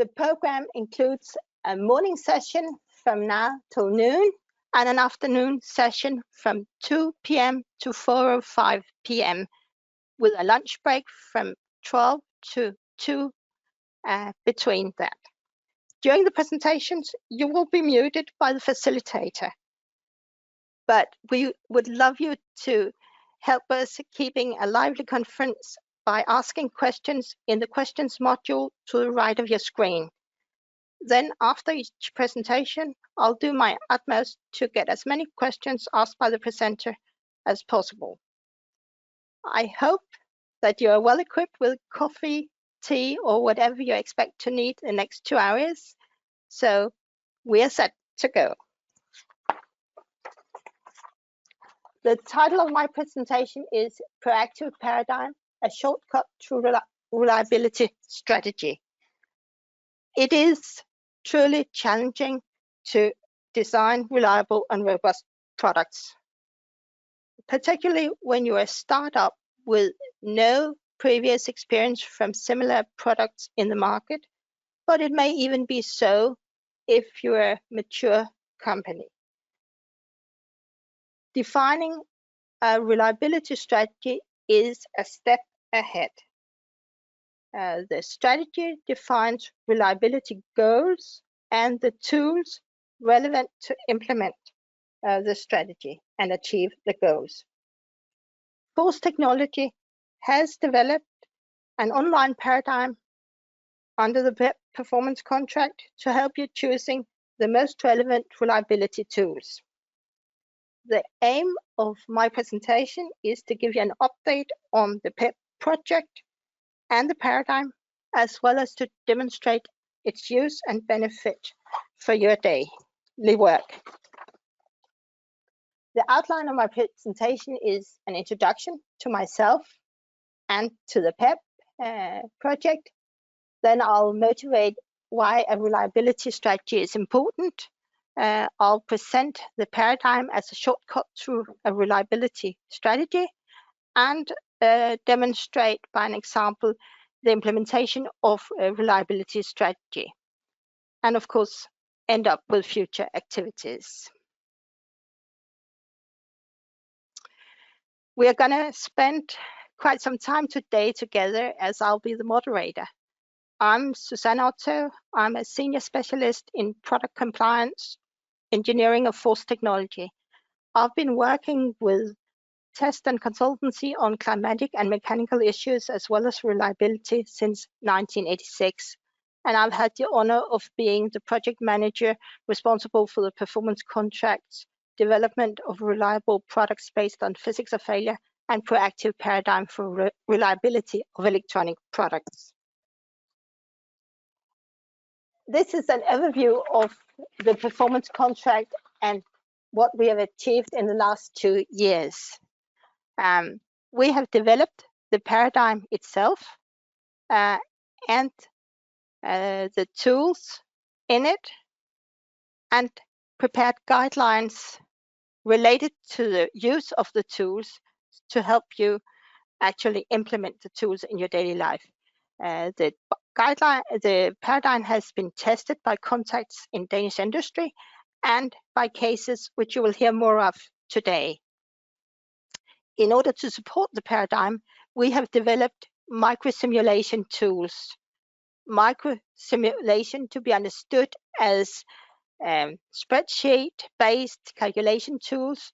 The program includes a morning session from now till noon and an afternoon session from 2 p.m. to 4:05 p.m. with a lunch break from 12 to 2 between that. During the presentations, you will be muted by the facilitator, but we would love you to help us keeping a lively conference by asking questions in the questions module to the right of your screen. Then after each presentation, I'll do my utmost to get as many questions asked by the presenter as possible. I hope that you are well equipped with coffee, tea, or whatever you expect to need in the next 2 hours. So we are set to go. The title of my presentation is Proactive Paradigm, a shortcut to reliability strategy. It is truly challenging to design reliable and robust products, particularly when you're a startup with no previous experience from similar products in the market, but it may even be so if you're a mature company. Defining a reliability strategy is a step ahead. The strategy defines reliability goals and the tools relevant to implement the strategy and achieve the goals. Force Technology has developed an online paradigm under the PEP performance contract to help you choosing the most relevant reliability tools. The aim of my presentation is to give you an update on the PEP project and the paradigm, as well as to demonstrate its use and benefit for your daily work. The outline of my presentation is an introduction to myself and to the PEP project. Then I'll motivate why a reliability strategy is important. I'll present the paradigm as a shortcut through a reliability strategy and demonstrate by an example the implementation of a reliability strategy, and of course end up with future activities. We are going to spend quite some time today together as I'll be the moderator. I'm Susanne Otto. I'm a senior specialist in product compliance engineering of Force Technology. I've been working with test and consultancy on climatic and mechanical issues as well as reliability since 1986. And I've had the honor of being the project manager responsible for the performance contracts, development of reliable products based on physics of failure, and proactive paradigm for reliability of electronic products. This is an overview of the performance contract and what we have achieved in the last 2 years. We have developed the paradigm itself and the tools in it, and prepared guidelines related to the use of the tools to help you actually implement the tools in your daily life. The paradigm has been tested by contacts in Danish industry and by cases which you will hear more of today. In order to support the paradigm, we have developed micro-simulation tools. Micro-simulation to be understood as spreadsheet-based calculation tools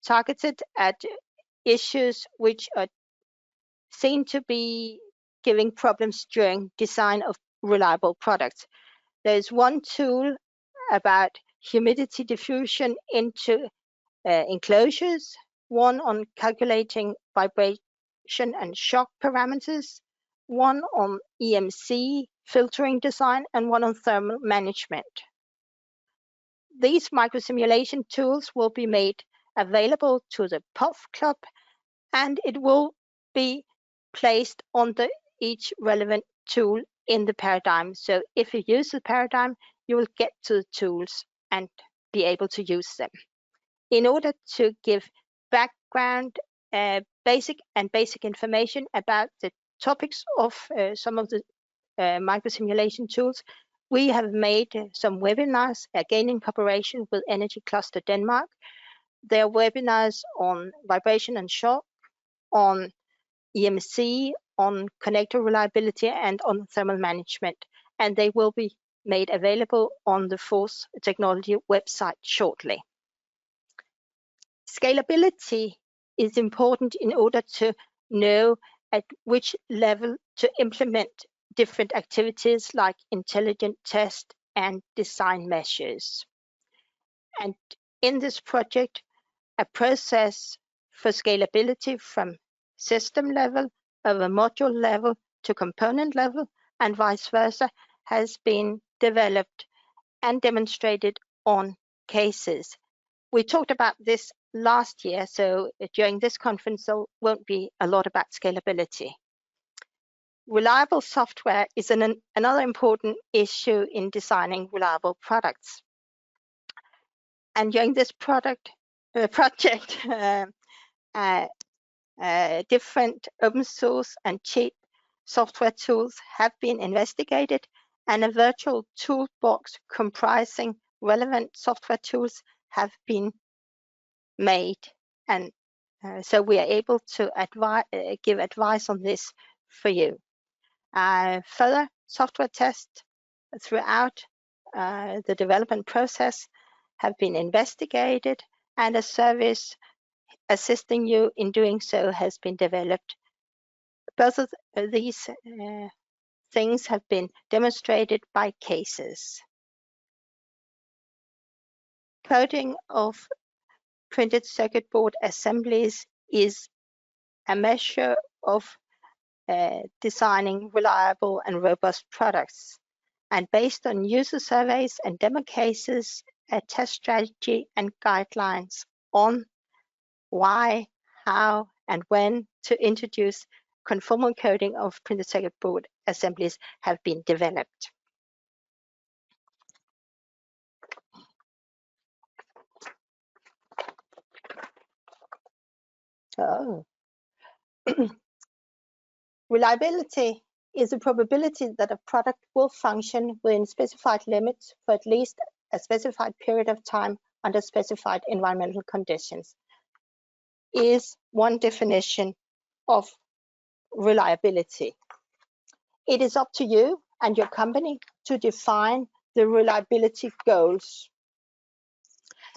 targeted at issues which are seen to be giving problems during design of reliable products. There's one tool about humidity diffusion into enclosures, one on calculating vibration and shock parameters, one on EMC filtering design, and one on thermal management. These micro-simulation tools will be made available to the POF Club, and it will be placed under each relevant tool in the paradigm. So if you use the paradigm, you will get to the tools and be able to use them. In order to give background, basic information about the topics of some of the microsimulation tools, we have made some webinars, again in cooperation with Energy Cluster Denmark. There are webinars on vibration and shock, on EMC, on connector reliability, and on thermal management. And they will be made available on the Force Technology website shortly. Scalability is important in order to know at which level to implement different activities like intelligent test and design measures. And in this project, a process for scalability from system level, over module level to component level, and vice versa, has been developed and demonstrated on cases. We talked about this last year, so during this conference there won't be a lot about scalability. Reliable software is another important issue in designing reliable products. And during this project, different open source and cheap software tools have been investigated, and a virtual toolbox comprising relevant software tools have been made. And so we are able to give advice on this for you. Further software tests throughout the development process have been investigated, and a service assisting you in doing so has been developed. Both of these things have been demonstrated by cases. Coding of printed circuit board assemblies is a measure of designing reliable and robust products. And based on user surveys and demo cases, a test strategy and guidelines on why, how, and when to introduce conformal coding of printed circuit board assemblies have been developed. Reliability is the probability that a product will function within specified limits for at least a specified period of time under specified environmental conditions, is one definition of reliability. It is up to you and your company to define the reliability goals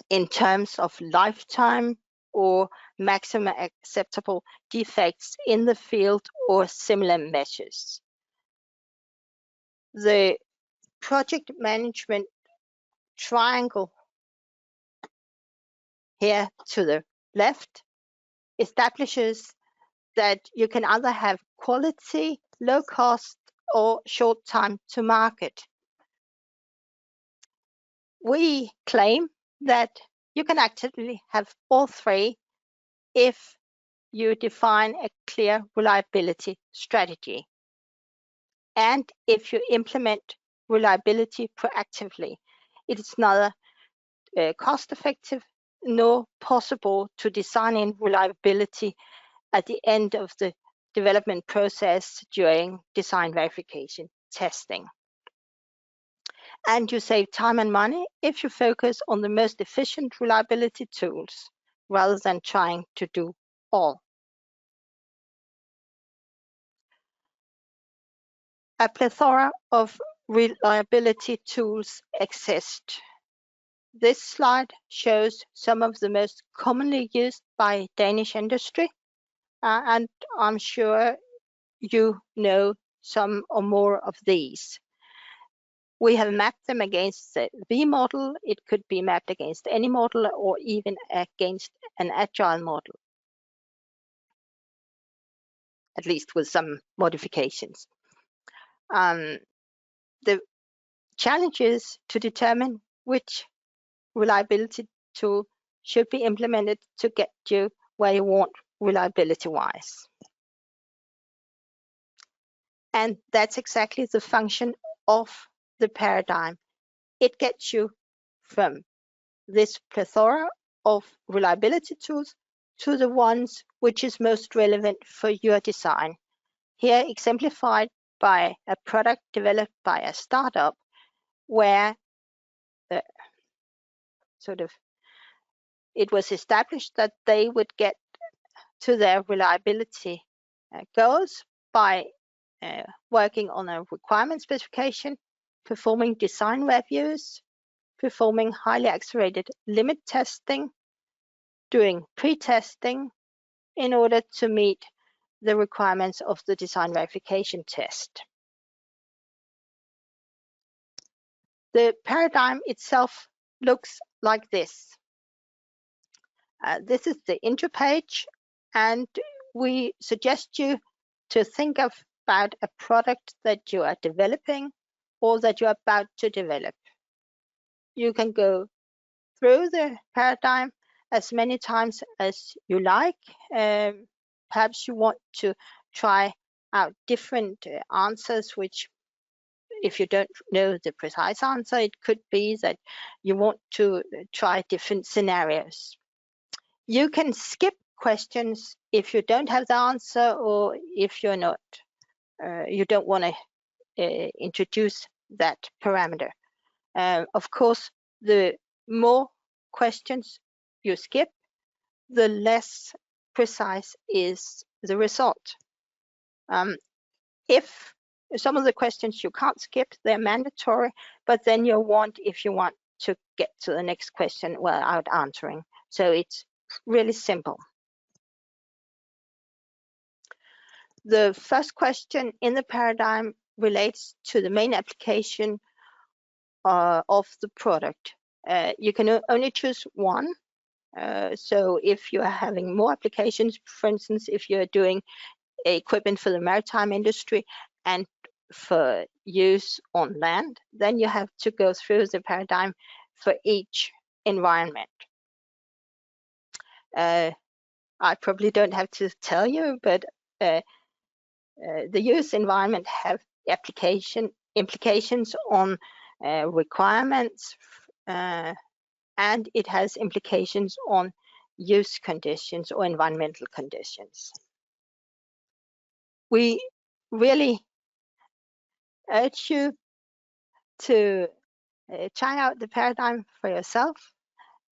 in terms of lifetime or maximum acceptable defects in the field or similar measures. The project management triangle here to the left establishes that you can either have quality, low cost, or short time to market. We claim that you can actually have all three if you define a clear reliability strategy and if you implement reliability proactively. It is neither cost effective nor possible to design in reliability at the end of the development process during design verification testing. And you save time and money if you focus on the most efficient reliability tools rather than trying to do all. A plethora of reliability tools exist. This slide shows some of the most commonly used by Danish industry, and I'm sure you know some or more of these. We have mapped them against the V model. It could be mapped against any model or even against an agile model, at least with some modifications. The challenge is to determine which reliability tool should be implemented to get you where you want reliability-wise. And that's exactly the function of the paradigm. It gets you from this plethora of reliability tools to the ones which is most relevant for your design. Here exemplified by a product developed by a startup, where the it was established that they would get to their reliability goals by working on a requirement specification, performing design reviews, performing highly accelerated limit testing, doing pre-testing in order to meet the requirements of the design verification test. The paradigm itself looks like this. This is the intro page, and we suggest you to think about a product that you are developing or that you're about to develop. You can go through the paradigm as many times as you like. Perhaps you want to try out different answers, which, if you don't know the precise answer, it could be that you want to try different scenarios. You can skip questions if you don't have the answer, or if you're not, you don't want to introduce that parameter. Of course, the more questions you skip, the less precise is the result. If some of the questions you can't skip, they're mandatory, but then if you want to get to the next question without answering. So it's really simple. The first question in the paradigm relates to the main application of the product. You can only choose one. So if you are having more applications, for instance, if you're doing equipment for the maritime industry and for use on land, then you have to go through the paradigm for each environment. I probably don't have to tell you, but the use environment have implications on requirements, and it has implications on use conditions or environmental conditions. We really urge you to try out the paradigm for yourself.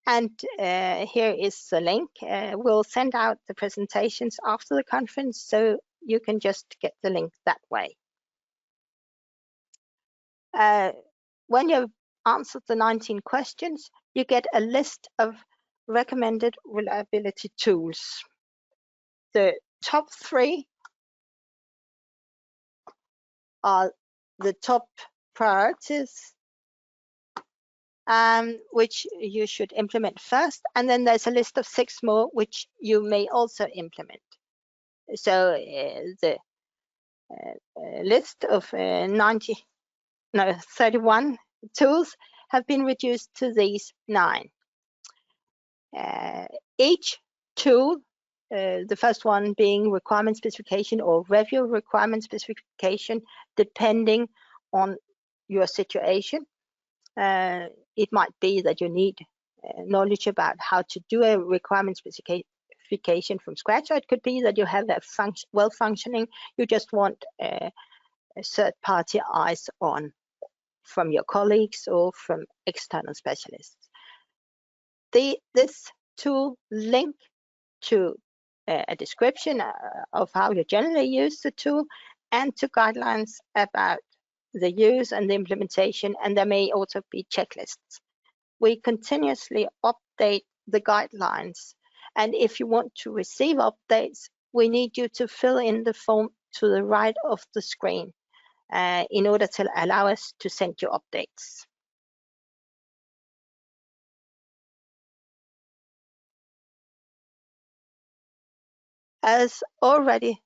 And here is the link. We'll send out the presentations after the conference, so you can just get the link that way. When you've answered the 19 questions, you get a list of recommended reliability tools. The top 3 are the top priorities, which you should implement first, and then there's a list of 6 more which you may also implement. So the list of 31 tools have been reduced to these 9. Each tool, the first one being requirement specification or review requirement specification, depending on your situation. It might be that you need knowledge about how to do a requirement specification from scratch, or it could be that you have a well-functioning, you just want a third-party eyes on from your colleagues or from external specialists. This tool link to a description of how you generally use the tool, and to guidelines about the use and the implementation, and there may also be checklists. We continuously update the guidelines, and if you want to receive updates, we need you to fill in the form to the right of the screen in order to allow us to send you updates. As already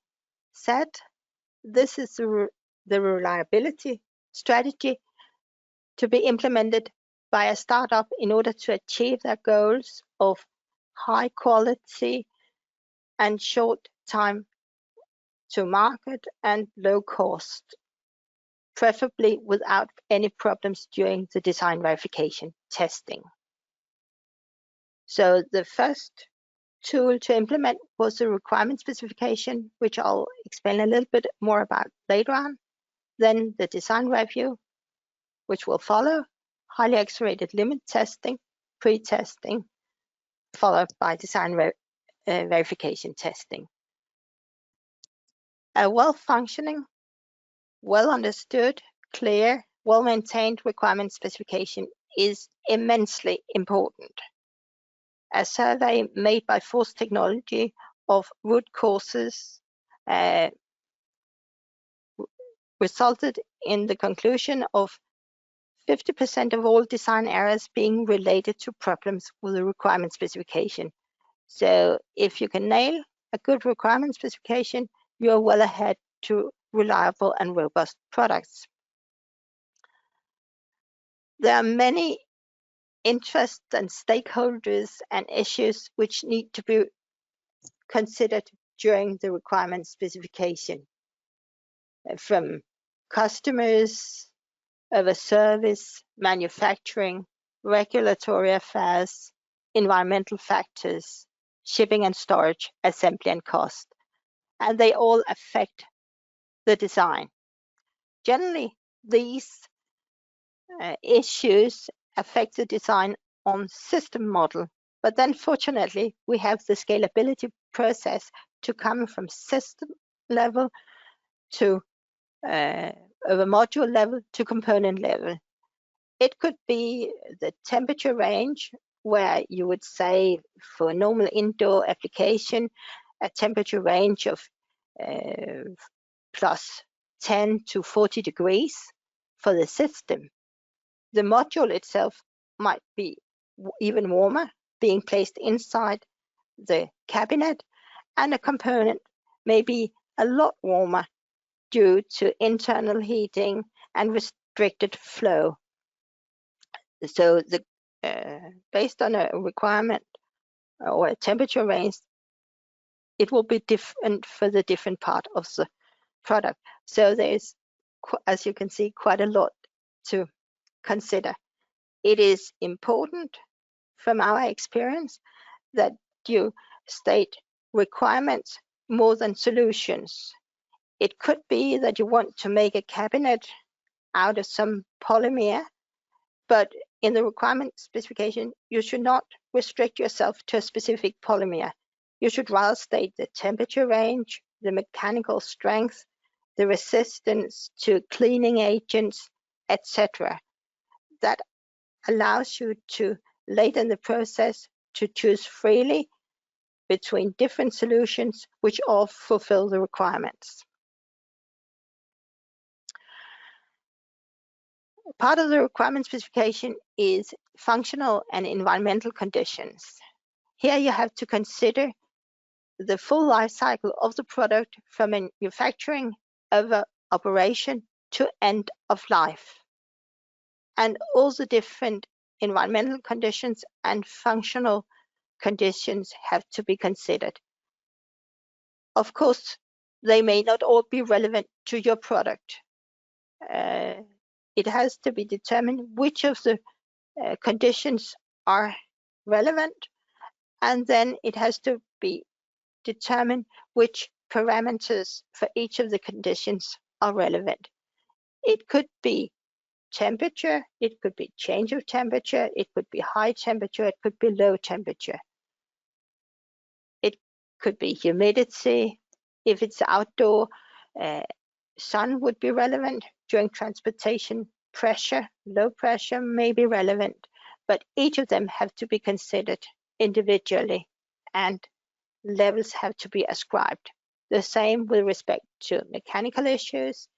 said, this is the reliability strategy to be implemented by a startup in order to achieve their goals of high quality and short time to market and low cost, preferably without any problems during the design verification testing. So the first tool to implement was the requirement specification, which I'll explain a little bit more about later on. then the design review, which will follow, highly accelerated limit testing, pre-testing, followed by design verification testing. A well-functioning, well-understood, clear, well-maintained requirement specification is immensely important. A survey made by Force Technology of root causes resulted in the conclusion of 50% of all design errors being related to problems with the requirement specification. So if you can nail a good requirement specification, you're well ahead to reliable and robust products. There are many interests and stakeholders and issues which need to be considered during the requirement specification, from customers, over service, manufacturing, regulatory affairs, environmental factors, shipping and storage, assembly and cost, and they all affect the design. Generally, these issues affect the design on system model, but then fortunately we have the scalability process to come from system level to over module level to component level. It could be the temperature range, where you would say for a normal indoor application, a temperature range of plus 10 to 40 degrees for the system. The module itself might be even warmer, being placed inside the cabinet, and a component may be a lot warmer due to internal heating and restricted flow. So based on a requirement or a temperature range, it will be different for the different part of the product. So there's, as you can see, quite a lot to consider. It is important from our experience that you state requirements more than solutions. It could be that you want to make a cabinet out of some polymer, but in the requirement specification, you should not restrict yourself to a specific polymer. You should rather state the temperature range, the mechanical strength, the resistance to cleaning agents, etc. That allows you to, later in the process, to choose freely between different solutions which all fulfill the requirements. Part of the requirement specification is functional and environmental conditions. Here you have to consider the full life cycle of the product from manufacturing over operation to end of life. And all the different environmental conditions and functional conditions have to be considered. Of course, they may not all be relevant to your product. It has to be determined which of the conditions are relevant, and then it has to be determined which parameters for each of the conditions are relevant. It could be temperature, it could be change of temperature, it could be high temperature, it could be low temperature. It could be humidity. If it's outdoor, sun would be relevant. During transportation, pressure, low pressure may be relevant, but each of them have to be considered individually and levels have to be ascribed. The same with respect to mechanical issues.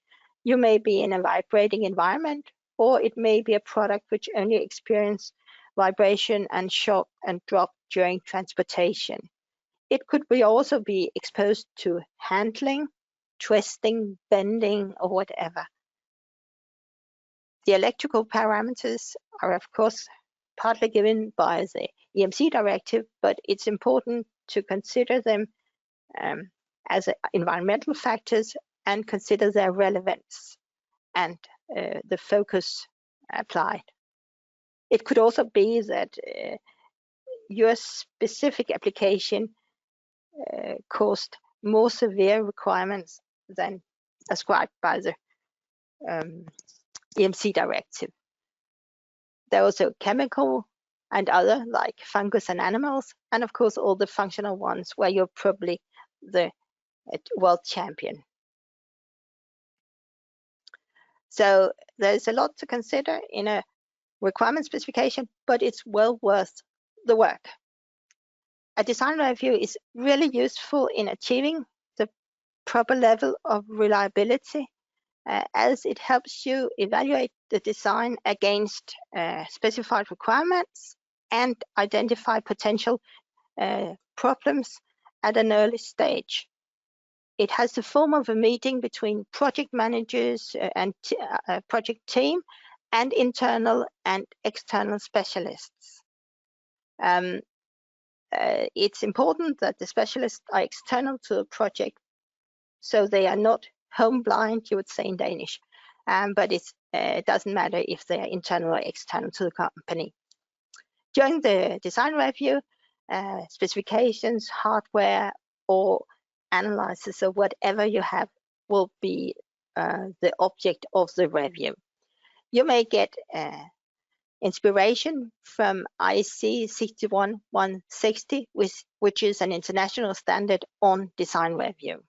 You may be in a vibrating environment, or it may be a product which only experiences vibration and shock and drop during transportation. It could also be exposed to handling, twisting, bending, or whatever. The electrical parameters are, of course, partly given by the EMC directive, but it's important to consider them as environmental factors and consider their relevance and the focus applied. It could also be that your specific application caused more severe requirements than ascribed by the EMC directive. There are also chemical and other, like fungus and animals, and of course all the functional ones where you're probably the world champion. So there's a lot to consider in a requirement specification, but it's well worth the work. A design review is really useful in achieving the proper level of reliability, as it helps you evaluate the design against specified requirements and identify potential problems at an early stage. It has the form of a meeting between project managers and project team and internal and external specialists. It's important that the specialists are external to the project, so they are not home blind, you would say in Danish, but it doesn't matter if they are internal or external to the company. During the design review, specifications, hardware, or analysis or whatever you have will be the object of the review. You may get inspiration from IEC 61160, which is an international standard on design review.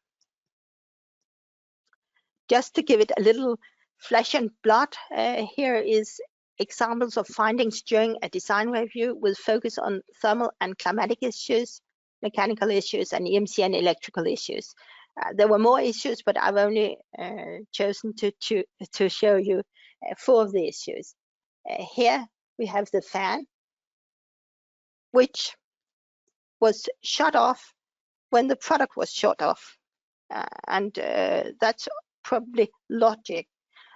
Just to give it a little flesh and blood, here is examples of findings during a design review with focus on thermal and climatic issues, mechanical issues, and EMC and electrical issues. There were more issues, but I've only chosen to show you 4 of the issues. Here we have the fan, which was shut off when the product was shut off, and that's probably logic.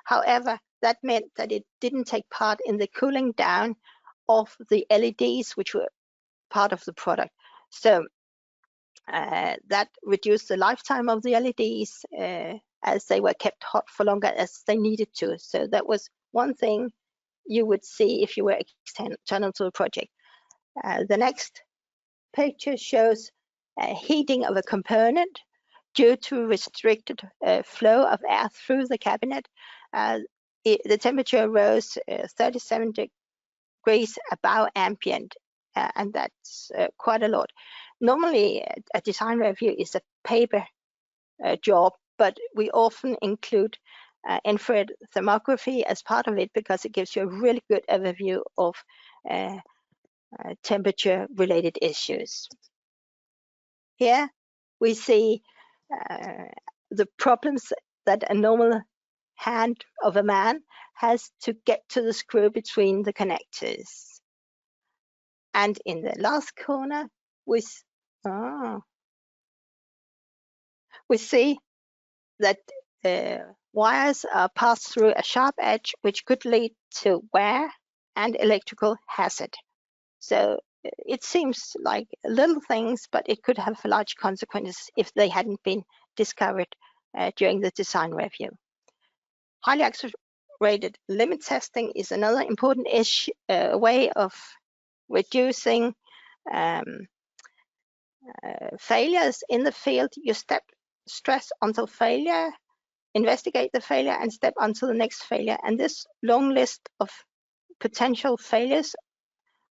However, that meant that it didn't take part in the cooling down of the LEDs, which were part of the product. So that reduced the lifetime of the LEDs as they were kept hot for longer as they needed to. So that was one thing you would see if you were external to the project. The next picture shows heating of a component due to restricted flow of air through the cabinet. The temperature rose 37 degrees above ambient, and that's quite a lot. Normally, a design review is a paper job, but we often include infrared thermography as part of it because it gives you a really good overview of temperature-related issues. Here we see the problems that a normal hand of a man has to get to the screw between the connectors. And in the last corner, we see that wires are passed through a sharp edge, which could lead to wear and electrical hazard. So it seems like little things, but it could have large consequences if they hadn't been discovered during the design review. Highly accelerated limit testing is another important way of reducing failures in the field. You step stress until failure, investigate the failure, and step until the next failure. And this long list of potential failures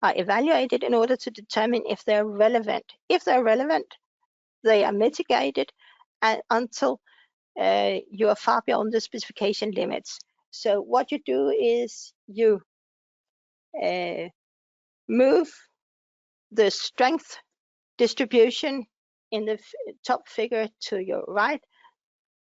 are evaluated in order to determine if they're relevant. If they're relevant, they are mitigated until you are far beyond the specification limits. So what you do is you move the strength distribution in the top figure to your right,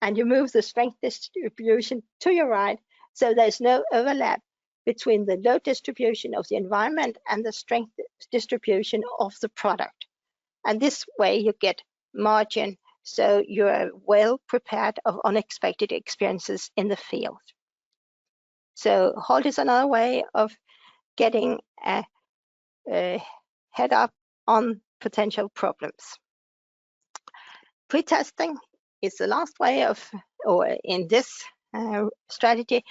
and you move the strength distribution to your right, so there's no overlap between the load distribution of the environment and the strength distribution of the product. And this way you get margin, so you're well prepared of unexpected experiences in the field. So HALT is another way of getting a head up on potential problems. Pre-testing is the last way of, or in this strategy,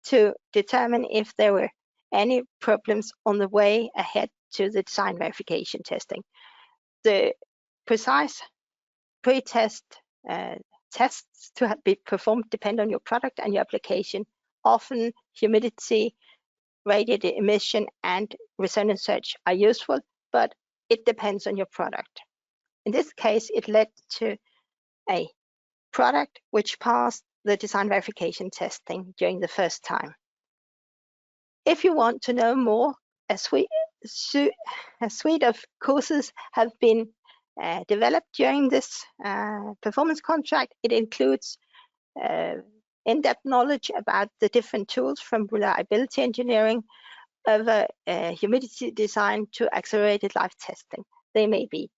to determine if there were any problems on the way ahead to the design verification testing. The precise pre-test tests to be performed depend on your product and your application often humidity, radiated emission, and resonance search are useful, but it depends on your product. In this case, it led to a product which passed the design verification testing during the first time. If you want to know more, a suite of courses have been developed during this performance contract. It includes in-depth knowledge about the different tools from reliability engineering over humidity design to accelerated life testing. They may be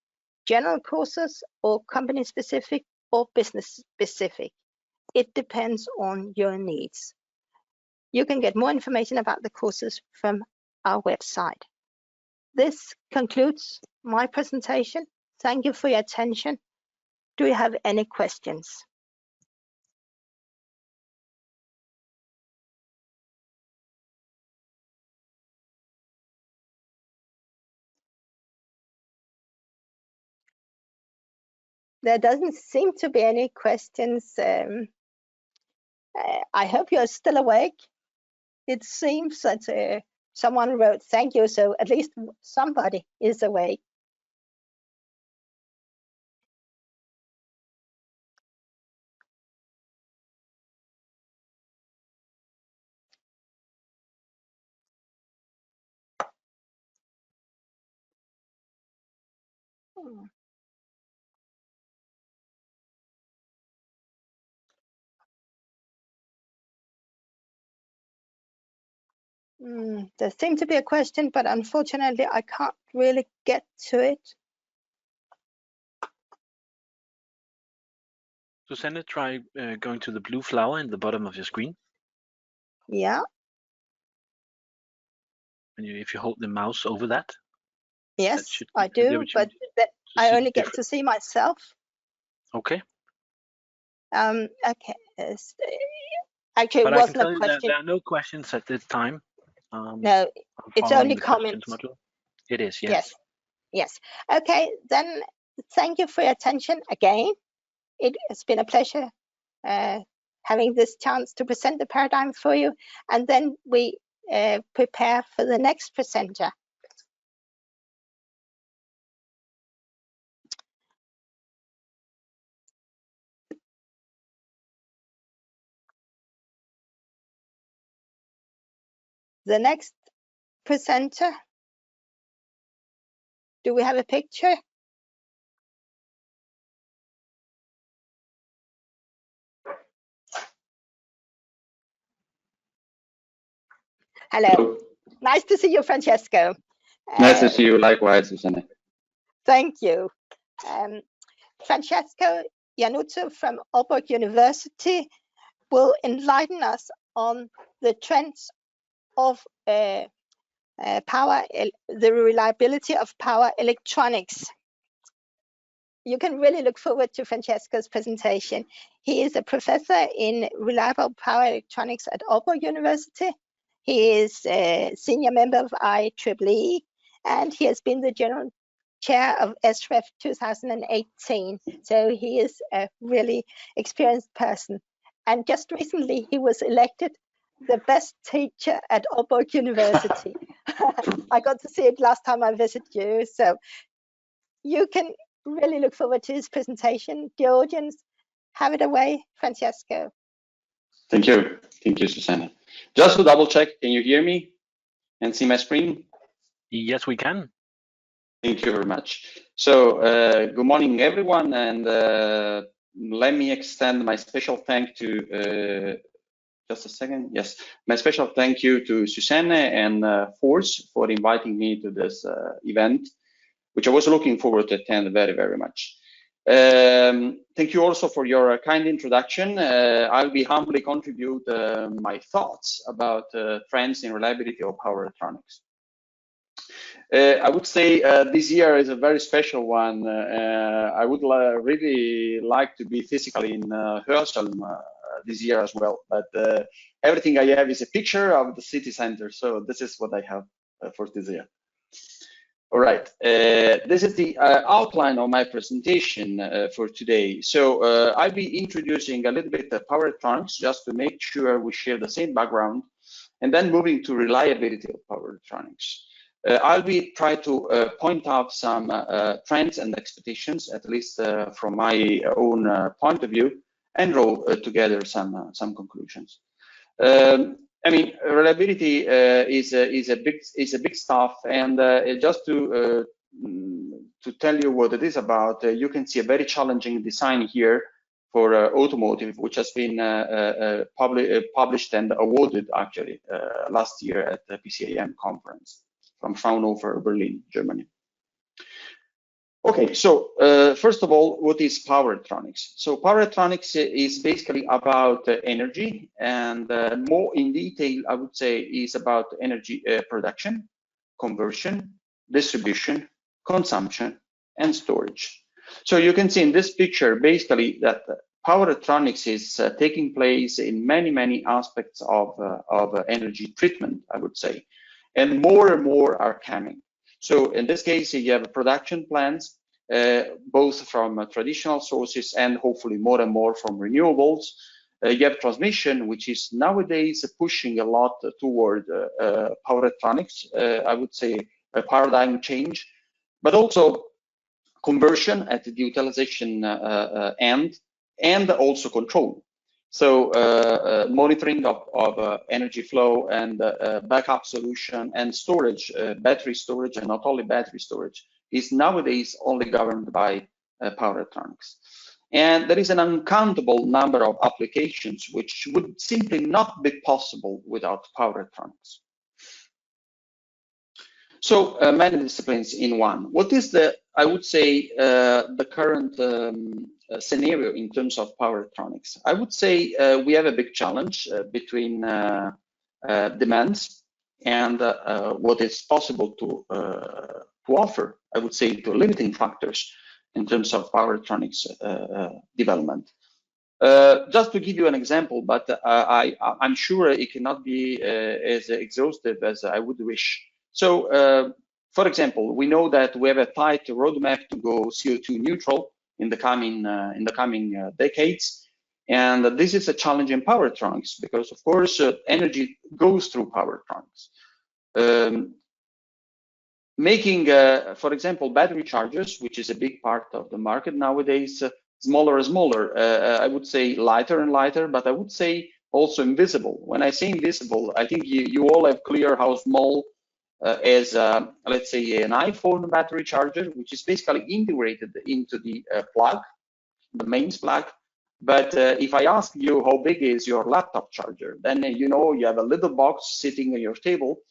general courses or company specific or business specific. It depends on your needs. You can get more information about the courses from our website. This concludes my presentation. Thank you for your attention. Do you have any questions? There doesn't seem to be any questions. I hope you're still awake. It seems that someone wrote thank you, so at least somebody is awake. There seemed to be a question, but unfortunately, I can't really get to it. Susanne, try going to the blue flower in the bottom of your screen. Yeah. And if you hold the mouse over that. Yes, I do, but I only get to see myself. Okay. Okay. Actually, but it wasn't a question. There are no questions at this time. No, it's only comments. It is, yes. Yes. Yes. Okay, then thank you for your attention again. It has been a pleasure having this chance to present the paradigm for you, and then we prepare for the next presenter. The next presenter, do we have a picture? Hello. Nice to see you, Francesco. Nice to see you, likewise, Susanne. Thank you. Francesco Iannuzzo from Aalborg University will enlighten us on the trends of the reliability of power electronics. You can really look forward to Francesco's presentation. He is a professor in reliable power electronics at Aalborg University. He is a senior member of IEEE, and he has been the general chair of SREF 2018. So he is a really experienced person. And just recently, he was elected the best teacher at Aalborg University. I got to see it last time I visited you. So you can really look forward to his presentation. The audience, have it away, Francesco. Thank you. Thank you, Susanne. Just to double check, can you hear me and see my screen? Yes, we can. Thank you very much. So good morning, everyone. And let me extend my special thank to, just a second. Yes, my special thank you to Susanne and Force for inviting me to this event, which I was looking forward to attend very, very much. Thank you also for your kind introduction. I'll be humbly contribute my thoughts about trends in reliability of power electronics. I would say this year is a very special one. I would really like to be physically in Hörsholm this year as well, but everything I have is a picture of the city center, so this is what I have for this year. All right, this is the outline of my presentation for today. So I'll be introducing a little bit of power electronics just to make sure we share the same background, and then moving to reliability of power electronics. I'll be trying to point out some trends and expectations, at least from my own point of view, and draw together some conclusions. I mean, reliability is a big stuff, and just to tell you what it is about, you can see a very challenging design here for automotive, which has been published and awarded actually last year at the PCIM conference from Fraunhofer, Berlin, Germany. Okay, so first of all, what is power electronics? So power electronics is basically about energy, and more in detail, I would say, is about energy production, conversion, distribution, consumption, and storage. So you can see in this picture, basically, that power electronics is taking place in many aspects of energy treatment, I would say, and more are coming. So in this case, you have production plants, both from traditional sources and hopefully more and more from renewables. You have transmission, which is nowadays pushing a lot toward power electronics, I would say a paradigm change, but also conversion at the utilization end, and also control. So monitoring of energy flow and backup solution and storage, battery storage, and not only battery storage, is nowadays only governed by power electronics. And there is an uncountable number of applications which would simply not be possible without power electronics. So many disciplines in one. What is the, I would say, the current scenario in terms of power electronics? I would say we have a big challenge between demands and what is possible to offer, I would say, to limiting factors in terms of power electronics development. Just to give you an example, but I'm sure it cannot be as exhaustive as I would wish. So, for example, we know that we have a tight roadmap to go CO2 neutral in the coming decades, and this is a challenge in power electronics because, of course, energy goes through power electronics. Making, for example, battery chargers, which is a big part of the market nowadays, smaller and smaller. I would say lighter and lighter, but I would say also invisible. When I say invisible, I think you all have clear how small as, let's say, an iPhone battery charger, which is basically integrated into the plug, the mains plug. But if I ask you how big is your laptop charger, then you know you have a little box sitting on your table.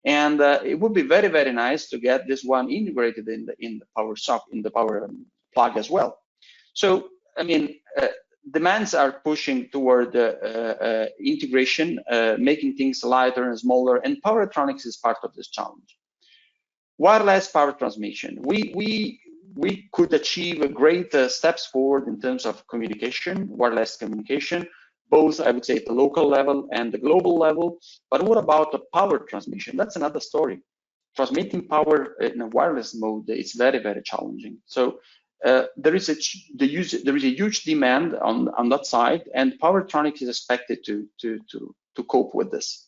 And it would be very nice to get this one integrated in the power socket, in the power plug as well. So I mean, demands are pushing toward integration, making things lighter and smaller, and power electronics is part of this challenge. Wireless power transmission. We could achieve great steps forward in terms of communication, wireless communication, both, I would say, at the local level and the global level. But what about the power transmission? That's another story. Transmitting power in a wireless mode is very challenging. So there is a huge demand on that side, and power electronics is expected to cope with this.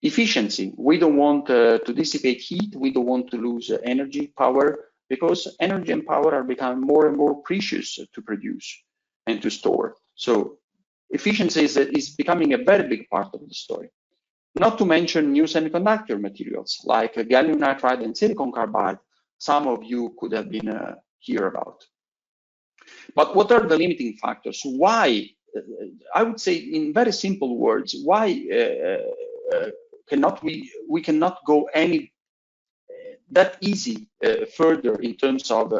Efficiency. We don't want to dissipate heat. We don't want to lose energy, power, because energy and power are becoming more and more precious to produce and to store. So efficiency is becoming a very big part of the story. Not to mention new semiconductor materials like gallium nitride and silicon carbide. Some of you could have been hear about. But what are the limiting factors? Why? I would say in very simple words, why cannot we cannot go any that easy further in terms of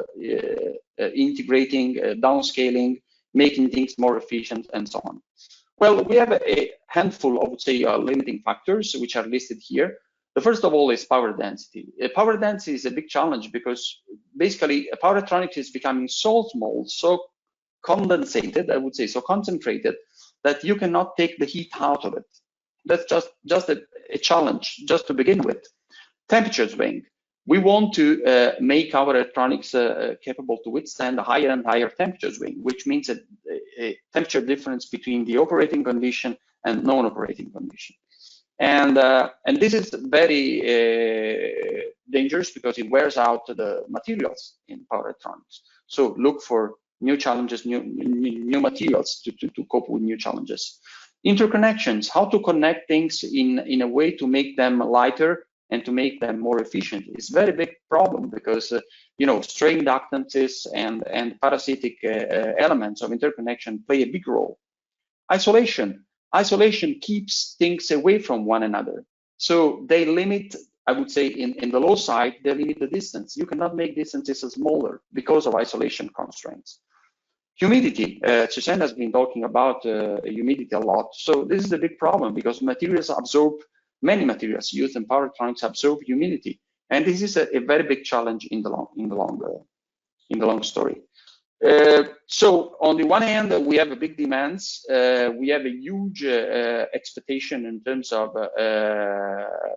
integrating, downscaling, making things more efficient, and so on? Well, we have a handful of, say, limiting factors which are listed here. The first of all is power density. Power density is a big challenge because basically power electronics is becoming so small, so condensated, I would say, so concentrated that you cannot take the heat out of it. That's just a challenge just to begin with. Temperature swing. We want to make our electronics capable to withstand higher and higher temperature swing, which means a temperature difference between the operating condition and non-operating condition. And this is very dangerous because it wears out the materials in power electronics. So look for new challenges, new materials to cope with new challenges. Interconnections, how to connect things in a way to make them lighter and to make them more efficient is a very big problem because you know, stray inductances and parasitic elements of interconnection play a big role. Isolation keeps things away from one another, so they limit, I would say, in the low side, they limit the distance. You cannot make distances smaller because of isolation constraints. Humidity, Susanne has been talking about humidity a lot. So this is a big problem because many materials used in power electronics absorb humidity. And this is a very big challenge in the long story. So on the one hand, we have a big demands. We have a huge expectation in terms of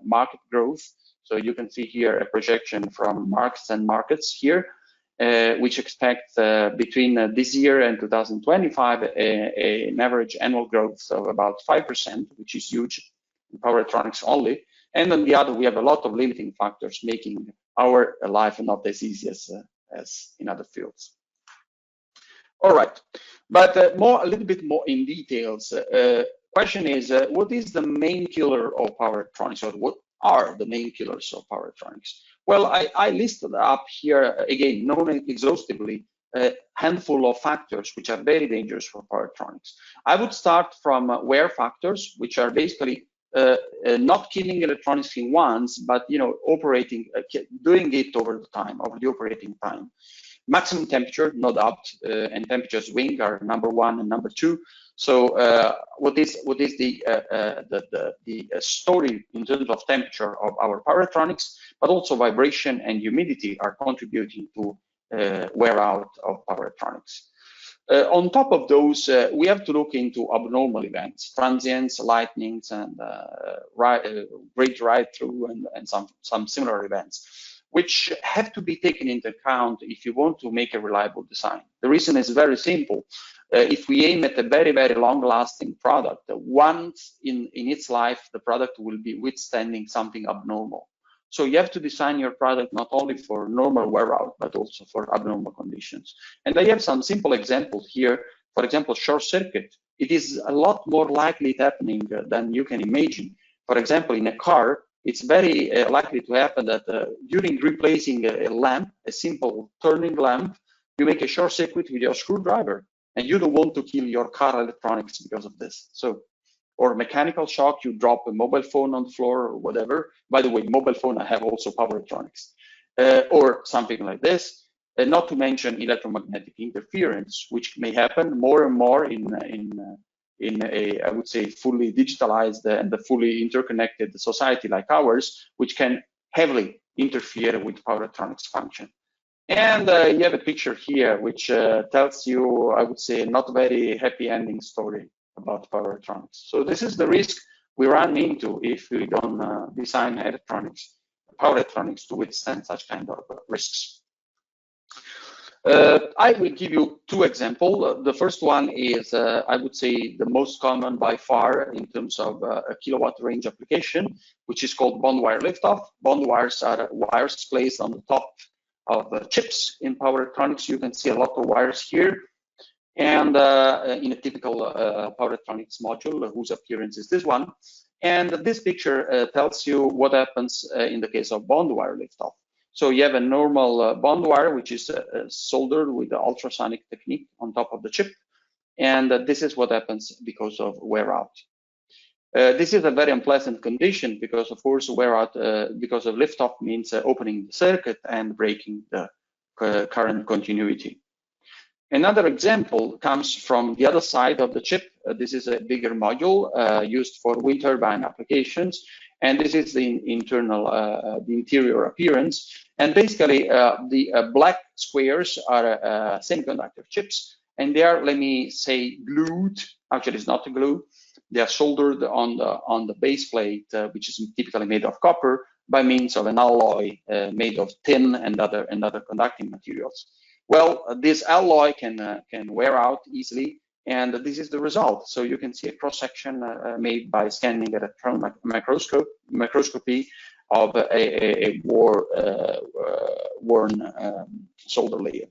market growth. So you can see here a projection from Marks and Markets here, which expect between this year and 2025 an average annual growth of about 5%, which is huge in power electronics only. And on the other, we have a lot of limiting factors making our life not as easy as in other fields. All right, but a little bit more in details. Question is, what is the main killer of power electronics, or what are the main killers of power electronics? Well, I listed up here, again, not exhaustively, a handful of factors which are very dangerous for power electronics. I would start from wear factors, which are basically not killing electronics in once, but you know, operating, doing it over the time, over the operating time. Maximum temperature, no doubt, and temperature swing are number one and number two. So what is the story in terms of temperature of our power electronics, but also vibration and humidity are contributing to wear out of power electronics. On top of those, we have to look into abnormal events, transients, lightnings, and great ride-through, and some similar events, which have to be taken into account if you want to make a reliable design. The reason is very simple. If we aim at a very, very long-lasting product, once in its life, the product will be withstanding something abnormal. So you have to design your product not only for normal wear out, but also for abnormal conditions. And I have some simple examples here. For example, short circuit. It is a lot more likely happening than you can imagine. For example, in a car, it's very likely to happen that during replacing a lamp, a simple turning lamp, you make a short circuit with your screwdriver, and you don't want to kill your car electronics because of this. So, or mechanical shock, you drop a mobile phone on the floor or whatever. By the way, mobile phone, I have also power electronics, or something like this. Not to mention electromagnetic interference, which may happen more and more in a, I would say, fully digitalized and a fully interconnected society like ours, which can heavily interfere with power electronics function. And you have a picture here, which tells you, I would say, not very happy ending story about power electronics. So this is the risk we run into if we don't design power electronics to withstand such kind of risks. I will give you two examples. The first one is, I would say, the most common by far in terms of a kilowatt range application, which is called bond wire liftoff. Bond wires are wires placed on the top of chips in power electronics. You can see a lot of wires here. And in a typical power electronics module, whose appearance is this one. And this picture tells you what happens in the case of bond wire liftoff. So you have a normal bond wire, which is soldered with the ultrasonic technique on top of the chip. And this is what happens because of wear out. This is a very unpleasant condition because, of course, wear out because of liftoff means opening the circuit and breaking the current continuity. Another example comes from the other side of the chip. This is a bigger module used for wind turbine applications. And this is the internal, the interior appearance. And basically, the black squares are semiconductor chips. And they are, let me say, glued. Actually, it's not a glue. They are soldered on the base plate, which is typically made of copper. by means of an alloy made of tin and other conducting materials. Well, this alloy can wear out easily, and this is the result. So you can see a cross-section made by scanning electron microscopy of a worn solder layer.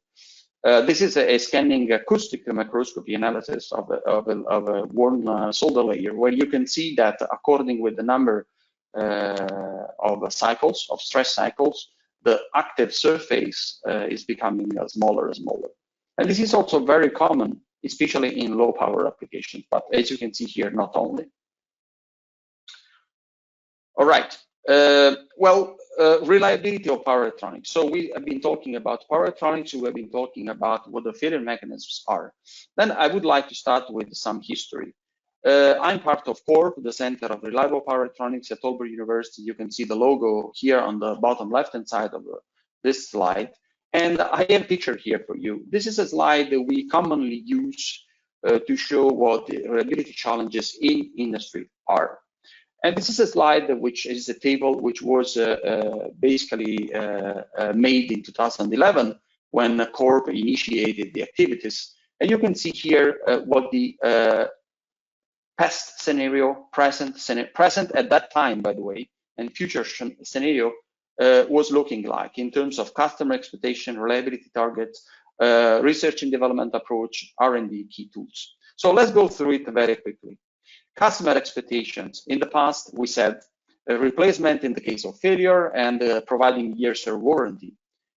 This is a scanning acoustic microscopy analysis of a worn solder layer, where you can see that according with the number of cycles, of stress cycles, the active surface is becoming smaller and smaller. And this is also very common, especially in low power applications, but as you can see here, not only. All right. Reliability of power electronics. So we have been talking about power electronics. We have been talking about what the failure mechanisms are. Then I would like to start with some history. I'm part of CORP, the Center of Reliable Power Electronics at Aalborg University. You can see the logo here on the bottom left-hand side of this slide. And I have a picture here for you. This is a slide that we commonly use to show what the reliability challenges in industry are. And this is a slide which is a table which was basically made in 2011 when CORP initiated the activities. And you can see here what the past scenario, present at that time, by the way, and future scenario was looking like in terms of customer expectation, reliability targets, research and development approach, R&D key tools. So let's go through it very quickly. Customer expectations. In the past, we said a replacement in the case of failure and providing years of warranty.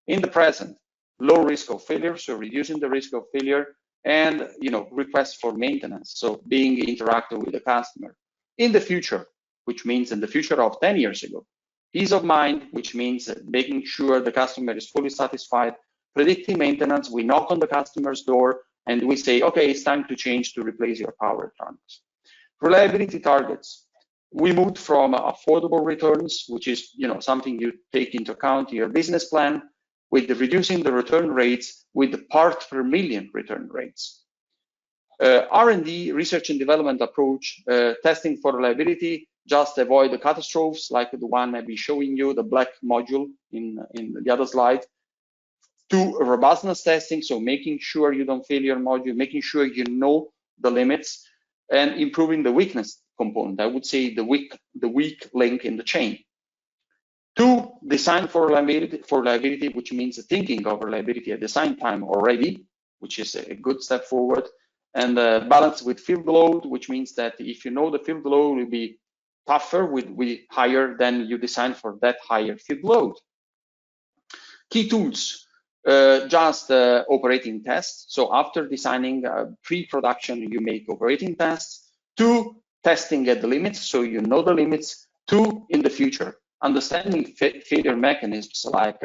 In the present, low risk of failure, so reducing the risk of failure, and requests for maintenance, so being interactive with the customer. In the future, which means in the future of 10 years ago, peace of mind, which means making sure the customer is fully satisfied, predicting maintenance. We knock on the customer's door and we say, okay, it's time to change to replace your power electronics. Reliability targets. We moved from affordable returns, which is something you take into account in your business plan, with reducing the return rates with the part per million return rates. R&D, research and development approach, testing for reliability, just avoid the catastrophes like the one I've been showing you, the black module in the other slide. To robustness testing, so making sure you don't fail your module, making sure you know the limits, and improving the weakness component. I would say the weak link in the chain. To design for reliability, which means thinking of reliability at design time already, which is a good step forward. And balance with field load, which means that if you know the field load will be tougher, will be higher, then you design for that higher field load. Key tools, just operating tests. So after designing pre-production, you make operating tests. 2, testing at the limits, so you know the limits. 2, in the future, understanding failure mechanisms, like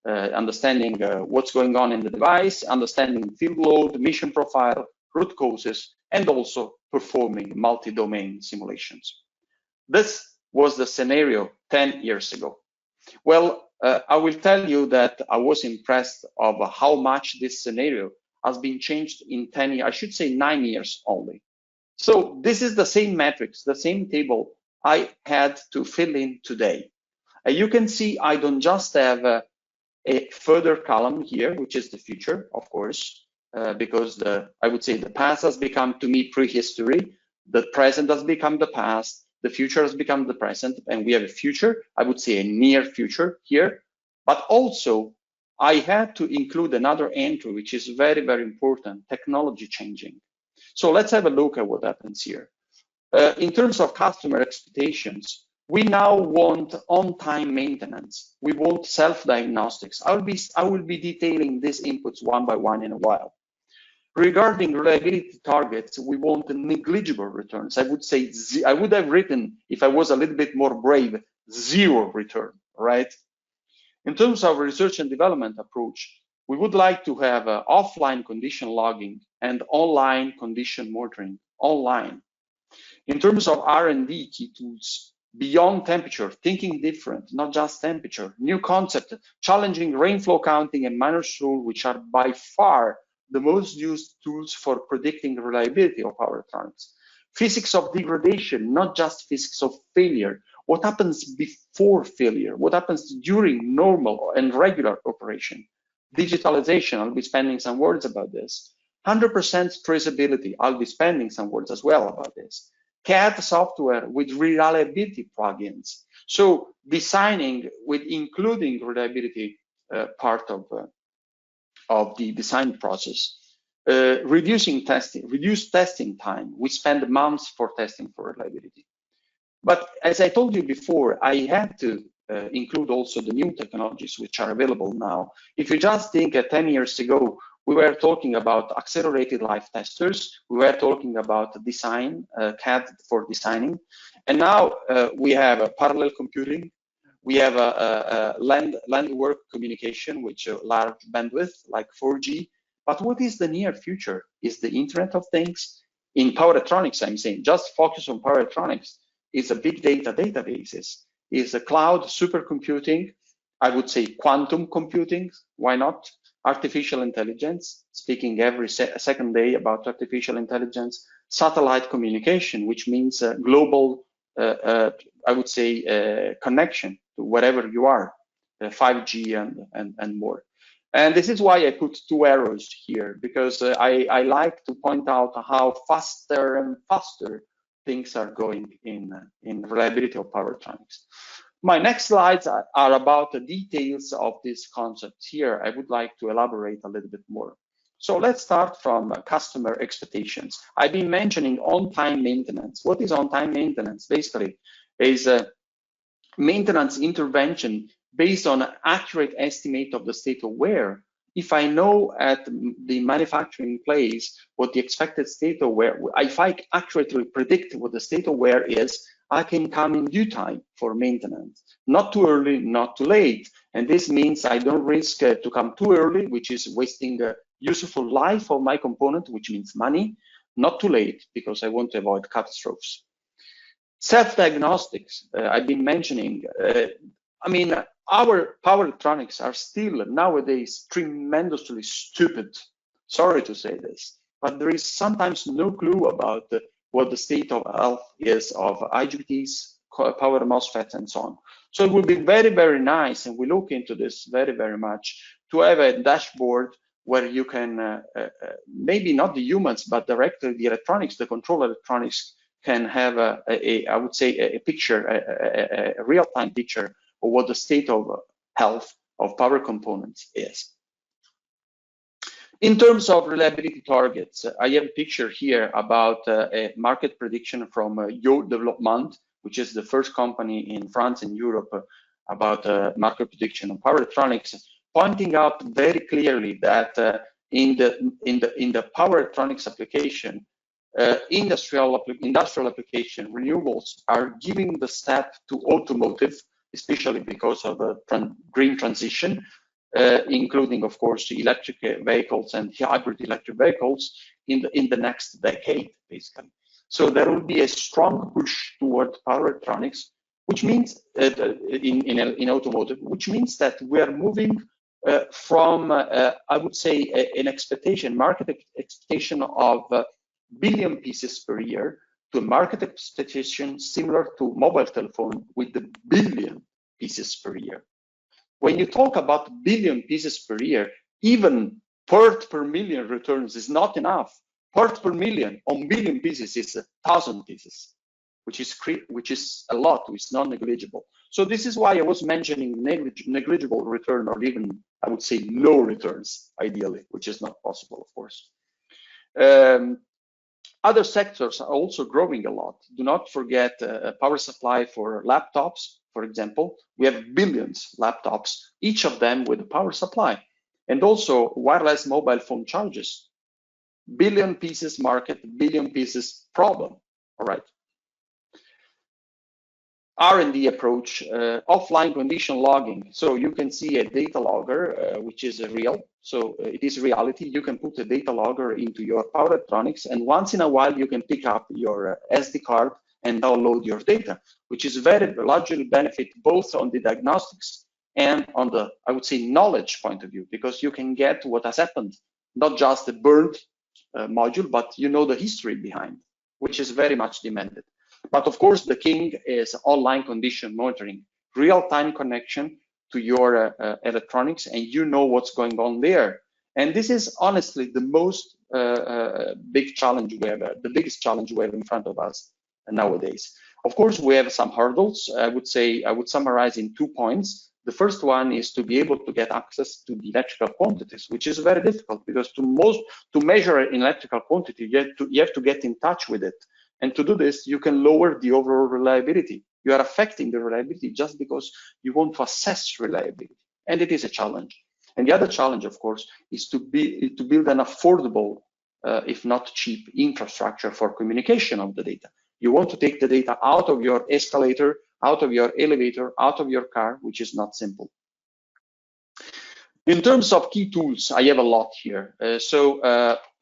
understanding what's going on in the device, understanding field load, mission profile, root causes, and also performing multi-domain simulations. This was the scenario 10 years ago. Well, I will tell you that I was impressed of how much this scenario has been changed in 10 years, I should say 9 years only. So this is the same metrics, the same table I had to fill in today. You can see I don't just have a further column here, which is the future, of course, because I would say the past has become to me prehistory, the present has become the past, the future has become the present, and we have a future, I would say a near future here. But also, I had to include another entry, which is very, very important, technology changing. So let's have a look at what happens here. In terms of customer expectations, we now want on-time maintenance. We want self-diagnostics. I will be detailing these inputs one by one in a while. Regarding reliability targets, we want negligible returns. I would say, I would have written, if I was a little bit more brave, 0 return, right? In terms of research and development approach, we would like to have offline condition logging and online condition monitoring, online. In terms of R&D key tools, beyond temperature, thinking different, not just temperature, new concept, challenging rainflow counting and Manners rule, which are by far the most used tools for predicting the reliability of power electronics. Physics of degradation, not just physics of failure. What happens before failure? What happens during normal and regular operation? Digitalization, I'll be spending some words about this. 100% traceability, I'll be spending some words as well about this. CAD software with reliability plugins. So designing with including reliability part of the design process. Reducing testing, reduce testing time. We spend months for testing for reliability. But as I told you before, I had to include also the new technologies which are available now. If you just think 10 years ago, we were talking about accelerated live testers. We were talking about design, CAD for designing. And now we have parallel computing. We have land work communication, which large bandwidth like 4G. But what is the near future? Is the Internet of Things? In power electronics, I'm saying, just focus on power electronics. Is a big data databases. Is a cloud supercomputing. I would say quantum computing. Why not? Artificial intelligence, speaking every second day about artificial intelligence. Satellite communication, which means global, I would say, connection to wherever you are, 5G and more. And this is why I put two arrows here, because I like to point out how faster and faster things are going in reliability of power electronics. My next slides are about the details of these concepts. Here, I would like to elaborate a little bit more. So let's start from customer expectations. I've been mentioning on-time maintenance. What is on-time maintenance? Basically, is a maintenance intervention based on an accurate estimate of the state of wear. If I know at the manufacturing place what the expected state of wear, if I accurately predict what the state of wear is, I can come in due time for maintenance. Not too early, not too late. And this means I don't risk to come too early, which is wasting the useful life of my component, which means money. Not too late, because I want to avoid catastrophes. Self-diagnostics, I've been mentioning. I mean, our power electronics are still nowadays tremendously stupid. Sorry to say this, but there is sometimes no clue about what the state of health is of IGBTs, power MOSFETs, and so on. So it would be very, very nice, and we look into this very, very much, to have a dashboard where you can, maybe not the humans, but directly the electronics, the control electronics, can have I would say, a picture, a real-time picture of what the state of health of power components is. In terms of reliability targets, I have a picture here about a market prediction from Yole Développement, which is the first company in France and Europe about market prediction of power electronics, pointing out very clearly that in the power electronics application, industrial application, renewables are giving the step to automotive, especially because of green transition, including, of course, electric vehicles and hybrid electric vehicles in the next decade, basically. So there will be a strong push toward power electronics, which means in automotive, which means that we are moving from, I would say, an expectation, market expectation of billion pieces per year to a market expectation similar to mobile telephone with the billion pieces per year. When you talk about billion pieces per year, even part per million returns is not enough. Part per million on billion pieces is 1,000 pieces, which is a lot, which is non-negligible. So this is why I was mentioning negligible return, or even I would say low returns, ideally, which is not possible, of course. Other sectors are also growing a lot. Do not forget power supply for laptops, for example. We have billions laptops, each of them with a power supply. And also wireless mobile phone chargers. Billion pieces market, billion pieces problem, all right. R&D approach, offline condition logging. So you can see a data logger, which is real. So it is reality. You can put a data logger into your power electronics, and once in a while you can pick up your SD card and download your data, which is very largely benefit both on the diagnostics and on the, I would say, knowledge point of view, because you can get what has happened, not just the burned module, but you know the history behind, which is very much demanded. But of course, the king is online condition monitoring, real-time connection to your electronics, and you know what's going on there. And this is honestly the most big challenge we have, the biggest challenge we have in front of us nowadays. Of course, we have some hurdles. I would summarize in 2 points. The first one is to be able to get access to the electrical quantities, which is very difficult because to measure an electrical quantity, you have to get in touch with it. And to do this, you can lower the overall reliability. You are affecting the reliability just because you want to assess reliability, and it is a challenge. And the other challenge, of course, is to build an affordable, if not cheap, infrastructure for communication of the data. You want to take the data out of your escalator, out of your elevator, out of your car, which is not simple. In terms of key tools, I have a lot here.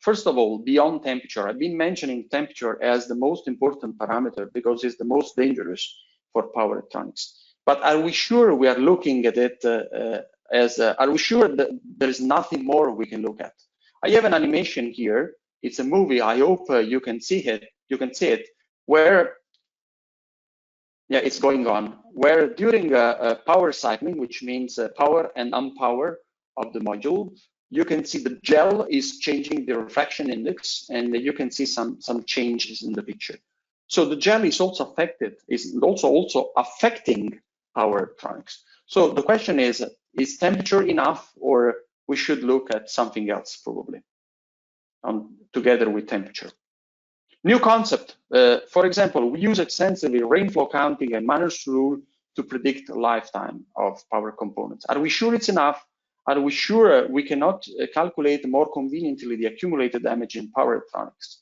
First of all, beyond temperature, I've been mentioning temperature as the most important parameter because it's the most dangerous for power electronics. But are we sure we are looking at it are we sure that there is nothing more we can look at? I have an animation here. It's a movie. I hope you can see it. You can see it where, yeah, it's going on, where during power cycling, which means power and unpower of the module, you can see the gel is changing the refraction index, and you can see some changes in the picture. So the gel is also affected, is also affecting power electronics. So the question is temperature enough, or we should look at something else probably together with temperature? New concept. For example, we use extensively rainflow counting and Manners rule to predict the lifetime of power components. Are we sure it's enough? Are we sure we cannot calculate more conveniently the accumulated damage in power electronics?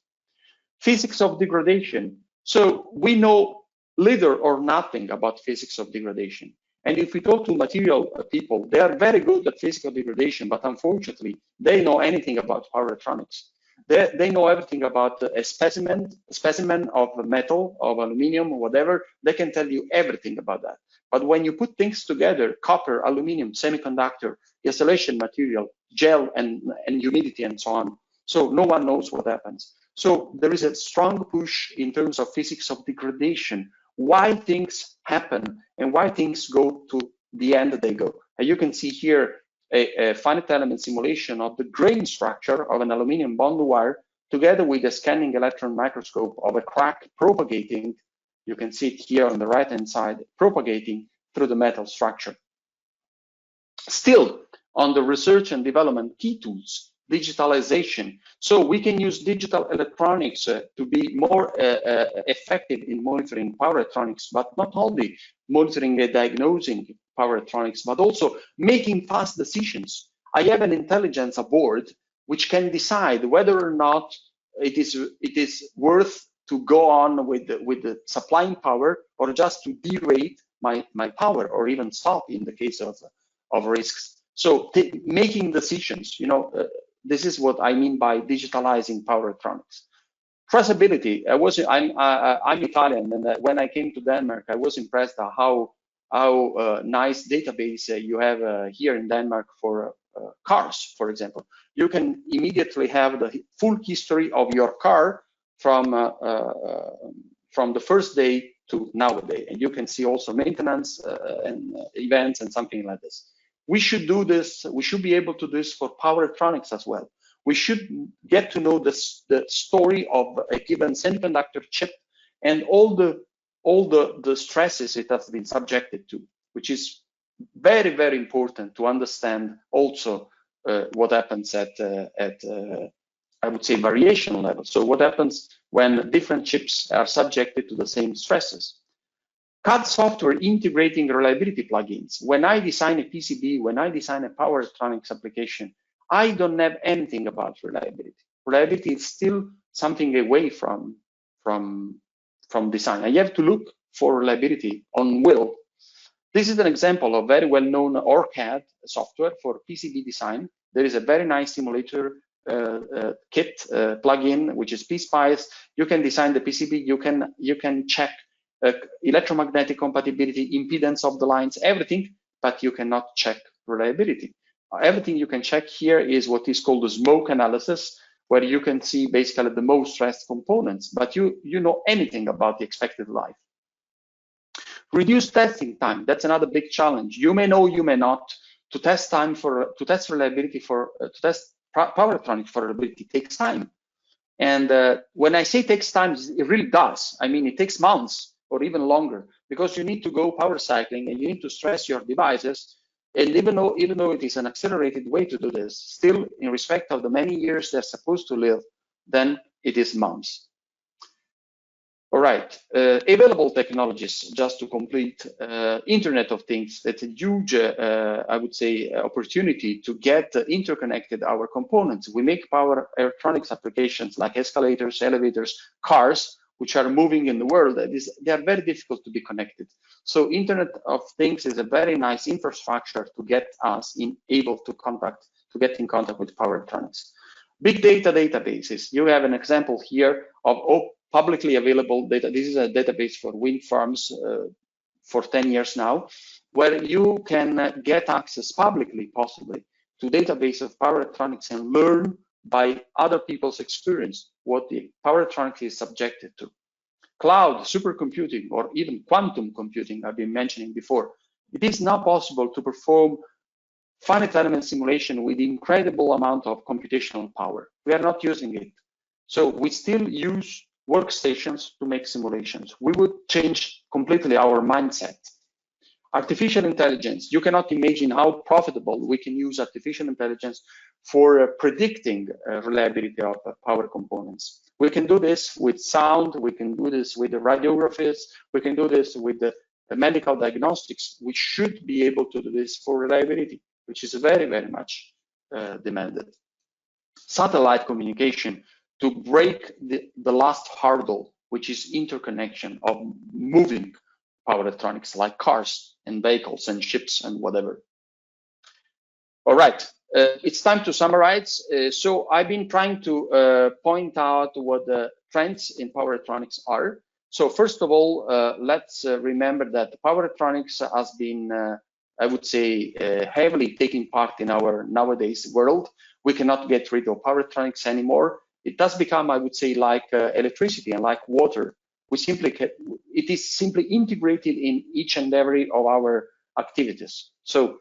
Physics of degradation. So we know little or nothing about physics of degradation. And if we talk to material people, they are very good at physical degradation, but unfortunately, they know anything about power electronics. They know everything about a specimen of metal, of aluminum, or whatever. They can tell you everything about that. But when you put things together, copper, aluminum, semiconductor, isolation material, gel, and humidity, and so on, so no one knows what happens. So there is a strong push in terms of physics of degradation, why things happen and why things go to the end they go. And you can see here a finite element simulation of the grain structure of an aluminum bond wire together with a scanning electron microscope of a crack propagating. You can see it here on the right hand side, propagating through the metal structure. Still, on the research and development key tools, digitalization. So we can use digital electronics to be more effective in monitoring power electronics, but not only monitoring and diagnosing power electronics, but also making fast decisions. I have an intelligence aboard which can decide whether or not it is worth to go on with the supplying power, or just to derate my power, or even stop in the case of risks. So making decisions, this is what I mean by digitalizing power electronics. Traceability. I'm Italian, and when I came to Denmark, I was impressed at how nice database you have here in Denmark for cars, for example. You can immediately have the full history of your car from the first day to nowadays, and you can see also maintenance and events and something like this. We should do this. We should be able to do this for power electronics as well. We should get to know the story of a given semiconductor chip and all the stresses it has been subjected to, which is very, very important to understand also what happens at I would say variation level. So what happens when different chips are subjected to the same stresses? CAD software integrating reliability plugins. When I design a PCB, when I design a power electronics application, I don't have anything about reliability. Reliability is still something away from design. I have to look for reliability on will. This is an example of very well-known OrCAD software for PCB design. There is a very nice simulator kit plugin, which is PSpice. You can design the PCB. You can check electromagnetic compatibility, impedance of the lines, everything, but you cannot check reliability. Everything you can check here is what is called the smoke analysis, where you can see basically the most stressed components, but you know anything about the expected life. Reduce testing time. That's another big challenge. You may know, you may not. To test reliability to test power electronics for reliability takes time. And when I say takes time, it really does. I mean, it takes months or even longer, because you need to go power cycling and you need to stress your devices. And even though it is an accelerated way to do this, still in respect of the many years they're supposed to live, then it is months. All right, available technologies, just to complete, Internet of Things, that's a huge, I would say, opportunity to get interconnected our components. We make power electronics applications like escalators, elevators, cars, which are moving in the world. They are very difficult to be connected. So Internet of Things is a very nice infrastructure to get us able to get in contact with power electronics. Big data databases. You have an example here of publicly available data. This is a database for wind farms for 10 years now, where you can get access publicly, possibly, to database of power electronics and learn by other people's experience what the power electronics is subjected to. Cloud, supercomputing, or even quantum computing, I've been mentioning before. It is now possible to perform finite element simulation with incredible amount of computational power. We are not using it. So we still use workstations to make simulations. We would change completely our mindset. Artificial intelligence. You cannot imagine how profitable we can use artificial intelligence for predicting reliability of power components. We can do this with sound. We can do this with the radiographies. We can do this with the medical diagnostics. We should be able to do this for reliability, which is very, very much demanded. Satellite communication, to break the last hurdle, which is interconnection of moving power electronics like cars and vehicles and ships and whatever. All right, it's time to summarize. So I've been trying to point out what the trends in power electronics are. So first of all, let's remember that power electronics has been, I would say, heavily taking part in our nowadays world. We cannot get rid of power electronics anymore. It does become, I would say, like electricity and like water. It is simply integrated in each and every of our activities. So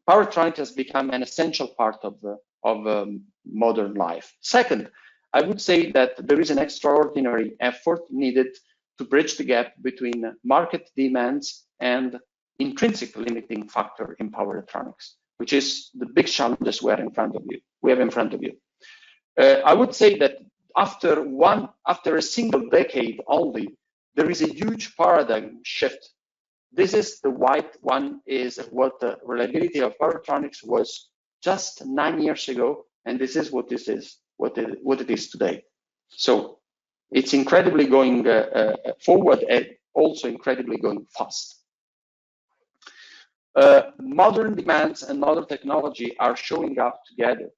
power electronics has become an essential part of modern life. Second, I would say that there is an extraordinary effort needed to bridge the gap between market demands and intrinsic limiting factor in power electronics, which is the big challenges we have in front of you. I would say that after a single decade only, there is a huge paradigm shift. This is the white one, is what the reliability of power electronics was just 9 years ago, and this is what it is today. So it's incredibly going forward and also incredibly going fast. Modern demands and modern technology are showing up together.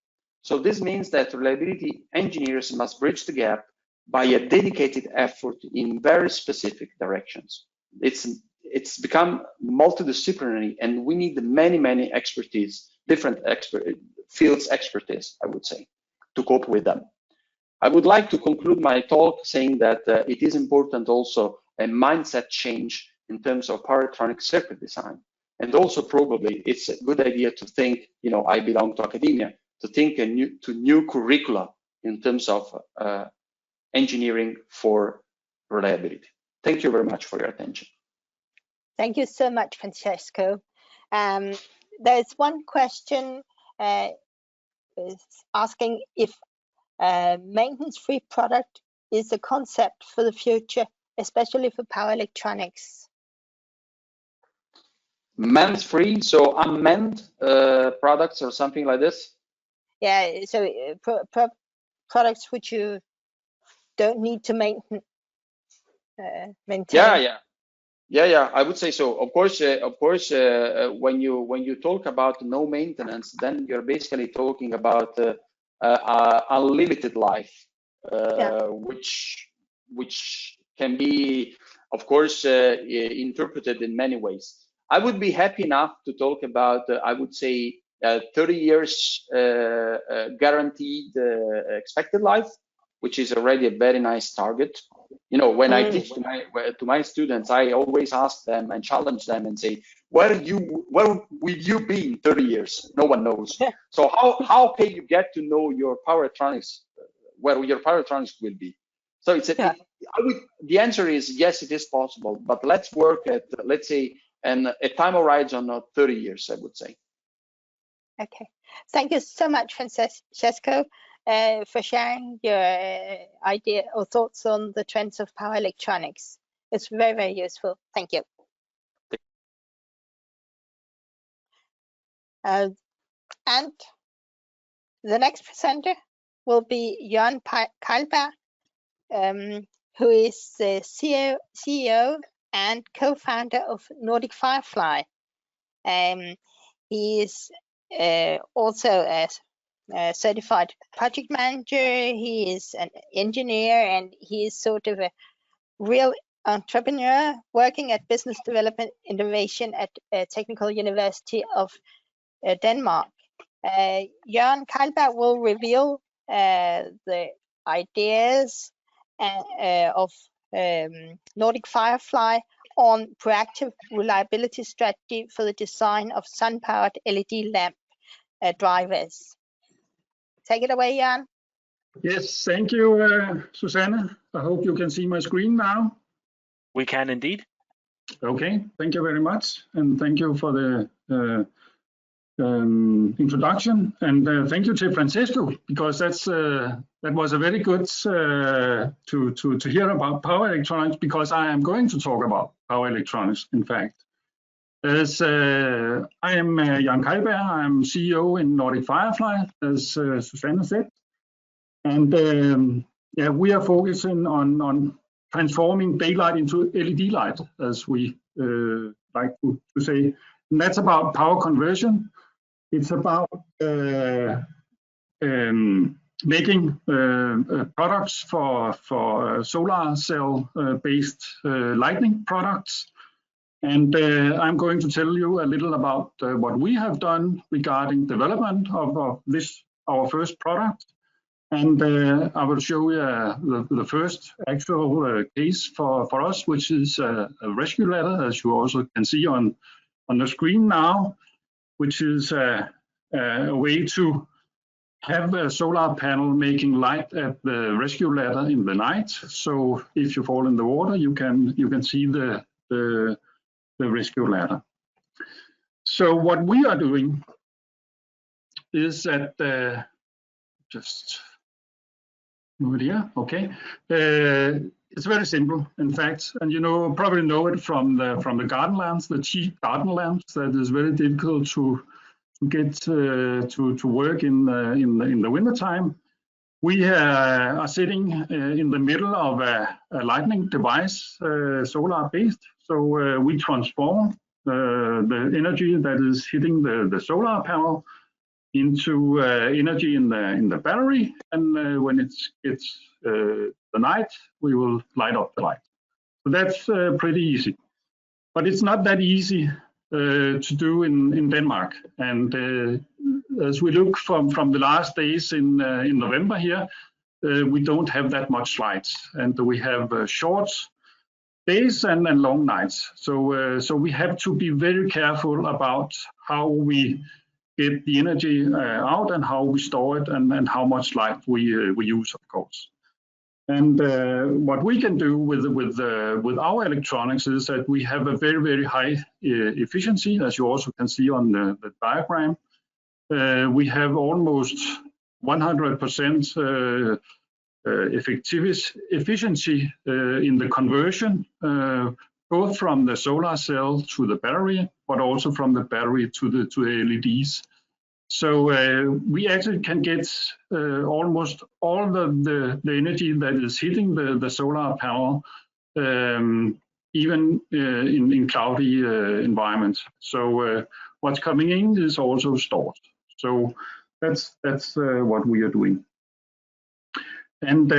So this means that reliability engineers must bridge the gap by a dedicated effort in very specific directions. It's become multidisciplinary, and we need many expertise, different fields expertise, I would say, to cope with them. I would like to conclude my talk saying that it is important also a mindset change in terms of power electronic circuit design. And also probably it's a good idea to think, I belong to academia, to think to new curricula in terms of engineering for reliability. Thank you very much for your attention. Thank you so much, Francesco. There's one question is asking if maintenance-free product is a concept for the future, especially for power electronics. Maintenance-free, so unmanned products or something like this? Yeah, so products which you don't need to maintain. Yeah. I would say so. Of course, when you talk about no maintenance, then you're basically talking about unlimited life, which can be, of course, interpreted in many ways. I would be happy enough to talk about, I would say, 30 years guaranteed expected life, which is already a very nice target. You know, when I teach to my students, I always ask them and challenge them and say, where will you be in 30 years? No one knows. So how can you get to know your power electronics, where your power electronics will be? So the answer is yes, it is possible, but let's work at, let's say, a time horizon of 30 years, I would say. Okay, thank you so much, Francesco, for sharing your idea or thoughts on the trends of power electronics. It's very, very useful. Thank you. And the next presenter will be Jørn Karlberg, who is the CEO and co-founder of Nordic Firefly. He is also a certified project manager. He is an engineer, and he is sort of a real entrepreneur working at business development innovation at Technical University of Denmark. Jørn Karlberg will reveal the ideas of Nordic Firefly on proactive reliability strategy for the design of sun-powered LED lamp drivers. Take it away, Jørn. Yes, thank you, Susanne. I hope you can see my screen now. We can indeed. Okay, thank you very much, and thank you for the introduction, and thank you to Francesco, because that was a very good to hear about power electronics, because I am going to talk about power electronics, in fact. As I am Jørn Karlberg, I'm CEO in Nordic Firefly, as Susanne said, and yeah, we are focusing on transforming daylight into LED light, as we like to say, and that's about power conversion. It's about making products for solar cell based lighting products. And I'm going to tell you a little about what we have done regarding development of this, our first product. And I will show you the first actual case for us, which is a rescue ladder, as you also can see on the screen now, which is a way to have a solar panel making light at the rescue ladder in the night. So if you fall in the water, you can see the rescue ladder. So what we are doing is that just move it here. Okay, it's very simple, in fact, and you probably know it from the garden lamps, the cheap garden lamps, that is very difficult to get to work in the winter time. We are sitting in the middle of a lighting device, solar based. So we transform the energy that is hitting the solar panel into energy in the battery, and when it gets the night, we will light up the light. So that's pretty easy, but it's not that easy to do in Denmark. And as we look from the last days in November here, we don't have that much light, and we have short days and long nights. So we have to be very careful about how we get the energy out and how we store it, and how much light we use, of course. And what we can do with our electronics is that we have a very high efficiency, as you also can see on the diagram. We have almost 100% efficiency in the conversion, both from the solar cell to the battery, but also from the battery to the LEDs. So we actually can get almost all the energy that is hitting the solar panel, even in cloudy environments. So what's coming in is also stored. So that's what we are doing. And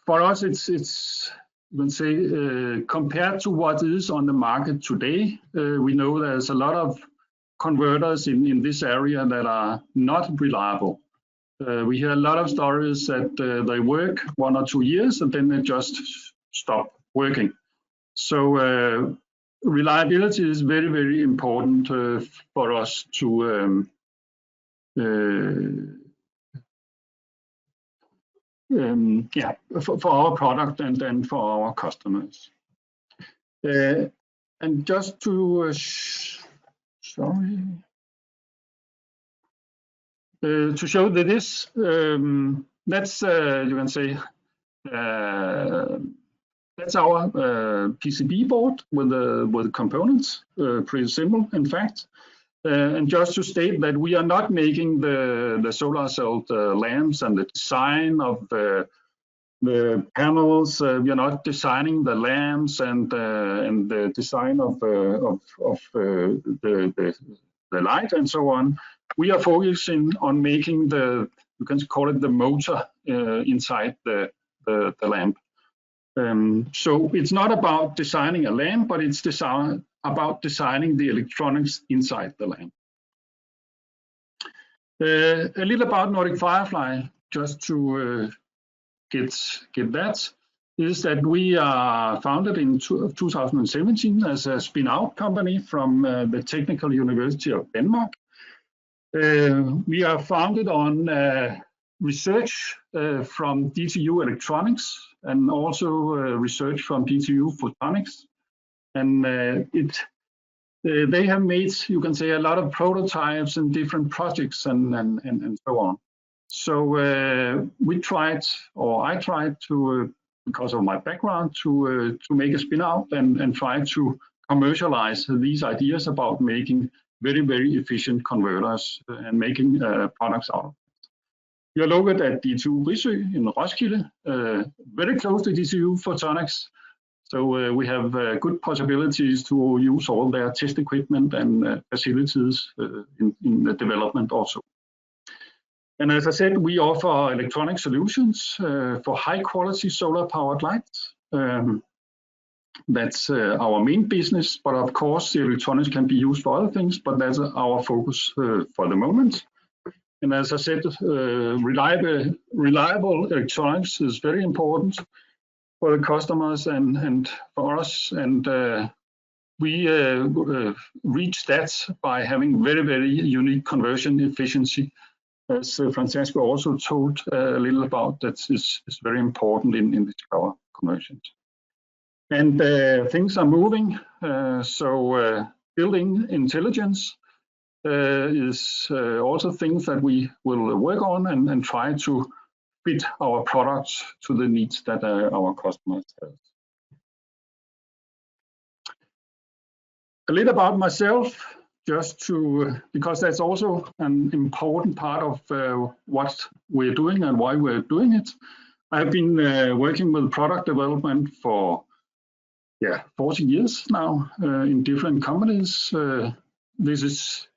for us, it's let's say compared to what is on the market today, we know there's a lot of converters in this area that are not reliable. We hear a lot of stories that they work 1 or 2 years and then they just stop working. So reliability is very, very important for us to for our product and then for our customers. And just to to show that this, that's you can say that's our PCB board with components, pretty simple in fact. And just to state that we are not making the solar cell lamps and the design of the panels. We are not designing the lamps and the design of the light and so on. We are focusing on making you can call it the motor inside the lamp. So it's not about designing a lamp, but it's about designing the electronics inside the lamp. A little about Nordic Firefly, just to get that, is that we are founded in 2017 as a spin-out company from the Technical University of Denmark. We are founded on research from DTU Electronics and also research from DTU Photonics. And they have made, you can say, a lot of prototypes and different projects and so on. So we tried, or I tried to, because of my background, to make a spin-out and try to commercialize these ideas about making very, very efficient converters and making products out of it. We are located at DTU Risø in Roskilde, very close to DTU Photonics. So we have good possibilities to use all their test equipment and facilities in the development also. And as I said, we offer electronic solutions for high quality solar powered lights. That's our main business, but of course the electronics can be used for other things, but that's our focus for the moment. And as I said, reliable electronics is very important for the customers and for us. And we reach that by having very, very unique conversion efficiency. As Francesco also told a little about, that is very important in these power conversions. And things are moving, so building intelligence is also things that we will work on and try to fit our products to the needs that our customers have. A little about myself, just to, because that's also an important part of what we're doing and why we're doing it. I've been working with product development for 40 years now in different companies. This is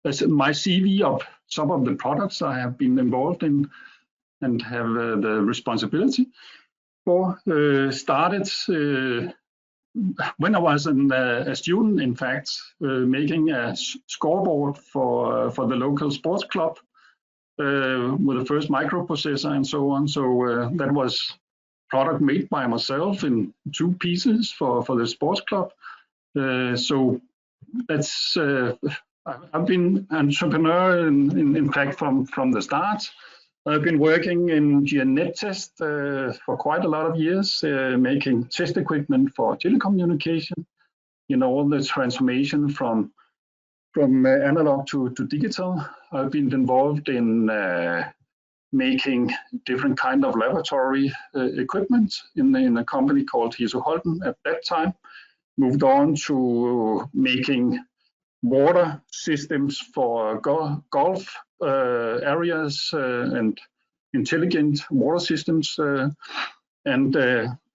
my CV of some of the products I have been involved in and have the responsibility for. Started when I was a student, in fact, making a scoreboard for the local sports club with the first microprocessor and so on. So that was product made by myself in 2 pieces for the sports club. So that's I've been entrepreneur in fact from the start. I've been working in GNet test for quite a lot of years, making test equipment for telecommunication, all the transformation from analog to digital. I've been involved in making different kind of laboratory equipment in a company called Heso Holten at that time. Moved on to making water systems for golf areas and intelligent water systems, and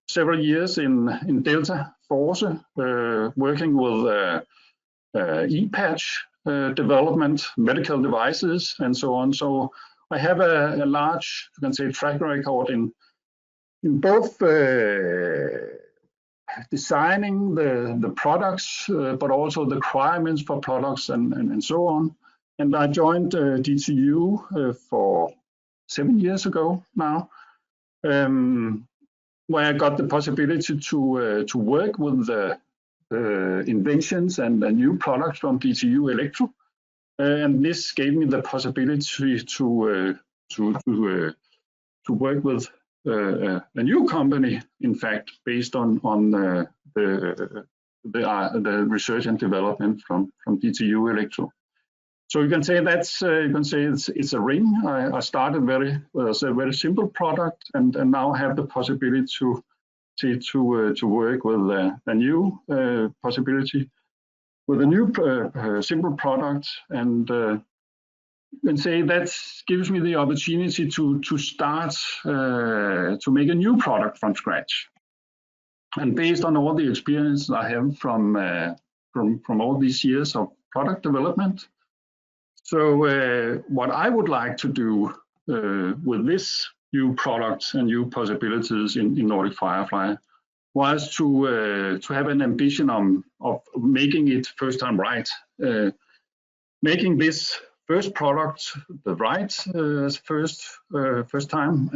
several years in Delta Force, working with e-patch development, medical devices, and so on. So I have a large, you can say, track record in both designing the products, but also the requirements for products and so on. And I joined DTU for 7 years ago now, where I got the possibility to work with the inventions and the new products from DTU Electro, and this gave me the possibility to work with a new company, in fact, based on the research and development from DTU Electro. So you can say it's a ring. I started with a very simple product, and now have the possibility to work with a new possibility with a new simple product, and you can say that gives me the opportunity to start to make a new product from scratch. And based on all the experience I have from all these years of product development, so what I would like to do with this new product and new possibilities in Nordic Firefly was to have an ambition of making it first time right, making this first product the right first time.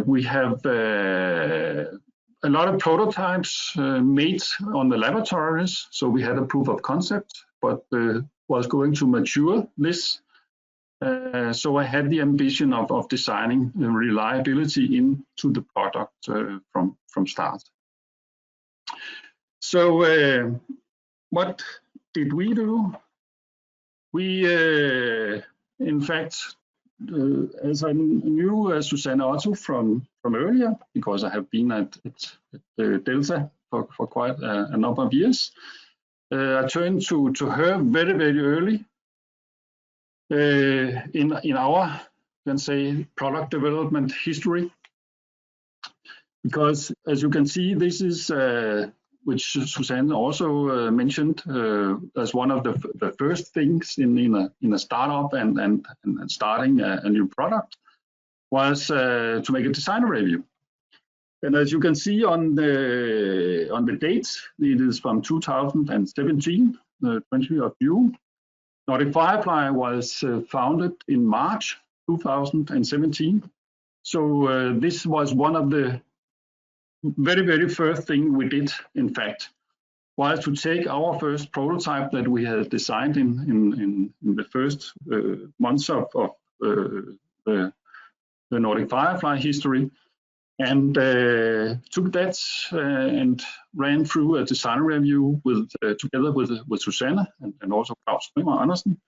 We have a lot of prototypes made on the laboratories, so we had a proof of concept, but was going to mature this. So I had the ambition of designing the reliability into the product from start. So what did we do? We, in fact, as I knew Susanne Otto from earlier, because I have been at Delta for quite a number of years, I turned to her very, very early in our, you can say, product development history, because as you can see, this is which Susanne also mentioned as one of the first things in a startup and starting a new product was to make a design review. And as you can see on the dates, it is from 2017, 20th of June. Nordic Firefly was founded in March 2017. So this was one of the very, very first thing we did, in fact, was to take our first prototype that we had designed in the first months of the Nordic Firefly history, and took that and ran through a design review together with Susanne and also Klaus Andersen,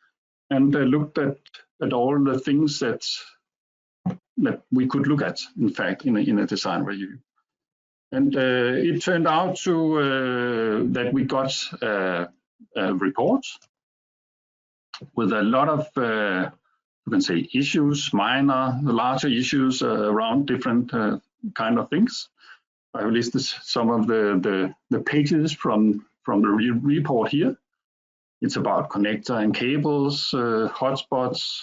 and looked at all the things that we could look at, in fact, in a design review. And it turned out that we got a report with a lot of, you can say, issues, minor, larger issues around different kind of things. I have listed some of the pages from the report here. It's about connector and cables, hotspots.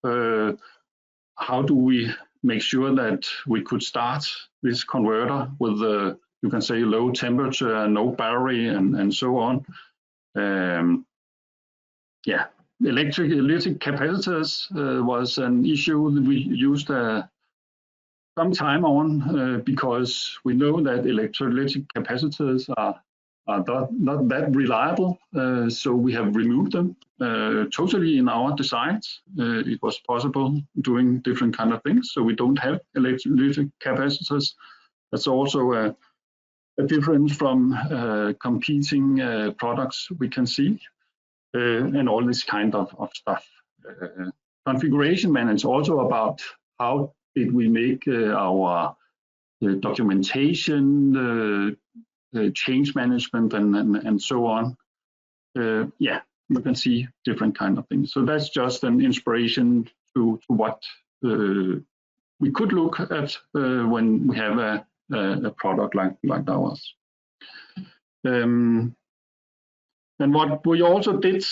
How do we make sure that we could start this converter with you can say, low temperature, no battery, and so on. Yeah, electric capacitors was an issue that we used some time on because we know that electrolytic capacitors are not that reliable, so we have removed them totally in our designs. It was possible doing different kind of things, so we don't have electrolytic capacitors. That's also a difference from competing products we can see, and all this kind of stuff. Configuration management is also about how did we make our documentation, change management, and so on. Yeah, you can see different kind of things. So that's just an inspiration to what we could look at when we have a product like ours. And what we also did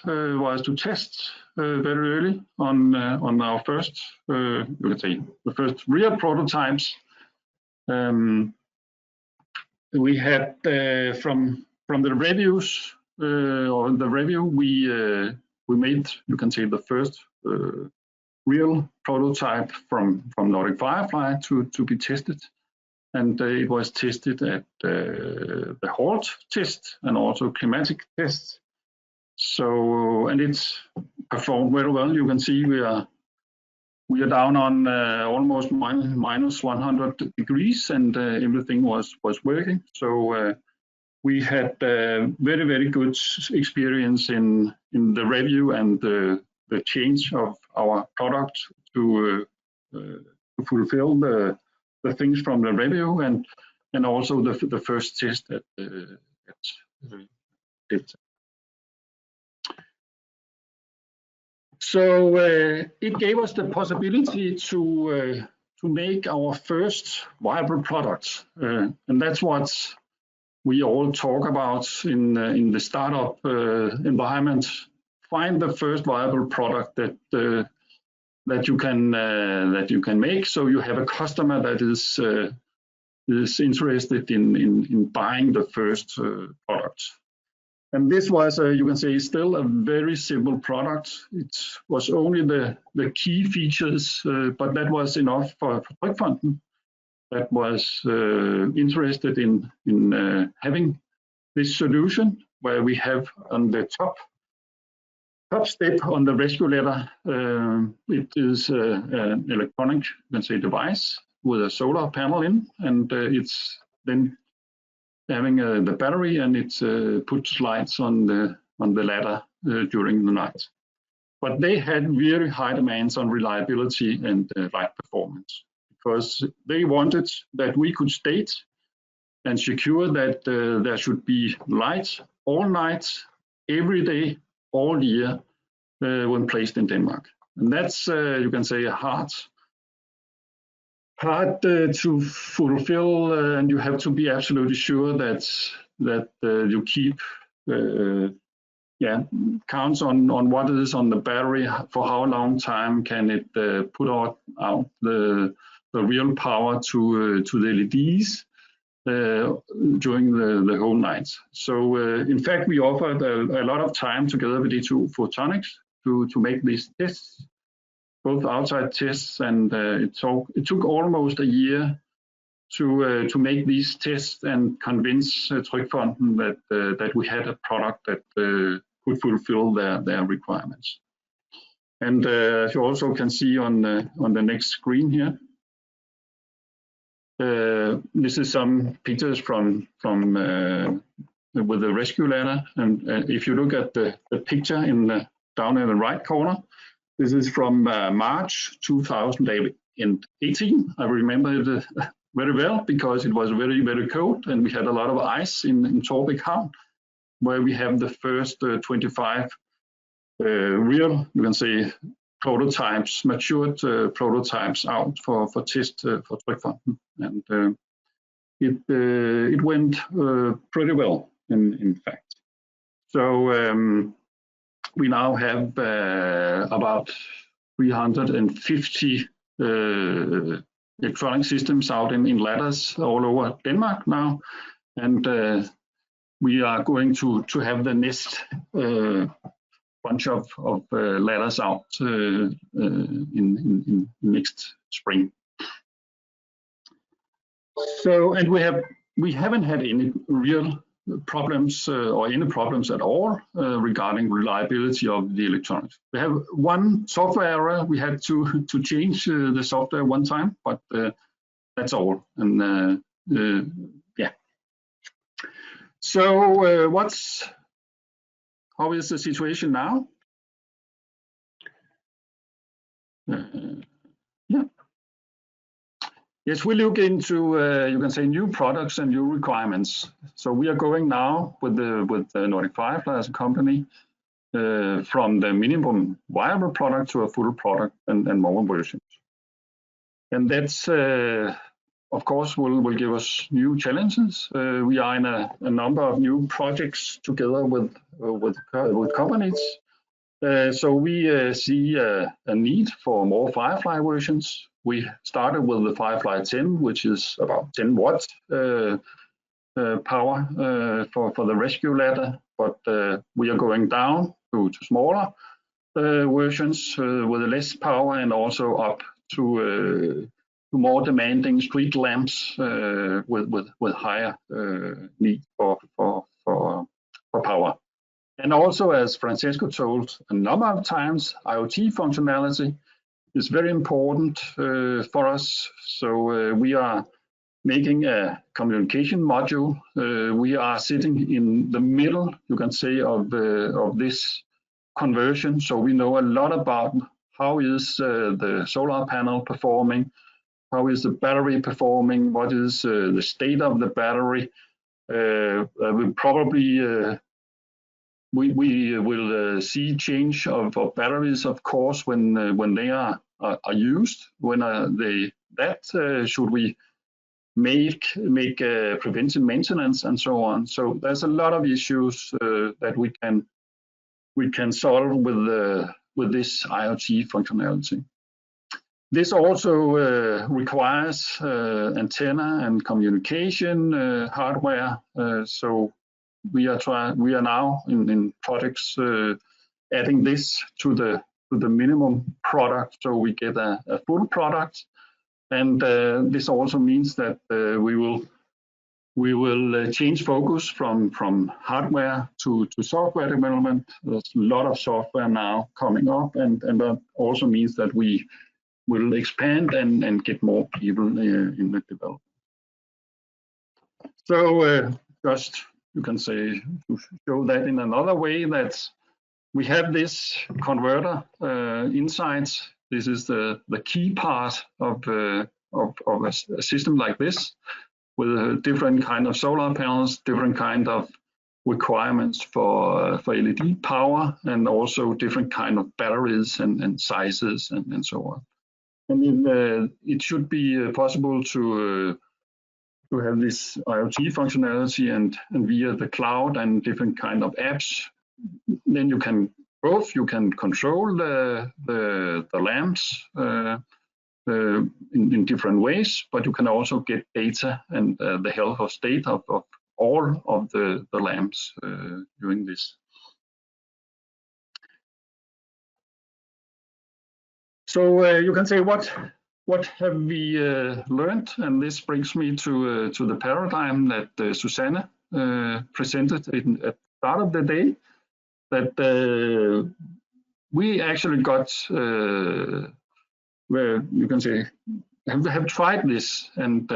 was to test very early on our first, you could say, the first real prototypes. we had from the reviews or the review we made, you can say, the first real prototype from Nordic Firefly to be tested, and it was tested at the HALT test and also climatic tests. So, and it's performed very well. You can see we are down on almost minus 100 degrees, and everything was working. So we had very good experience in the review and the change of our product to fulfill the things from the review, and also the first test at it. So it gave us the possibility to make our first viable products, and that's what we all talk about in the startup environment. Find the first viable product that you can make, so you have a customer that is interested in buying the first product. And this was, you can say, still a very simple product. It was only the key features, but that was enough for TrygFonden, that was interested in having this solution, where we have on the top step on the rescue ladder, it is an electronic, you can say, device with a solar panel in, and it's then having the battery, and it puts lights on the ladder during the night. But they had very high demands on reliability and light performance, because they wanted that we could state and secure that there should be light all night, every day, all year when placed in Denmark. And that's, you can say, hard to fulfill, and you have to be absolutely sure that you keep counts on what is on the battery, for how long time can it put out the real power to the LEDs during the whole night. So in fact, we offered a lot of time together with D2 Photonics to make these tests, both outside tests, and it took almost a year to make these tests and convince TrygFonden that we had a product that could fulfill their requirements. And as you also can see on the next screen here, this is some pictures from with the rescue ladder, and if you look at the picture down in the right corner, this is from March 2018. I remember it very well because it was very cold, and we had a lot of ice in Torvik Havn, where we have the first 25 real, you can say, prototypes, matured prototypes out for test for TrygFonden, and it went pretty well in fact. So we now have about 350 electronic systems out in ladders all over Denmark now, and we are going to have the next bunch of ladders out in next spring. So, and we haven't had any real problems or any problems at all regarding reliability of the electronics. We have one software error. We had to change the software one time, but that's all. And yeah. So how is the situation now? Yeah. Yes, we look into, you can say, new products and new requirements. So we are going now with the Nordic Firefly as a company from the minimum viable product to a full product and more versions. And that's, of course, will give us new challenges. We are in a number of new projects together with companies. So we see a need for more Firefly versions. We started with the Firefly 10, which is about 10 watts, power for the rescue ladder, but we are going down to smaller versions with less power, and also up to more demanding street lamps with higher need for power. And also, as Francesco told a number of times, IoT functionality is very important for us. So we are making a communication module. We are sitting in the middle, you can say, of this conversion. So we know a lot about how is the solar panel performing, how is the battery performing, what is the state of the battery. We probably we will see change of batteries, of course, when they are used. When should we make preventive maintenance and so on. So there's a lot of issues that we can solve with this IoT functionality. This also requires antenna and communication hardware. So we are now in projects adding this to the minimum product, so we get a full product. And this also means that we will change focus from hardware to software development. There's a lot of software now coming up, and that also means that we will expand and get more people in the development. So just, you can say, to show that in another way, that we have this converter inside. This is the key part of a system like this, with different kind of solar panels, different kind of requirements for LED power, and also different kind of batteries and sizes and so on. And it should be possible to have this IoT functionality and via the cloud and different kind of apps. Then you can control the lamps in different ways, but you can also get data and the health of state of all of the lamps doing this. So you can say, what have we learned? And this brings me to the paradigm that Susanne presented at the start of the day, that we actually got, where you can say, have tried this and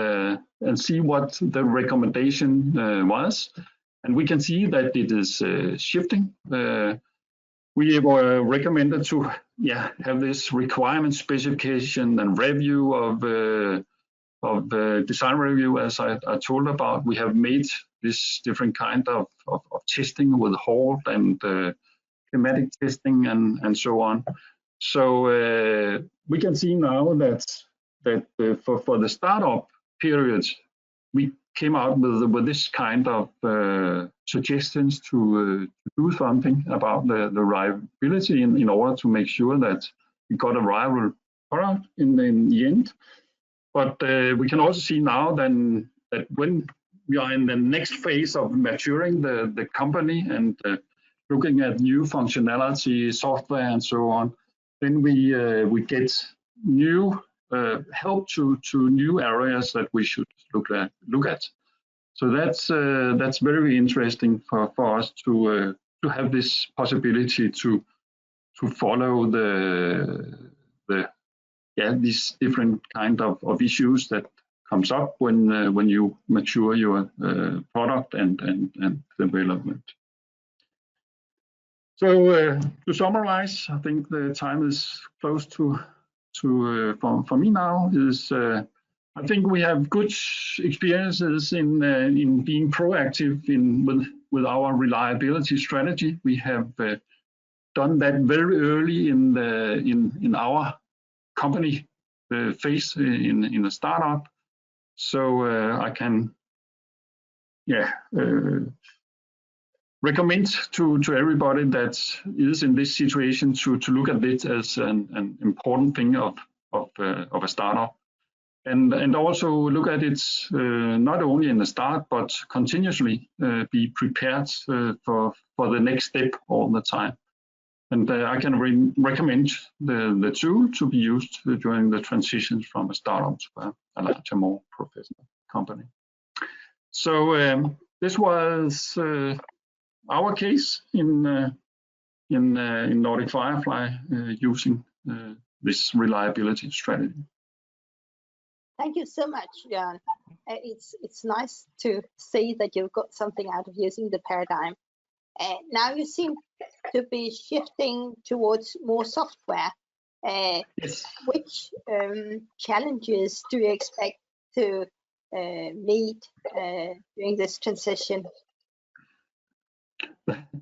see what the recommendation was. And we can see that it is shifting. We were recommended to have this requirement specification and review of design review, as I told about. We have made this different kind of testing with Halt and thematic testing and so on. So we can see now that for the startup period, we came out with this kind of suggestions to do something about the reliability in order to make sure that we got a reliable product in the end. But we can also see now then that when we are in the next phase of maturing the company and looking at new functionality, software, and so on, then we get new help to new areas that we should look at. So that's very interesting for us to have this possibility to follow these different kind of issues that comes up when you mature your product and development. So to summarize, I think the time is close to for me now. Is I think we have good experiences in being proactive with our reliability strategy. We have done that very early in our company phase in a startup. So I can recommend to everybody that is in this situation to look at it as an important thing of a startup. and also look at it not only in the start, but continuously be prepared for the next step all the time. And I can recommend the tool to be used during the transition from a startup to a larger, more professional company. So this was our case in Nordic Firefly using this reliability strategy. Thank you so much, Jan. It's nice to see that you've got something out of using the paradigm. Now you seem to be shifting towards more software. Yes. Which challenges do you expect to meet during this transition?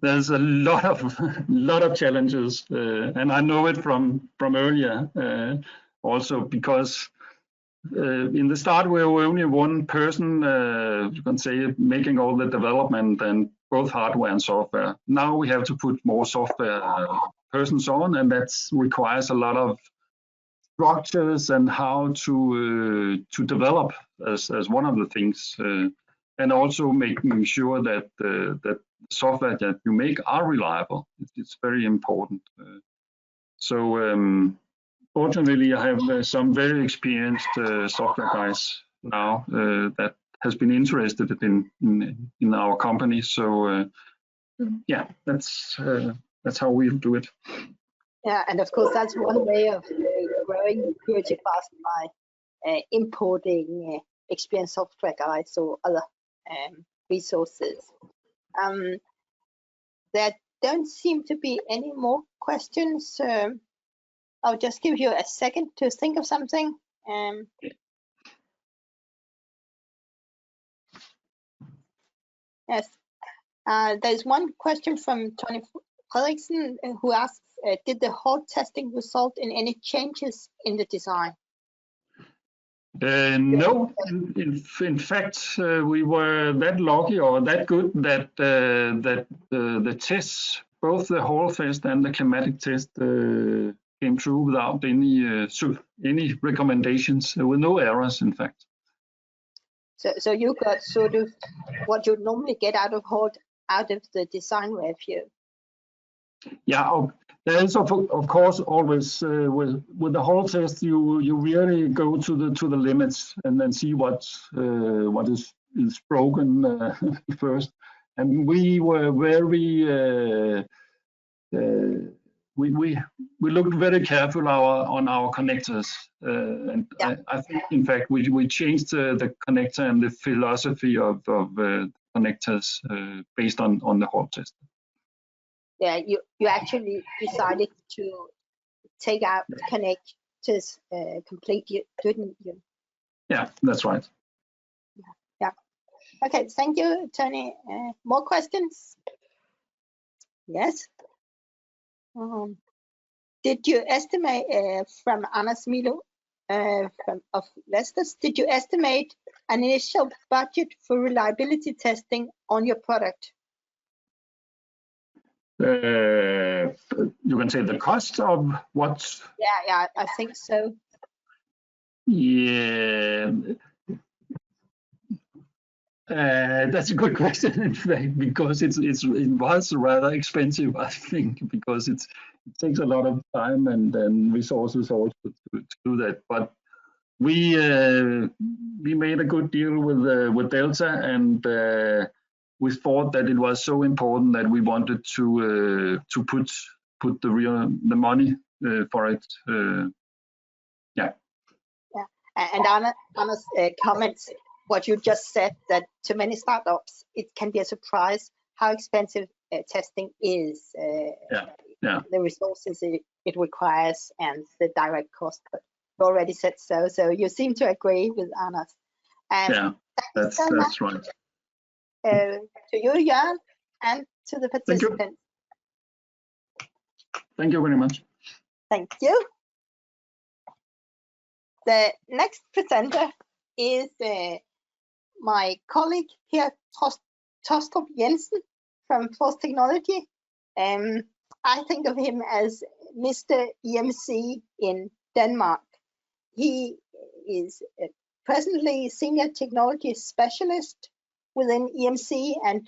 There's a lot of challenges, and I know it from earlier also, because in the start we were only one person, you can say, making all the development and both hardware and software. Now we have to put more software persons on, and that requires a lot of structures and how to develop as one of the things, and also making sure that that software that you make are reliable. It's very important. So fortunately, I have some very experienced software guys now that has been interested in our company. So yeah, that's how we do it. Yeah, and of course that's one way of growing pretty fast by importing experienced software guys or other resources. There don't seem to be any more questions. I'll just give you a second to think of something. Yes, there's one question from Tony Frederiksen who asks, did the Halt testing result in any changes in the design? No, in fact, we were that lucky or that good that the tests, both the Hall test and the kinematic test, came through without any recommendations, with no errors, in fact. So you got sort of what you normally get out of Halt out of the design review. Yeah, there is of course always with the Hall test you really go to the limits and then see what is broken first. And we were very we looked very careful on our connectors, and yeah. I think in fact we changed the connector and the philosophy of connectors based on the Hall test. Yeah, you actually decided to take out connectors completely, didn't you? Yeah, that's right. Yeah. Okay, thank you, Tony. More questions? Yes. Did you estimate from Anders Milo of Vestas? Did you estimate an initial budget for reliability testing on your product? You can say the cost of what? Yeah, I think so. Yeah, that's a good question, in fact, because it was rather expensive, I think, because it takes a lot of time and resources also to do that. But we made a good deal with Delta, and we thought that it was so important that we wanted to put the money for it. Yeah. Yeah, and Anders comments what you just said, that to many startups it can be a surprise how expensive testing is. Yeah. The resources it requires and the direct cost. But you already said so. So you seem to agree with Anders. Yeah, that's right. To you, Jan, and to the participants. Thank you very much. Thank you. The next presenter is my colleague here, Tostrup Jensen from Force Technology. I think of him as Mr. EMC in Denmark. He is presently Senior Technology Specialist within EMC, and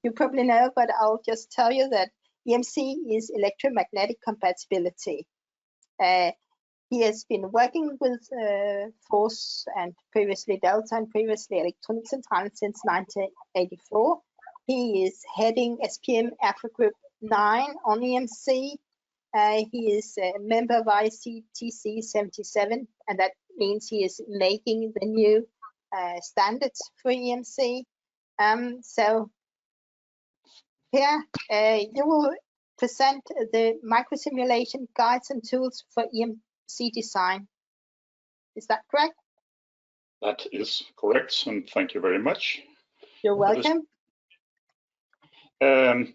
you probably know, but I'll just tell you that EMC is electromagnetic compatibility. He has been working with Force and previously Delta and previously Electronic Central since 1984. He is heading SPM Afro Group 9 on EMC. He is a member of ICTC 77, and that means he is making the new standards for EMC. So here you will present the microsimulation guides and tools for EMC design. Is that correct? That is correct, and thank you very much. You're welcome. And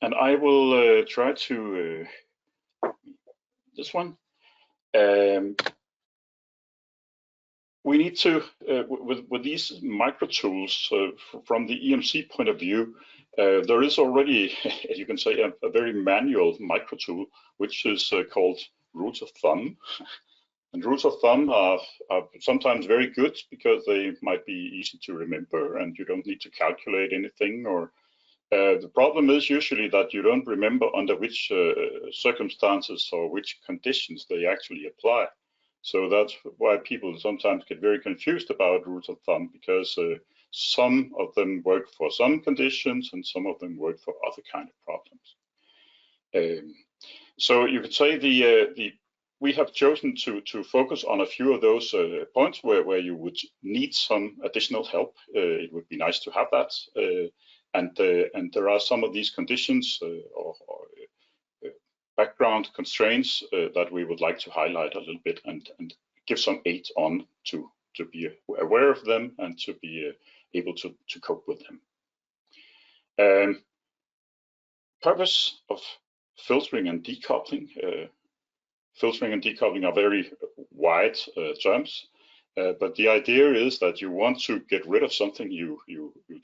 I will try to this one. We need to with these micro tools from the EMC point of view. There is already, you can say, a very manual micro tool, which is called rules of thumb. And rules of thumb are sometimes very good because they might be easy to remember and you don't need to calculate anything. Or the problem is usually that you don't remember under which circumstances or which conditions they actually apply. So that's why people sometimes get very confused about rules of thumb, because some of them work for some conditions and some of them work for other kind of problems. So you could say we have chosen to focus on a few of those points where you would need some additional help. It would be nice to have that. And there are some of these conditions or background constraints that we would like to highlight a little bit and give some aid on to be aware of them and to be able to cope with them. Purpose of filtering and decoupling. Filtering and decoupling are very wide terms, but the idea is that you want to get rid of something you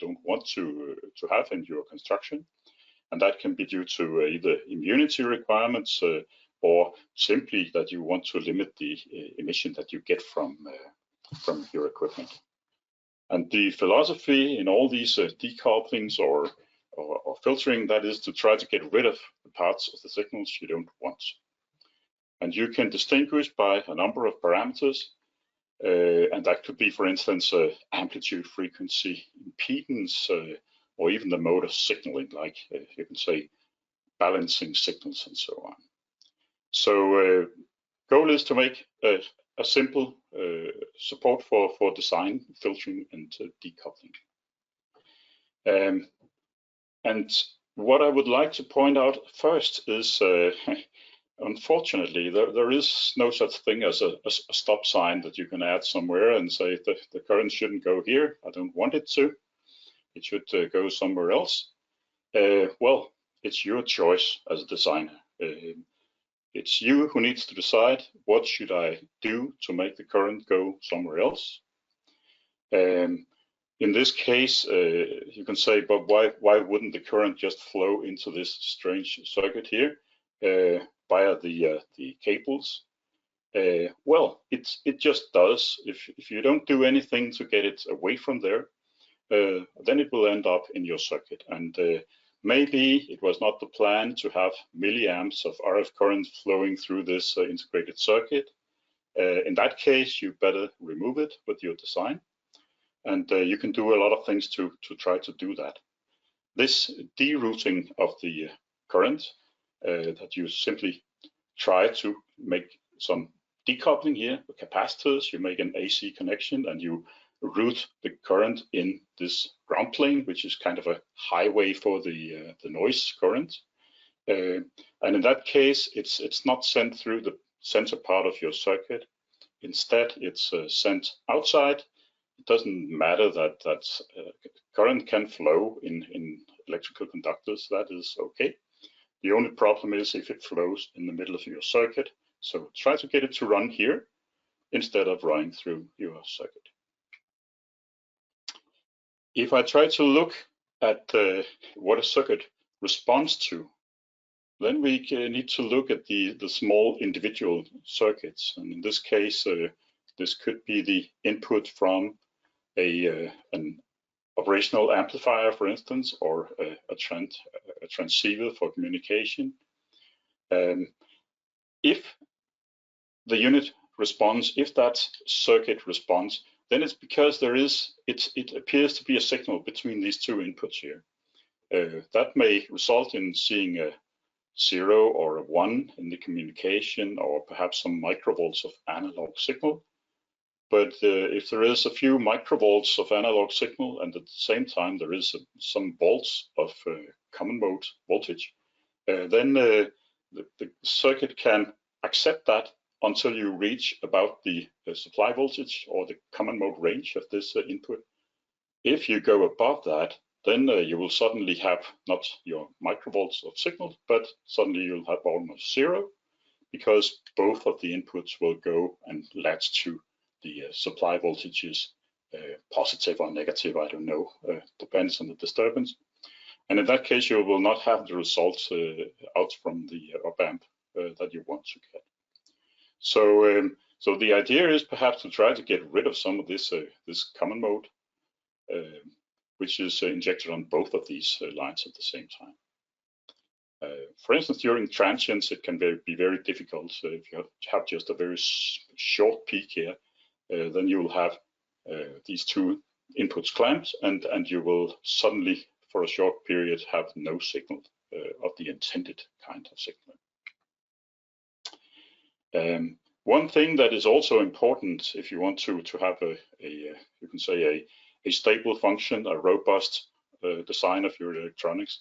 don't want to have in your construction. And that can be due to either immunity requirements or simply that you want to limit the emission that you get from your equipment. And the philosophy in all these decouplings or filtering, that is to try to get rid of the parts of the signals you don't want. And you can distinguish by a number of parameters, and that could be, for instance, amplitude, frequency, impedance, or even the mode of signaling, like you can say balancing signals and so on. So goal is to make a simple support for design, filtering, and decoupling. And what I would like to point out first is, unfortunately, there is no such thing as a stop sign that you can add somewhere and say the current shouldn't go here, I don't want it to. It should go somewhere else. Well, it's your choice as a designer. It's you who needs to decide what should I do to make the current go somewhere else. In this case, you can say, but why wouldn't the current just flow into this strange circuit here via the cables? Well, it just does. If you don't do anything to get it away from there, then it will end up in your circuit. And maybe it was not the plan to have milliamps of RF current flowing through this integrated circuit. In that case, you better remove it with your design. And you can do a lot of things to try to do that. This derouting of the current, that you simply try to make some decoupling here, the capacitors, you make an AC connection and you route the current in this ground plane, which is kind of a highway for the noise current. And in that case, it's not sent through the center part of your circuit. Instead, it's sent outside. It doesn't matter that current can flow in electrical conductors. That is okay. The only problem is if it flows in the middle of your circuit. So try to get it to run here instead of running through your circuit. If I try to look at what a circuit responds to, then we need to look at the small individual circuits. And in this case, This could be the input from an operational amplifier, for instance, or a transceiver for communication. If the unit responds, if that circuit responds, then it's because it appears to be a signal between these two inputs here. That may result in seeing a 0 or a 1 in the communication, or perhaps some microvolts of analog signal. But if there is a few microvolts of analog signal, and at the same time there is some volts of common mode voltage, then the circuit can accept that until you reach about the supply voltage or the common mode range of this input. If you go above that, then you will suddenly have not your microvolts of signal, but suddenly you'll have almost 0, because both of the inputs will go and latch to the supply voltages, positive or negative, I don't know, depends on the disturbance. And in that case, you will not have the results out from the op-amp that you want to get. So the idea is perhaps to try to get rid of some of this common mode, which is injected on both of these lines at the same time. For instance, during transients, it can be very difficult. So if you have just a very short peak here, then you will have these two inputs clamped, and you will suddenly, for a short period, have no signal of the intended kind of signal. One thing that is also important if you want to have you can say a stable function, a robust design of your electronics,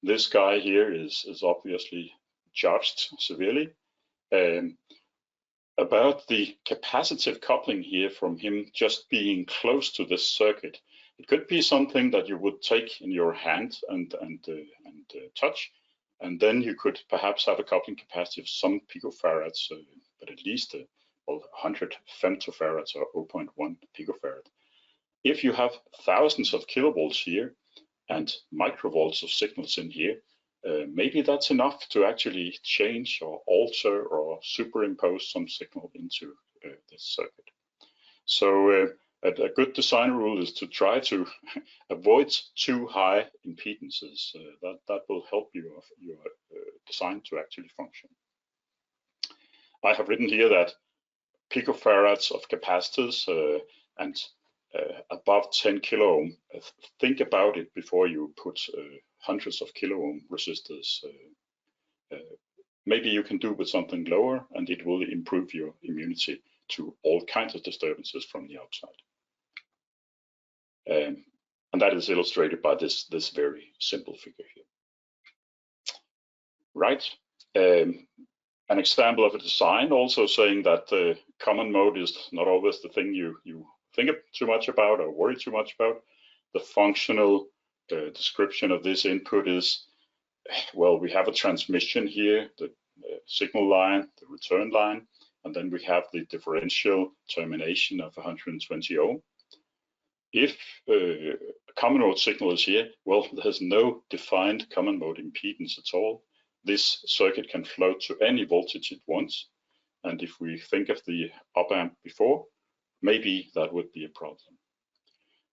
this guy here is obviously charged severely. About the capacitive coupling here from him just being close to this circuit, it could be something that you would take in your hand and touch, and then you could perhaps have a coupling capacity of some picofarads, but at least 100 femtofarads or 0.1 picofarad. If you have thousands of kilovolts here and microvolts of signals in here, maybe that's enough to actually change or alter or superimpose some signal into this circuit. So a good design rule is to try to avoid too high impedances. That will help your design to actually function. I have written here that picofarads of capacitors and above 10 kilo ohm, think about it before you put hundreds of kilo ohm resistors. Maybe you can do with something lower, and it will improve your immunity to all kinds of disturbances from the outside. And that is illustrated by this very simple figure here. Right. An example of a design also saying that the common mode is not always the thing you think too much about or worry too much about. The functional description of this input is, well, we have a transmission here, the signal line, the return line, and then we have the differential termination of 120 ohm. If a common mode signal is here, well, there's no defined common mode impedance at all. This circuit can float to any voltage it wants. And if we think of the op-amp before, maybe that would be a problem.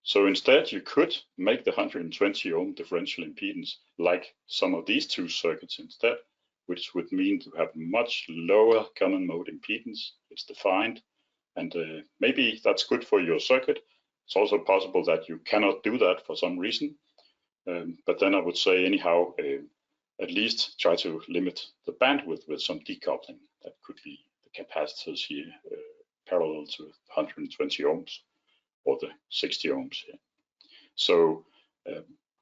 So instead, you could make the 120 ohm differential impedance like some of these two circuits instead, which would mean to have much lower common mode impedance. It's defined, and maybe that's good for your circuit. It's also possible that you cannot do that for some reason. But then I would say anyhow, at least try to limit the bandwidth with some decoupling. That could be the capacitors here parallel to 120 ohms or the 60 ohms here. So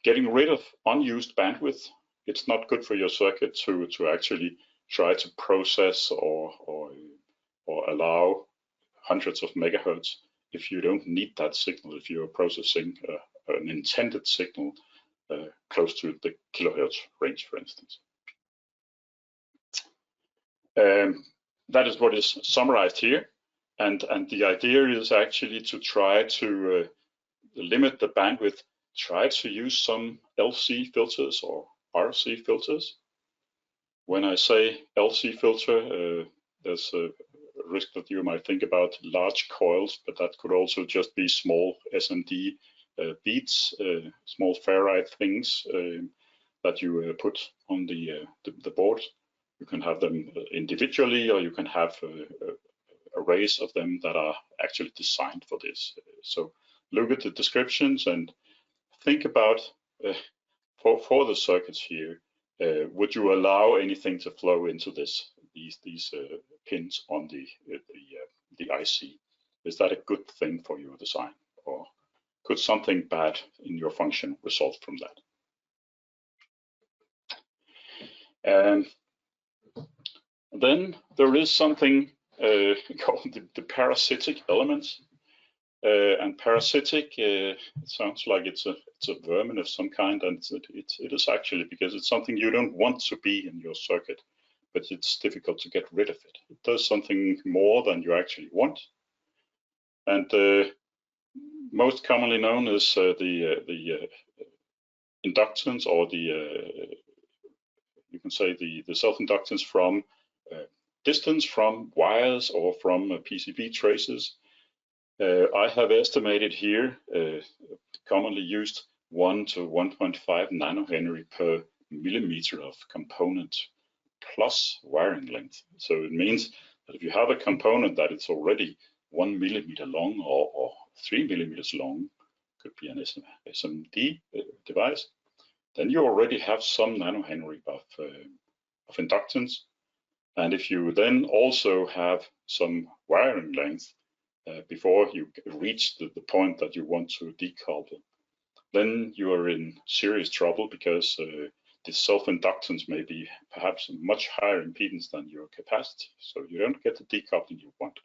getting rid of unused bandwidth, it's not good for your circuit to actually try to process or allow hundreds of megahertz if you don't need that signal, if you're processing an intended signal close to the kilohertz range, for instance. That is what is summarized here. And the idea is actually to try to limit the bandwidth, try to use some LC filters or RC filters. When I say LC filter, there's risk that you might think about large coils, but that could also just be small SMD beads, small ferrite things that you put on the board. You can have them individually, or you can have arrays of them that are actually designed for this. So look at the descriptions and think about for the circuits here. Would you allow anything to flow into these pins on the IC? Is that a good thing for your design, or could something bad in your function result from that? And then there is something called the parasitic elements. And parasitic, it sounds like it's a vermin of some kind, and it is actually, because it's something you don't want to be in your circuit, but it's difficult to get rid of it. It does something more than you actually want. And most commonly known as the inductance, or you can say the self-inductance from distance from wires or from PCB traces. I have estimated here, commonly used 1 to 1.5 nanohenry per millimeter of component plus wiring length. So it means that if you have a component that it's already 1 millimeter long or 3 millimeters long, could be an SMD device, then you already have some nanohenry of inductance. And if you then also have some wiring length before you reach the point that you want to decouple, then you are in serious trouble, because the self-inductance may be perhaps a much higher impedance than your capacity, so you don't get the decoupling you want.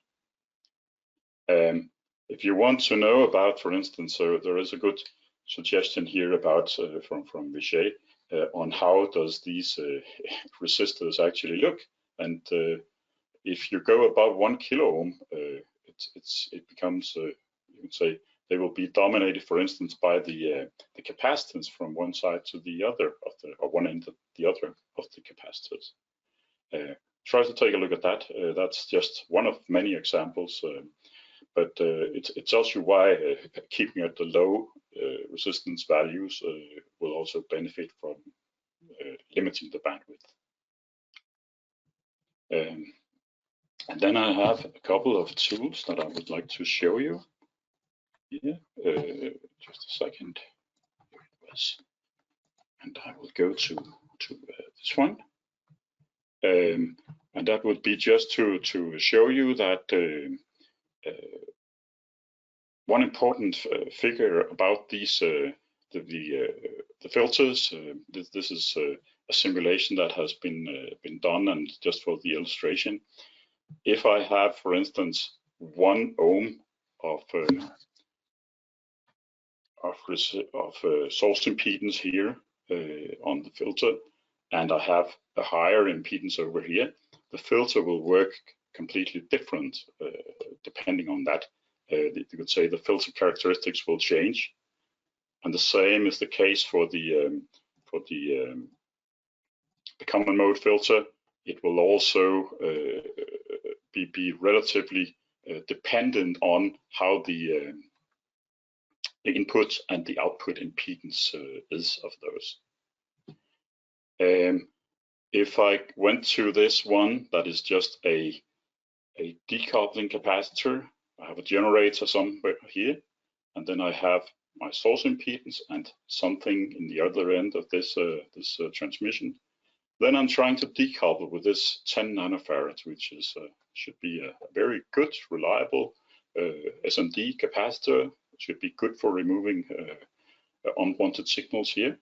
If you want to know about, for instance, there is a good suggestion here about from Vishay on how does these resistors actually look, and if you go above 1 kilo ohm, it becomes, you can say, they will be dominated, for instance, by the capacitance from one side to the other or one end to the other of the capacitors. Try to take a look at that. That's just one of many examples, but it tells you why keeping at the low resistance values will also benefit from limiting the bandwidth. And then I have a couple of tools that I would like to show you here. Just a second. Here it was. And I will go to this one. And that would be just to show you that one important figure about these the filters. This is a simulation that has been done, and just for the illustration, if I have, for instance, 1 ohm of source impedance here on the filter, and I have a higher impedance over here, the filter will work completely different depending on that. You could say the filter characteristics will change, and the same is the case for the common mode filter. It will also be relatively dependent on how the input and the output impedance is of those. If I went to this one, that is just a decoupling capacitor. I have a generator somewhere here, and then I have my source impedance and something in the other end of this transmission. Then I'm trying to decouple with this 10 nanofarads, which is should be a very good, reliable SMD capacitor. It should be good for removing unwanted signals here.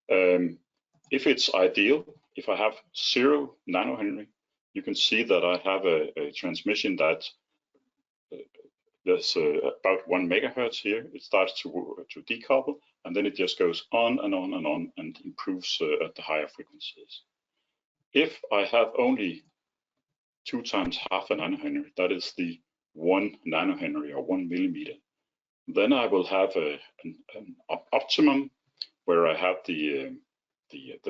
If it's ideal, if I have 0 nanohenry, you can see that I have a transmission that there's about 1 megahertz here. It starts to decouple, and then it just goes on and on and on and improves at the higher frequencies. If I have only 2 times half a nanohenry, that is the 1 nanohenry or 1 millimeter, then I will have an optimum where I have the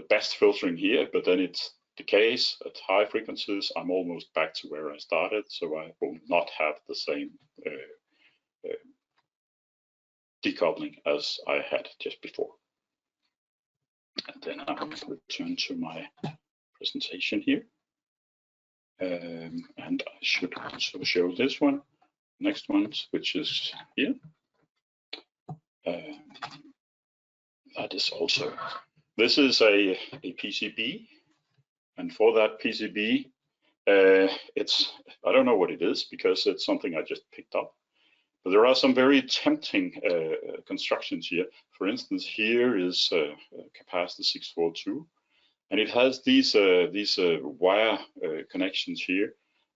best filtering here, but then it decays at high frequencies, I'm almost back to where I started, so I will not have the same decoupling as I had just before. And then I will return to my presentation here. And I should also show this one, next one, which is here. That is also, this is a PCB, and for that PCB, it's, I don't know what it is because it's something I just picked up. But there are some very tempting constructions here. For instance, here is capacitor 642, and it has these wire connections here.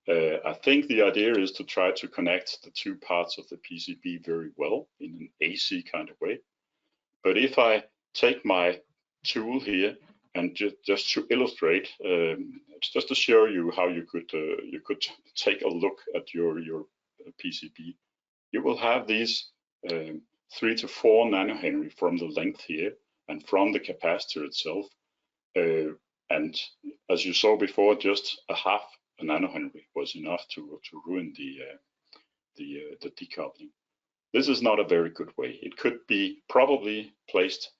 I think the idea is to try to connect the two parts of the PCB very well in an AC kind of way. But if I take my tool here and just to illustrate, it's just to show you how you could take a look at your PCB. You will have these 3 to 4 nanohenry from the length here and from the capacitor itself. And as you saw before, just a half a nanohenry was enough to ruin the decoupling. This is not a very good way. It could be probably placed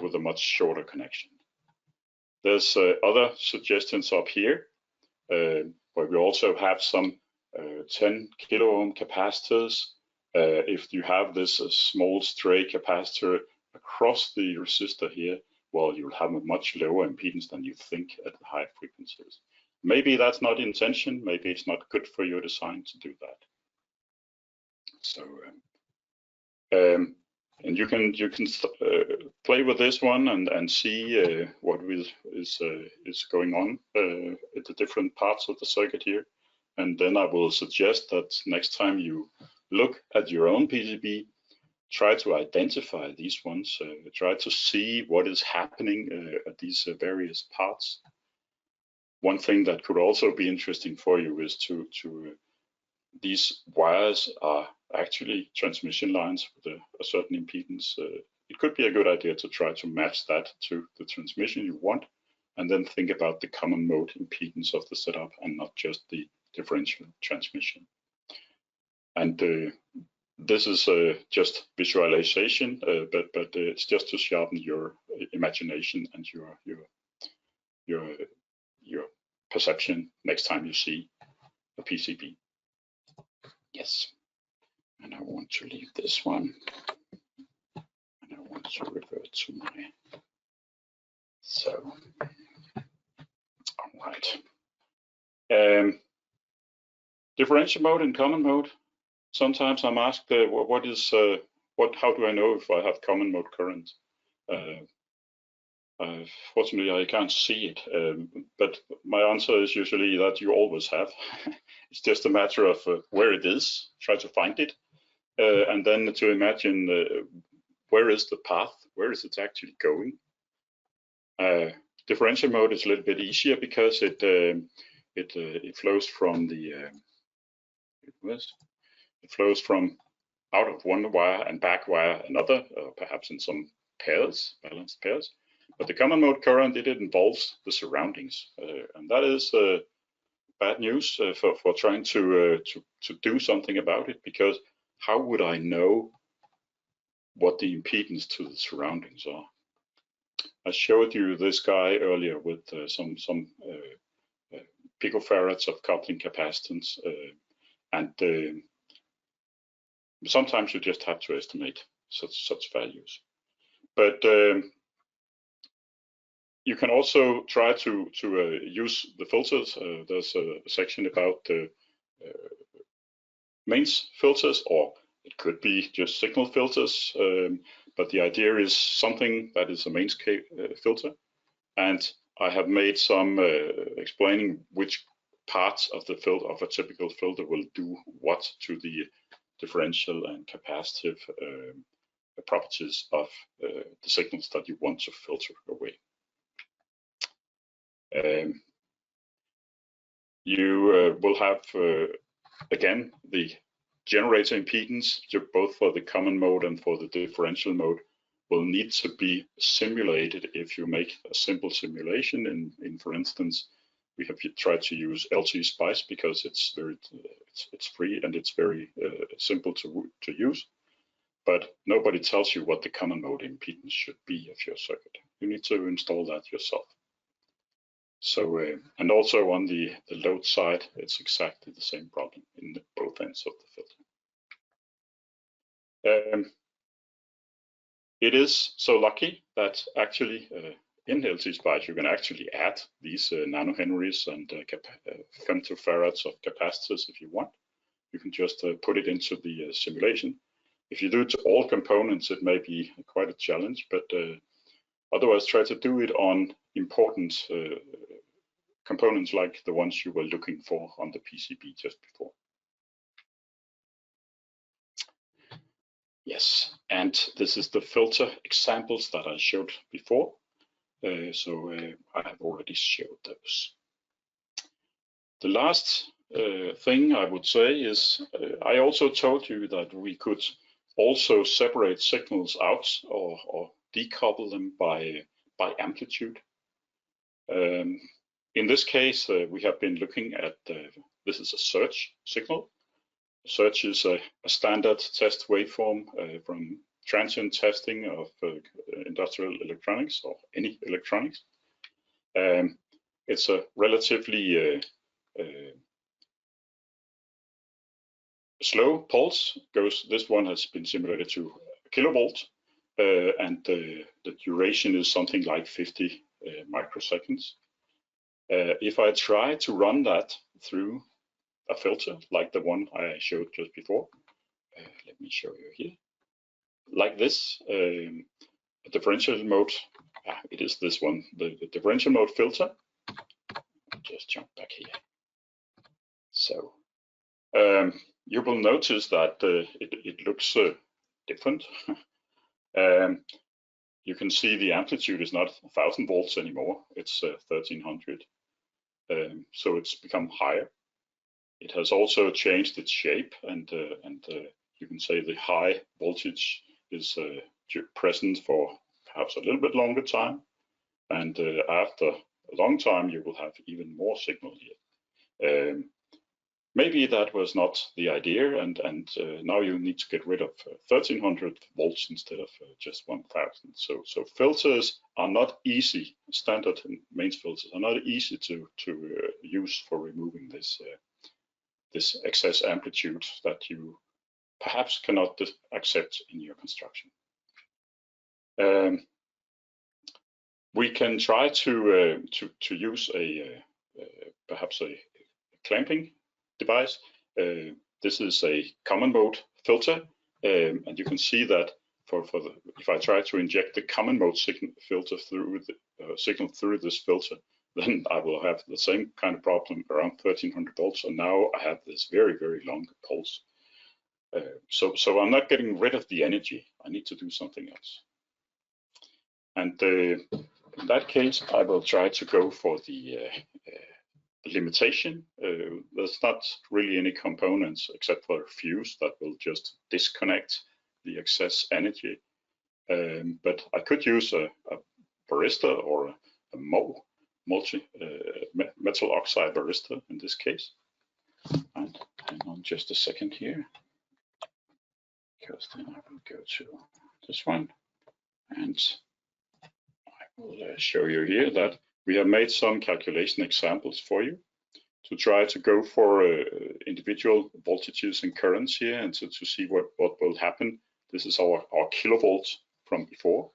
with a much shorter connection. There's other suggestions up here, where we also have some 10 kilo ohm capacitors. If you have this small stray capacitor across the resistor here, well, you'll have a much lower impedance than you think at high frequencies. Maybe that's not intention. Maybe it's not good for your design to do that. So, and you can play with this one and see what is going on at the different parts of the circuit here. And then I will suggest that next time you look at your own PCB, try to identify these ones, try to see what is happening at these various parts. One thing that could also be interesting for you is these wires are actually transmission lines with a certain impedance. It could be a good idea to try to match that to the transmission you want, and then think about the common mode impedance of the setup and not just the differential transmission. And this is just visualization, but it's just to sharpen your imagination and your perception next time you see a PCB. Yes, and I want to leave this one, and I want to revert to my. So, all right. Differential mode and common mode. Sometimes I'm asked, how do I know if I have common mode current? Fortunately, I can't see it, but my answer is usually that you always have. It's just a matter of where it is, try to find it, and then to imagine where is the path, where is it actually going. Differential mode is a little bit easier because it flows from the it flows from out of one wire and back via another, perhaps in some pairs, balanced pairs. But the common mode current, it involves the surroundings, and that is bad news for trying to do something about it, because how would I know what the impedance to the surroundings are? I showed you this guy earlier with some picofarads of coupling capacitance, and sometimes you just have to estimate such values. But you can also try to use the filters. There's a section about mains filters, or it could be just signal filters. But the idea is something that is a mains filter. And I have made some explaining which parts of the filter of a typical filter will do what to the differential and capacitive properties of the signals that you want to filter away. You will have again the generator impedance, both for the common mode and for the differential mode, will need to be simulated if you make a simple simulation in for instance, we have tried to use LT-Spice because it's free and it's very simple to use. But nobody tells you what the common mode impedance should be of your circuit. You need to install that yourself. So, and also on the load side, it's exactly the same problem in both ends of the filter. It is so lucky that actually in LT-Spice you can actually add these nanohenries and femtofarads of capacitors if you want. You can just put it into the simulation. If you do it to all components, it may be quite a challenge, but otherwise try to do it on important components like the ones you were looking for on the PCB just before. Yes, and this is the filter examples that I showed before. I have already showed those. The last thing I would say is I also told you that we could also separate signals out or decouple them by amplitude. In this case, we have been looking at this is a surge signal. Surge is a standard test waveform from transient testing of industrial electronics or any electronics. It's a relatively slow pulse. This one has been simulated to a kilovolt, and the duration is something like 50 microseconds. If I try to run that through a filter like the one I showed just before, let me show you here, like this, a differential mode, it is this one, the differential mode filter. I'll just jump back here. So you will notice that it looks different. You can see the amplitude is not 1000 volts anymore, it's 1300. So it's become higher. It has also changed its shape, and you can say the high voltage is present for perhaps a little bit longer time, and after a long time you will have even more signal here. Maybe that was not the idea, and now you need to get rid of 1300 volts instead of just 1000. So filters are not easy. Standard and mains filters are not easy to use for removing this excess amplitude that you perhaps cannot accept in your construction. We can try to use perhaps a clamping device. This is a common mode filter, and you can see that if I try to inject the common mode signal through this filter, then I will have the same kind of problem around 1300 volts, and now I have this very, very long pulse. So I'm not getting rid of the energy. I need to do something else. And in that case, I will try to go for the limitation. There's not really any components except for a fuse that will just disconnect the excess energy. But I could use a varistor or a metal oxide varistor in this case. And hang on just a second here, because then I will go to this one, and I will show you here that we have made some calculation examples for you to try to go for individual voltages and currents here, and to see what will happen. This is our kilovolts from before.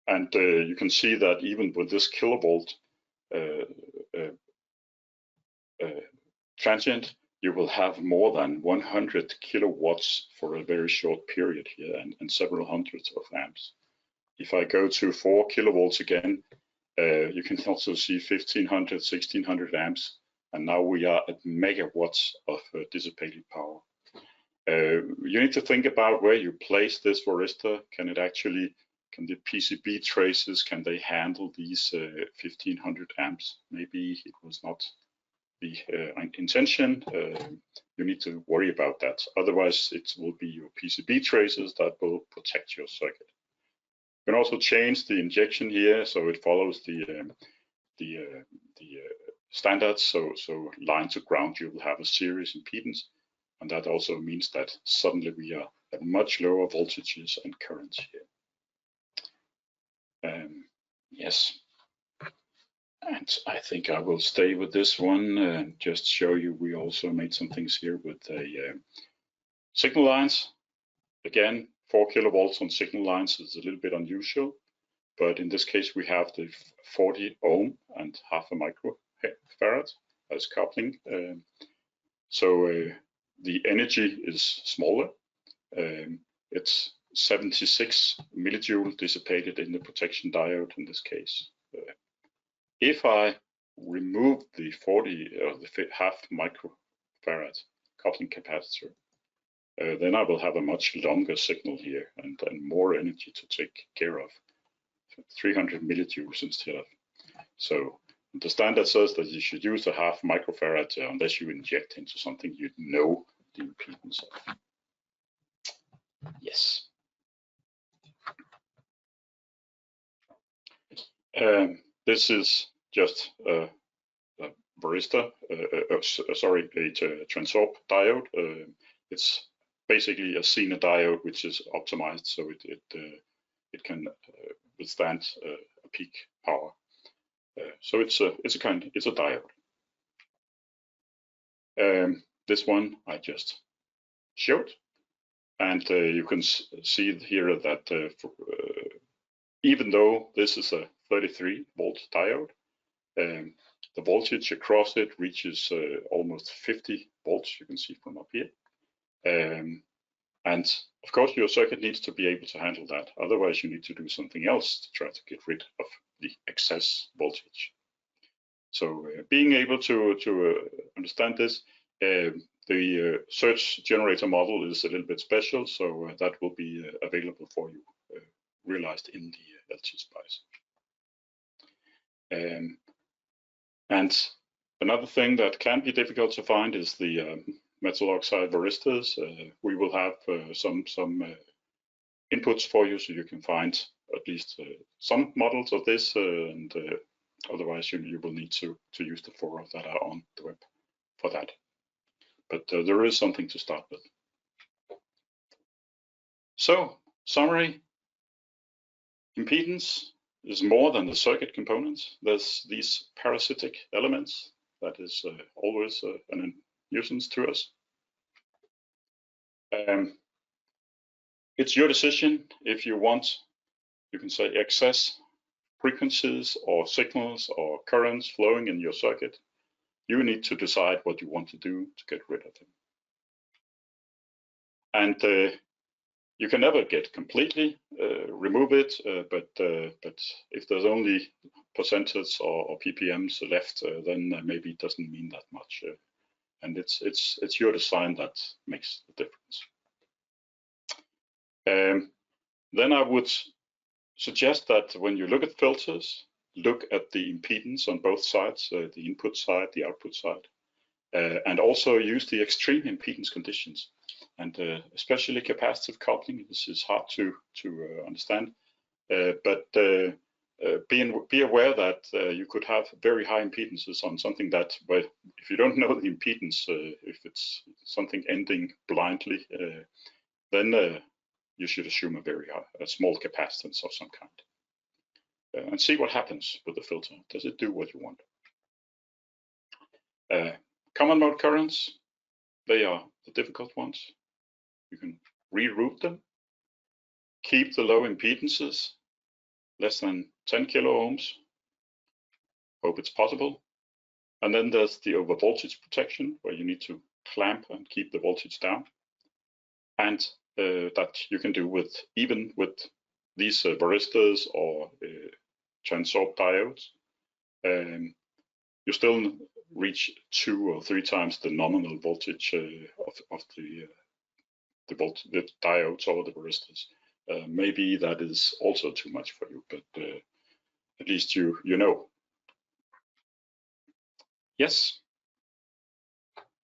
And you can see that even with this kilovolt transient, you will have more than 100 kilowatts for a very short period here, and several hundreds of amps. If I go to 4 kilovolts again, you can also see 1500, 1600 amps, and now we are at megawatts of dissipated power. You need to think about where you place this varistor. Can the PCB traces, can they handle these 1500 amps? Maybe it was not the intention. You need to worry about that. Otherwise, it will be your PCB traces that will protect your circuit. You can also change the injection here so it follows the standards. So line to ground, you will have a series impedance, and that also means that suddenly we are at much lower voltages and currents here. Yes, and I think I will stay with this one and just show you. We also made some things here with signal lines. Again, 4 kilovolts on signal lines is a little bit unusual, but in this case we have the 40 ohm and half a microfarad as coupling. So the energy is smaller. It's 76 millijoule dissipated in the protection diode in this case. If I remove the 40 or the half microfarad coupling capacitor, then I will have a much longer signal here and more energy to take care of, 300 millijoules instead of. So the standard says that you should use a half microfarad unless you inject into something you know the impedance of. Yes. This is just a varistor, sorry, a Transop diode. It's basically a Zener diode which is optimized so it can withstand a peak power. So it's a diode. This one I just showed, and you can see here that even though this is a 33 volt diode, the voltage across it reaches almost 50 volts. You can see from up here. And of course, your circuit needs to be able to handle that. Otherwise, you need to do something else to try to get rid of the excess voltage. So being able to understand this, the surge generator model is a little bit special, so that will be available for you, realized in the LT-SPICE. And another thing that can be difficult to find is the metal oxide varistors. We will have some inputs for you, so you can find at least some models of this, and otherwise you will need to use the forums that are on the web for that. But there is something to start with. So, summary: impedance is more than the circuit components. There's these parasitic elements that is always a nuisance to us. It's your decision if you want, you can say, excess frequencies or signals or currents flowing in your circuit. You need to decide what you want to do to get rid of them. And you can never get completely remove it, but if there's only percentage or ppms left, then maybe it doesn't mean that much. And it's your design that makes the difference. Then I would suggest that when you look at filters, look at the impedance on both sides, the input side, the output side, and also use the extreme impedance conditions. And especially capacitive coupling, this is hard to understand, but be aware that you could have very high impedances on something that, but if you don't know the impedance, if it's something ending blindly, then you should assume a small capacitance of some kind, and see what happens with the filter. Does it do what you want? Common mode currents, they are the difficult ones. You can reroute them, keep the low impedances, less than 10 kilo ohms. Hope it's possible. And then there's the over voltage protection, where you need to clamp and keep the voltage down. And that you can do even with these varistors or Transop diodes. You still reach 2 or 3 times the nominal voltage of the diodes or the varistors. Maybe that is also too much for you, but at least you know. Yes.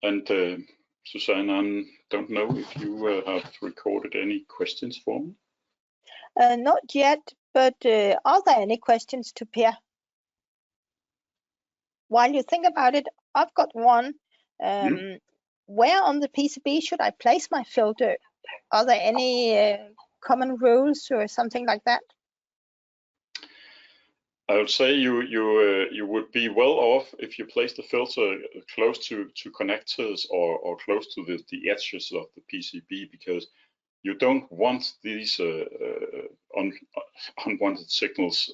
And Susanne, I don't know if you have recorded any questions for me. Not yet, but are there any questions to Per? while you think about it, I've got one. Where on the PCB should I place my filter? Are there any common rules or something like that? I would say you would be well off if you place the filter close to connectors or close to the edges of the PCB, because you don't want these unwanted signals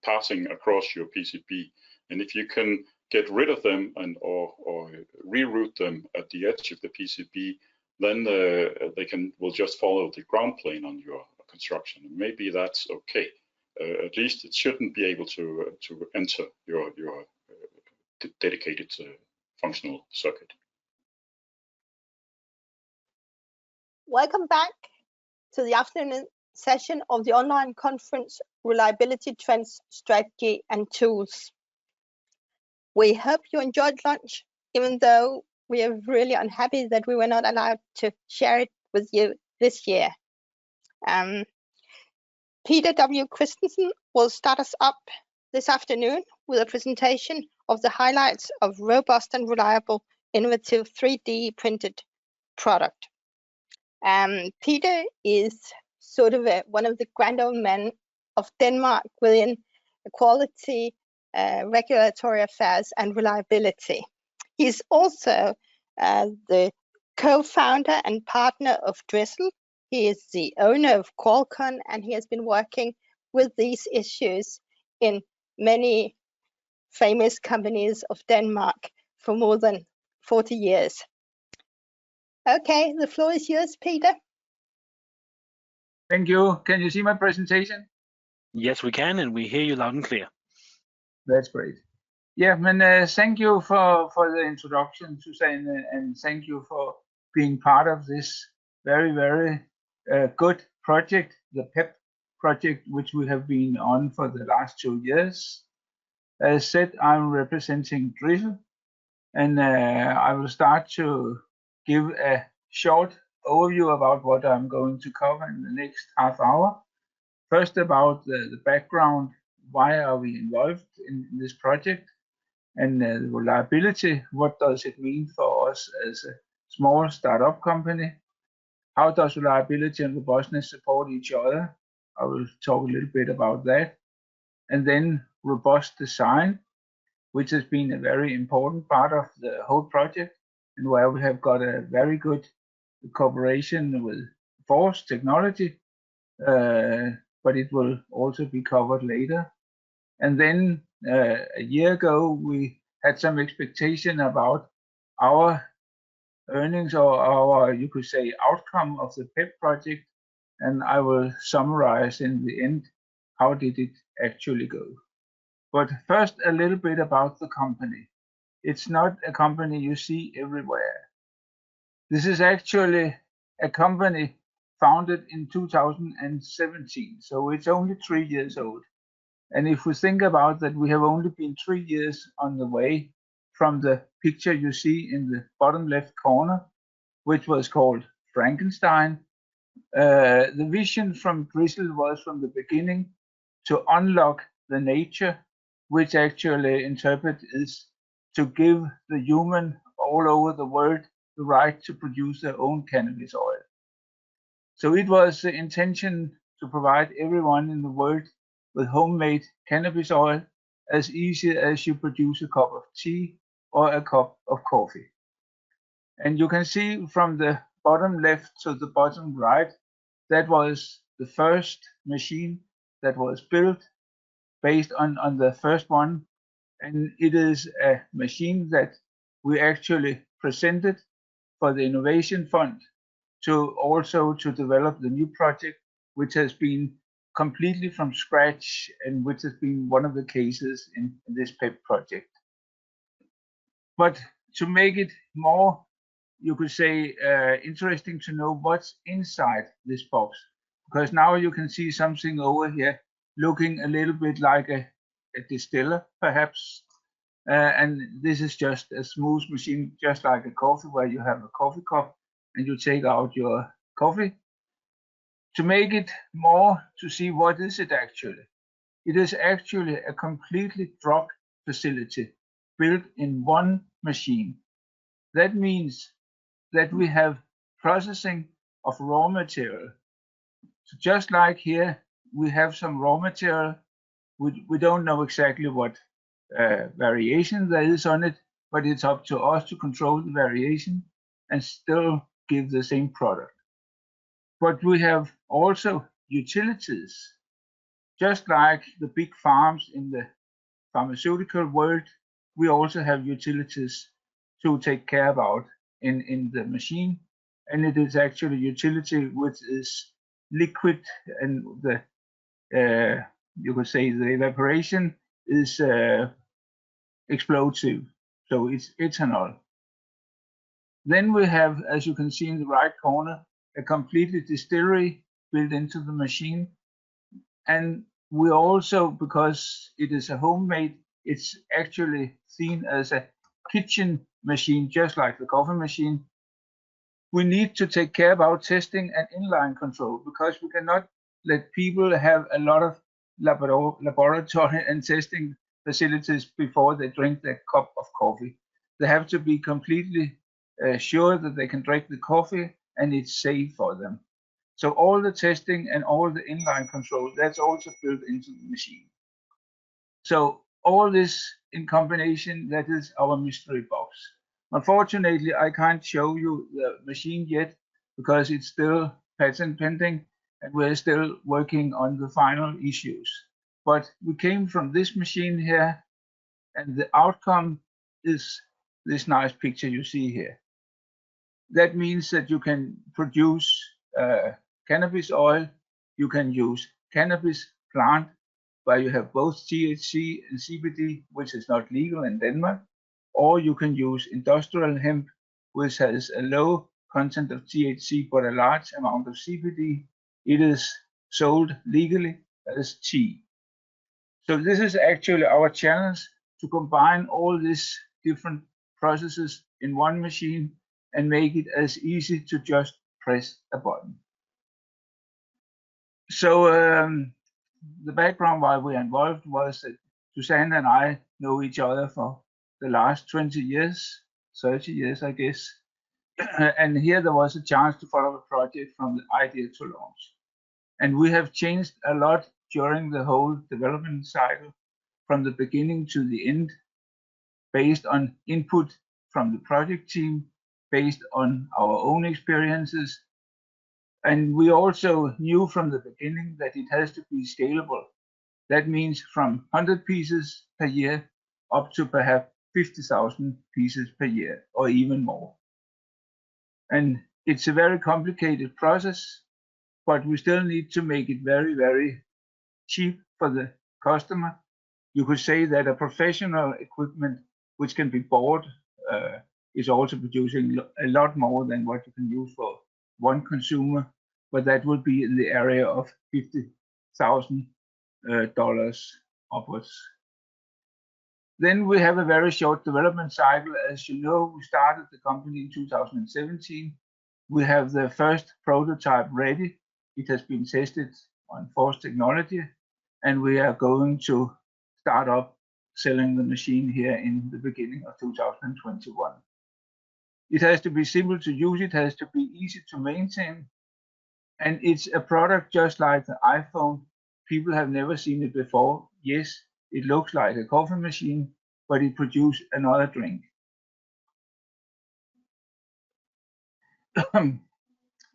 passing across your PCB. And if you can get rid of them or reroute them at the edge of the PCB, then they will just follow the ground plane on your construction. And maybe that's okay. At least it shouldn't be able to enter your dedicated functional circuit. Welcome back to the afternoon session of the online conference Reliability Trends, Strategy and Tools. We hope you enjoyed lunch, even though we are really unhappy that we were not allowed to share it with you this year. Peter W. Christensen will start us up this afternoon with a presentation of the highlights of robust and reliable, innovative 3D printed product. Peter is sort of one of the grand old men of Denmark within quality, regulatory affairs and reliability. He's also the co-founder and partner of Drizzle. He is the owner of Qualcomm, and he has been working with these issues in many famous companies of Denmark for more than 40 years. Okay, the floor is yours, Peter. Thank you. Can you see my presentation? Yes, we can, and we hear you loud and clear. That's great. Yeah, and thank you for the introduction, Susanne, and thank you for being part of this very, very good project, the PEP project, which we have been on for the last 2 years. As said, I'm representing Drizzle, and I will start to give a short overview about what I'm going to cover in the next half hour. First, about the background, why are we involved in this project, and the reliability, what does it mean for us as a small startup company? How does reliability and robustness support each other? I will talk a little bit about that. And then robust design, which has been a very important part of the whole project, and where we have got a very good cooperation with Force Technology, but it will also be covered later. And then a year ago, we had some expectation about our earnings or our, you could say, outcome of the PEP project, and I will summarize in the end how did it actually go. But first, a little bit about the company. It's not a company you see everywhere. This is actually a company founded in 2017, so it's only 3 years old. And if we think about that, we have only been 3 years on the way from the picture you see in the bottom left corner, which was called Frankenstein. The vision from Drizzle was from the beginning to unlock the nature, which actually interpret is to give the human all over the world the right to produce their own cannabis oil. So it was the intention to provide everyone in the world with homemade cannabis oil as easy as you produce a cup of tea or a cup of coffee. And you can see from the bottom left to the bottom right, that was the first machine that was built based on the first one. And it is a machine that we actually presented for the Innovation Fund to also to develop the new project, which has been completely from scratch and which has been one of the cases in this PEP project. But to make it more, you could say, interesting to know what's inside this box, because now you can see something over here looking a little bit like a distiller, perhaps. And this is just a smooth machine, just like a coffee, where you have a coffee cup and you take out your coffee. To make it more, to see what is it actually. It is actually a completely drug facility built in one machine. That means that we have processing of raw material. So just like here, we have some raw material. We don't know exactly what variation there is on it, but it's up to us to control the variation and still give the same product. But we have also utilities, just like the big farms in the pharmaceutical world. We also have utilities to take care about in the machine, and it is actually utility which is liquid, and the you could say the evaporation is explosive, so it's ethanol. Then we have, as you can see in the right corner, a completely distillery built into the machine. And we also, because it is a homemade, it's actually seen as a kitchen machine, just like the coffee machine. We need to take care about testing and inline control, because we cannot let people have a lot of laboratory and testing facilities before they drink their cup of coffee. They have to be completely sure that they can drink the coffee and it's safe for them. So all the testing and all the inline control, that's also built into the machine. So all this in combination, that is our mystery box. Unfortunately, I can't show you the machine yet because it's still patent pending and we're still working on the final issues. But we came from this machine here, and the outcome is this nice picture you see here. That means that you can produce cannabis oil, you can use cannabis plant where you have both THC and CBD, which is not legal in Denmark, or you can use industrial hemp, which has a low content of THC but a large amount of CBD. It is sold legally as tea. So this is actually our challenge, to combine all these different processes in one machine and make it as easy to just press a button. So the background why we're involved was that Susanne and I know each other for the last 20 years, 30 years, I guess. And here there was a chance to follow a project from the idea to launch. And we have changed a lot during the whole development cycle, from the beginning to the end, based on input from the project team, based on our own experiences. And we also knew from the beginning that it has to be scalable. That means from 100 pieces per year up to perhaps 50,000 pieces per year, or even more. And it's a very complicated process, but we still need to make it very, very cheap for the customer. You could say that a professional equipment which can be bought is also producing a lot more than what you can use for one consumer, but that would be in the area of $50,000 upwards. Then we have a very short development cycle. As you know, we started the company in 2017. We have the first prototype ready. It has been tested on Force Technology, and we are going to start up selling the machine here in the beginning of 2021. It has to be simple to use, it has to be easy to maintain, and it's a product just like the iPhone. People have never seen it before. Yes, it looks like a coffee machine, but it produces another drink.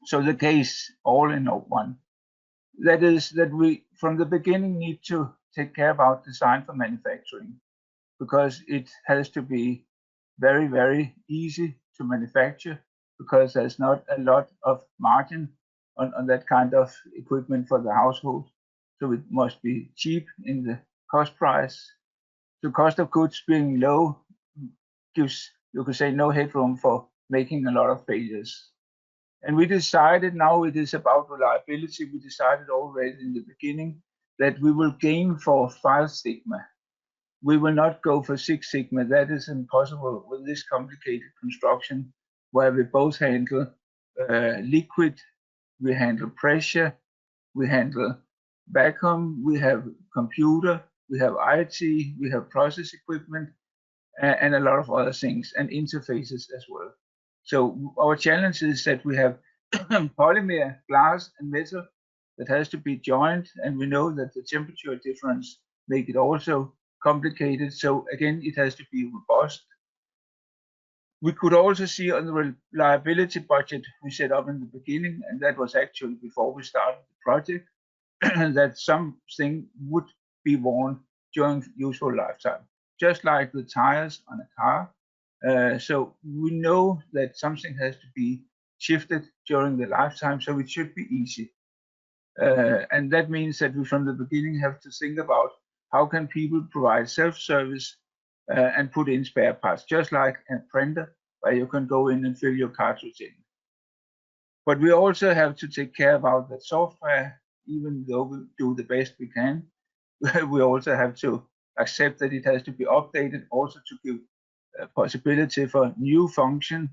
So the case all in one. That is that we, from the beginning, need to take care about design for manufacturing, because it has to be very, very easy to manufacture, because there's not a lot of margin on that kind of equipment for the household. So it must be cheap in the cost price. The cost of goods being low gives, you could say, no headroom for making a lot of failures. And we decided, now it is about reliability. We decided already in the beginning that we will aim for 5 sigma. We will not go for 6 sigma. That is impossible with this complicated construction, where we both handle liquid, we handle pressure, we handle vacuum, we have computer, we have IT, we have process equipment, and a lot of other things, and interfaces as well. So our challenge is that we have polymer, glass, and metal that has to be joined, and we know that the temperature difference make it also complicated. So again, it has to be robust. We could also see on the reliability budget we set up in the beginning, and that was actually before we started the project, that something would be worn during useful lifetime, just like the tires on a car. So we know that something has to be shifted during the lifetime, so it should be easy. And that means that we from the beginning have to think about how can people provide self-service and put in spare parts, just like a printer where you can go in and fill your cartridge in. But we also have to take care about that software, even though we do the best we can. We also have to accept that it has to be updated, also to give a possibility for new function.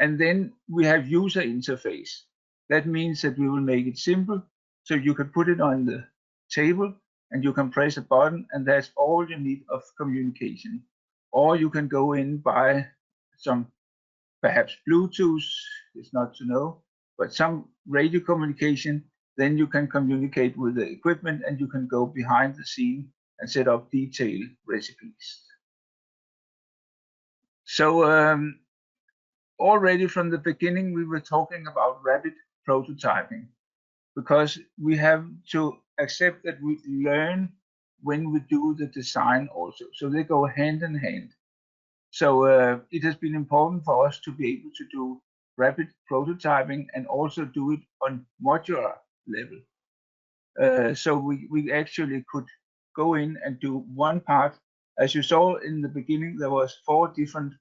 And then we have user interface. That means that we will make it simple, so you can put it on the table and you can press a button, and that's all you need of communication. Or you can go in by some perhaps Bluetooth, it's not to know, but some radio communication. Then you can communicate with the equipment and you can go behind the scene and set up detailed recipes. So already from the beginning, we were talking about rapid prototyping, because we have to accept that we learn when we do the design also. So they go hand in hand. So it has been important for us to be able to do rapid prototyping and also do it on modular level. So we actually could go in and do one part. As you saw in the beginning, there was 4 different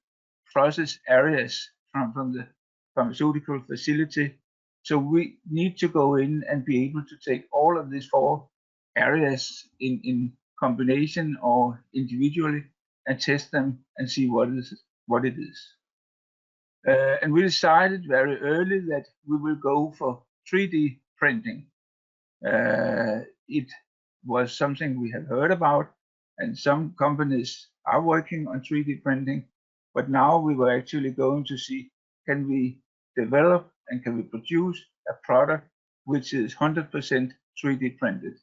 process areas from the pharmaceutical facility. So we need to go in and be able to take all of these 4 areas in combination or individually and test them and see what it is. And we decided very early that we will go for 3D printing. It was something we had heard about, and some companies are working on 3D printing, but now we were actually going to see, can we develop and can we produce a product which is 100% 3D printed,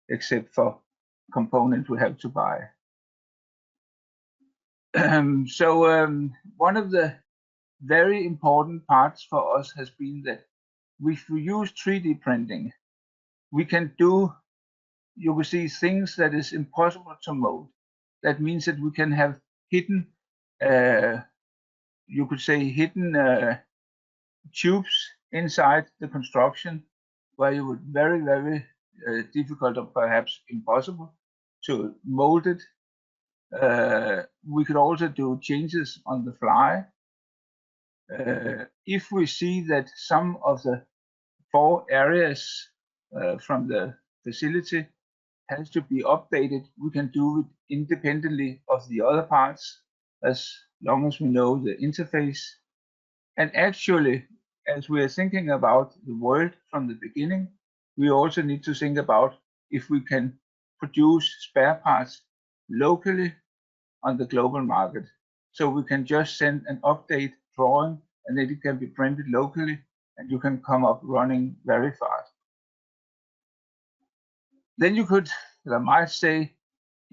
except for components we have to buy. One of the very important parts for us has been that if we use 3D printing, we can do, you will see, things that is impossible to mold. That means that we can have hidden, you could say hidden tubes inside the construction, where it would very, very difficult or perhaps impossible to mold it. We could also do changes on the fly. If we see that some of the 4 areas from the facility has to be updated, we can do it independently of the other parts, as long as we know the interface. And actually, as we are thinking about the world from the beginning, we also need to think about if we can produce spare parts locally on the global market. So we can just send an update drawing and then it can be printed locally and you can come up running very fast. Then you could, I might say,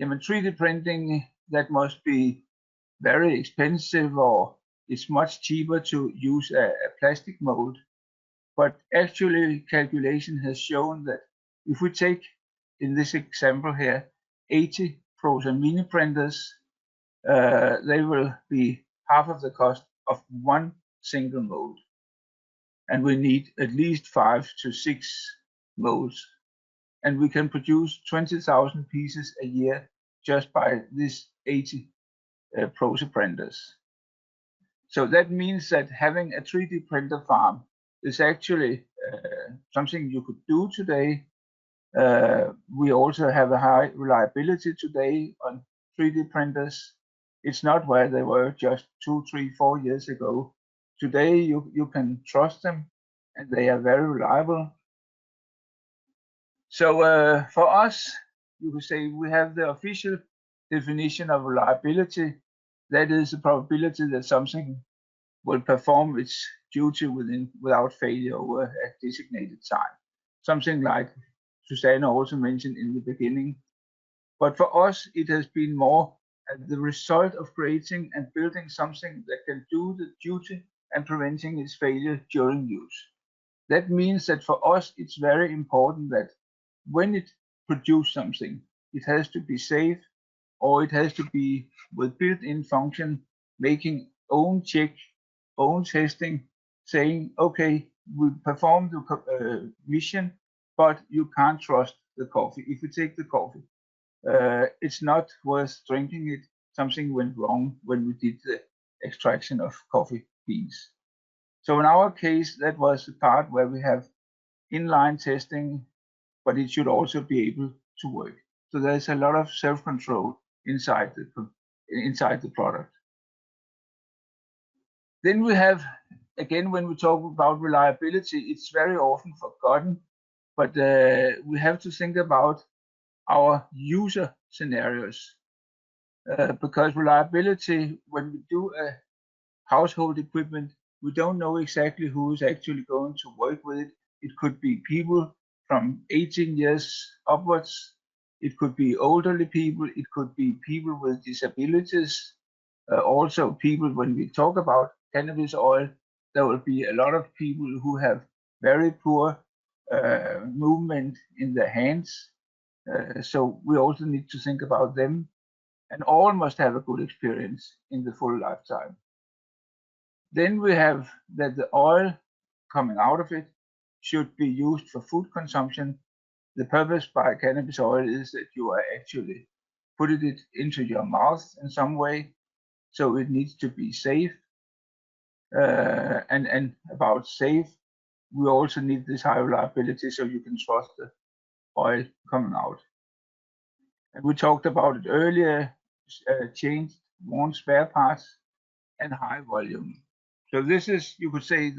3D printing, that must be very expensive, or it's much cheaper to use a plastic mold. But actually, calculation has shown that if we take, in this example here, 80 frozen mini printers, they will be half of the cost of one single mold. And we need at least 5 to 6 molds. And we can produce 20,000 pieces a year just by this 80 Prosa printers. So that means that having a 3D printer farm is actually something you could do today. We also have a high reliability today on 3D printers. It's not where they were just 2, 3, 4 years ago. Today you can trust them and they are very reliable. So for us, you could say we have the official definition of reliability. That is the probability that something will perform its duty without failure over a designated time. Something like Susanne also mentioned in the beginning. But for us, it has been more the result of creating and building something that can do the duty and preventing its failure during use. That means that for us, it's very important that when it produces something, it has to be safe, or it has to be with built-in function, making own check, own testing, saying, okay, we perform the mission, but you can't trust the coffee. If you take the coffee, it's not worth drinking it. Something went wrong when we did the extraction of coffee beans. So in our case, that was the part where we have inline testing, but it should also be able to work. So there's a lot of self-control inside the product. Then we have, again, when we talk about reliability, it's very often forgotten, but we have to think about our user scenarios, because reliability, when we do a household equipment, we don't know exactly who is actually going to work with it. It could be people from 18 years upwards. It could be elderly people. It could be people with disabilities. Also people, when we talk about cannabis oil, there will be a lot of people who have very poor movement in their hands. So we also need to think about them, and all must have a good experience in the full lifetime. Then we have that the oil coming out of it should be used for food consumption. The purpose by cannabis oil is that you are actually putting it into your mouth in some way, so it needs to be safe. And about safe, we also need this high reliability so you can trust the oil coming out. And we talked about it earlier, changed, worn spare parts, and high volume. So this is, you could say,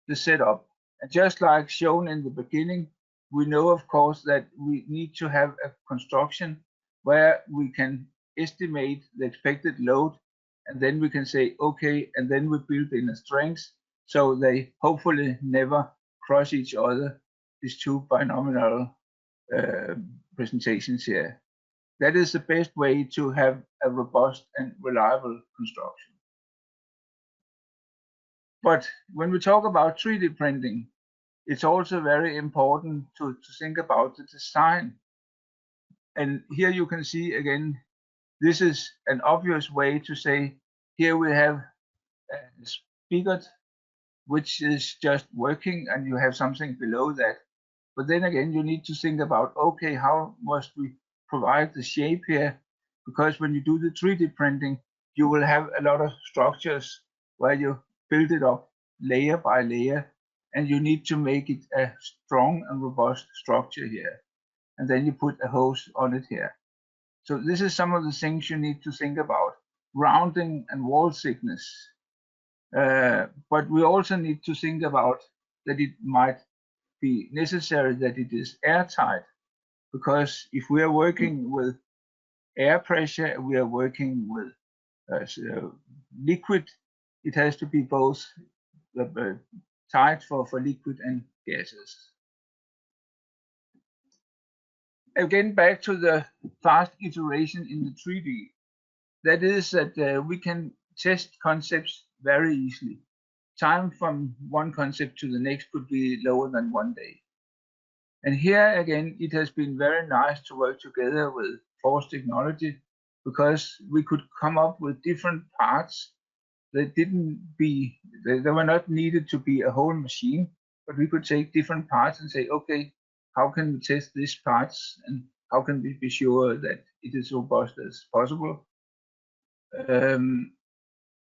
the setup. And just like shown in the beginning, we know, of course, that we need to have a construction where we can estimate the expected load, and then we can say, okay, and then we build in a strength, so they hopefully never cross each other, these two binomial presentations here. That is the best way to have a robust and reliable construction. But when we talk about 3D printing, it's also very important to think about the design. And here you can see again, this is an obvious way to say, here we have a spigot, which is just working, and you have something below that. But then again, you need to think about, okay, how must we provide the shape here? Because when you do the 3D printing, you will have a lot of structures where you build it up layer by layer, and you need to make it a strong and robust structure here. And then you put a hose on it here. So this is some of the things you need to think about: rounding and wall thickness. But we also need to think about that it might be necessary that it is airtight, because if we are working with air pressure, we are working with liquid, it has to be both tight for liquid and gases. Again, back to the fast iteration in the 3D. That is that we can test concepts very easily. Time from one concept to the next could be lower than 1 day. And here again, it has been very nice to work together with Force Technology, because we could come up with different parts that they were not needed to be a whole machine, but we could take different parts and say, okay, how can we test these parts, and how can we be sure that it is robust as possible?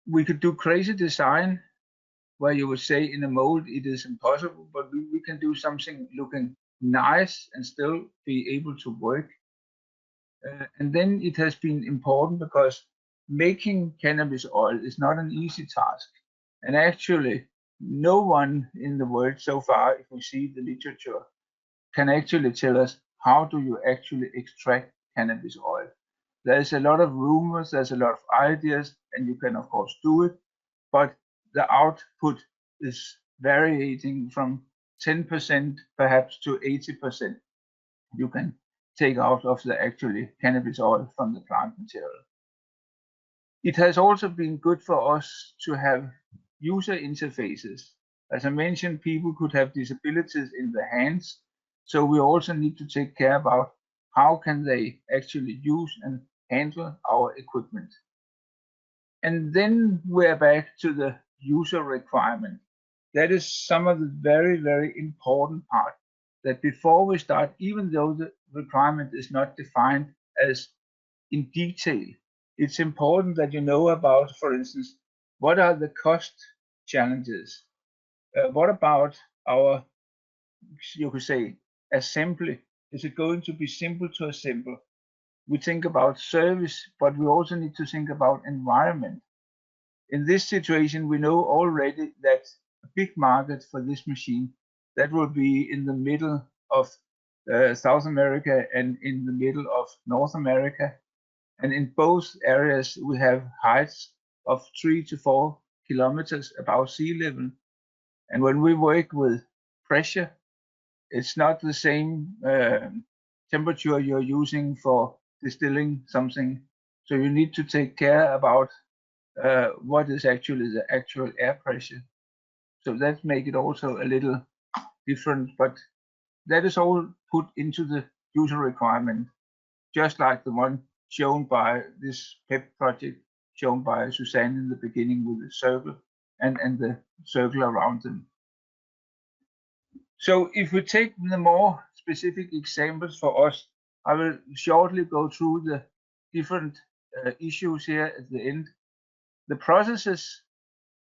We could do crazy design where you would say in a mold it is impossible, but we can do something looking nice and still be able to work. And then it has been important because making cannabis oil is not an easy task. And actually, no one in the world so far, if we see the literature, can actually tell us how do you actually extract cannabis oil. There's a lot of rumors, there's a lot of ideas, and you can of course do it, but the output is varying from 10% perhaps to 80% you can take out of the actually cannabis oil from the plant material. It has also been good for us to have user interfaces. As I mentioned, people could have disabilities in their hands, so we also need to take care about how can they actually use and handle our equipment. And then we're back to the user requirement. That is some of the very, very important part, that before we start, even though the requirement is not defined as in detail, it's important that you know about, for instance, what are the cost challenges? What about our, you could say, assembly? Is it going to be simple to assemble? We think about service, but we also need to think about environment. In this situation, we know already that a big market for this machine, that will be in the middle of South America and in the middle of North America. And in both areas, we have heights of 3 to 4 kilometers above sea level. And when we work with pressure, it's not the same temperature you're using for distilling something. So you need to take care about what is actually the actual air pressure. So that makes it also a little different, but that is all put into the user requirement, just like the one shown by this PEP project, shown by Suzanne in the beginning with the circle and the circle around them. So if we take the more specific examples for us, I will shortly go through the different issues here at the end. The processes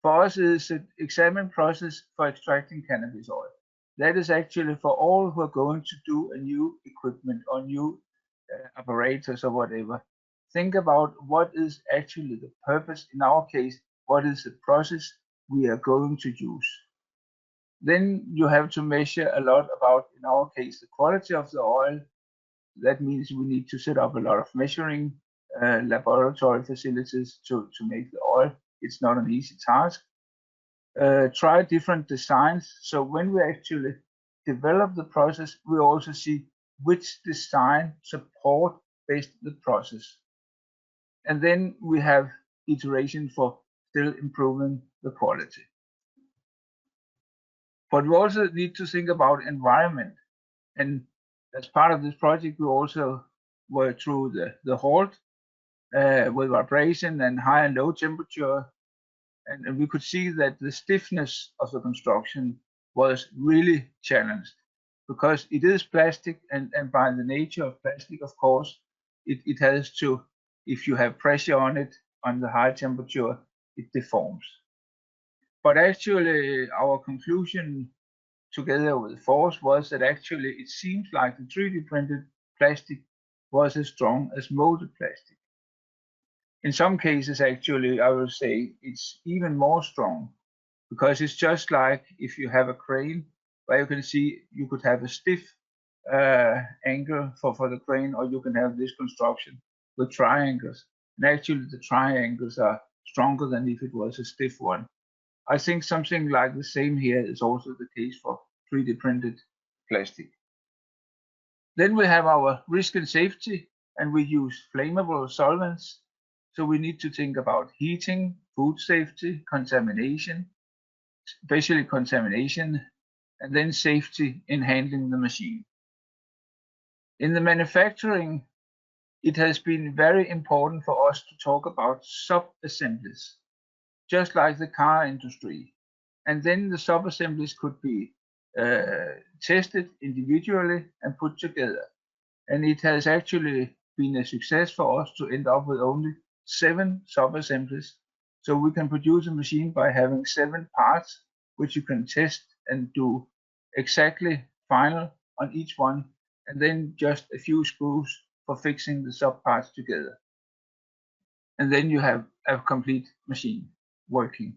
for us is an examine process for extracting cannabis oil. That is actually for all who are going to do a new equipment or new apparatus or whatever. Think about what is actually the purpose. In our case, what is the process we are going to use. Then you have to measure a lot about, in our case, the quality of the oil. That means we need to set up a lot of measuring laboratory facilities to make the oil. It's not an easy task. Try different designs. So when we actually develop the process, we also see which design support best the process. And then we have iteration for still improving the quality. But we also need to think about environment. And as part of this project, we also were through the halt with vibration and high and low temperature. And we could see that the stiffness of the construction was really challenged because it is plastic, and by the nature of plastic, of course, it has to, if you have pressure on it on the high temperature, it deforms. But actually, our conclusion together with Force was that actually it seems like the 3D printed plastic was as strong as molded plastic. In some cases, actually, I will say it's even more strong because it's just like if you have a crane where you can see you could have a stiff angle for the crane, or you can have this construction with triangles. And actually, the triangles are stronger than if it was a stiff one. I think something like the same here is also the case for 3D printed plastic. Then we have our risk and safety, and we use flammable solvents. So we need to think about heating, food safety, contamination, especially contamination, and then safety in handling the machine. In the manufacturing, it has been very important for us to talk about sub-assemblies, just like the car industry. And then the sub-assemblies could be tested individually and put together. And it has actually been a success for us to end up with only 7 sub-assemblies. So we can produce a machine by having 7 parts, which you can test and do exactly final on each one, and then just a few screws for fixing the sub-parts together. And then you have a complete machine working.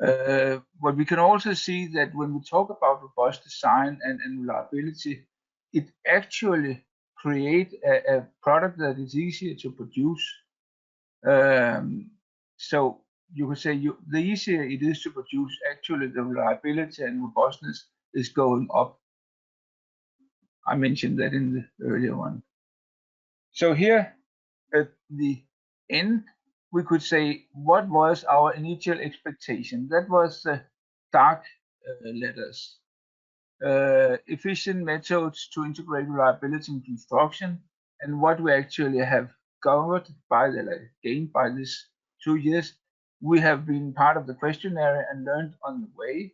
But we can also see that when we talk about robust design and reliability, it actually create a product that is easier to produce. So you could say the easier it is to produce, actually the reliability and robustness is going up. I mentioned that in the earlier one. So here at the end, we could say, what was our initial expectation? That was the dark letters. Efficient methods to integrate reliability in construction, and what we actually have covered gained by this 2 years. We have been part of the questionnaire and learned on the way.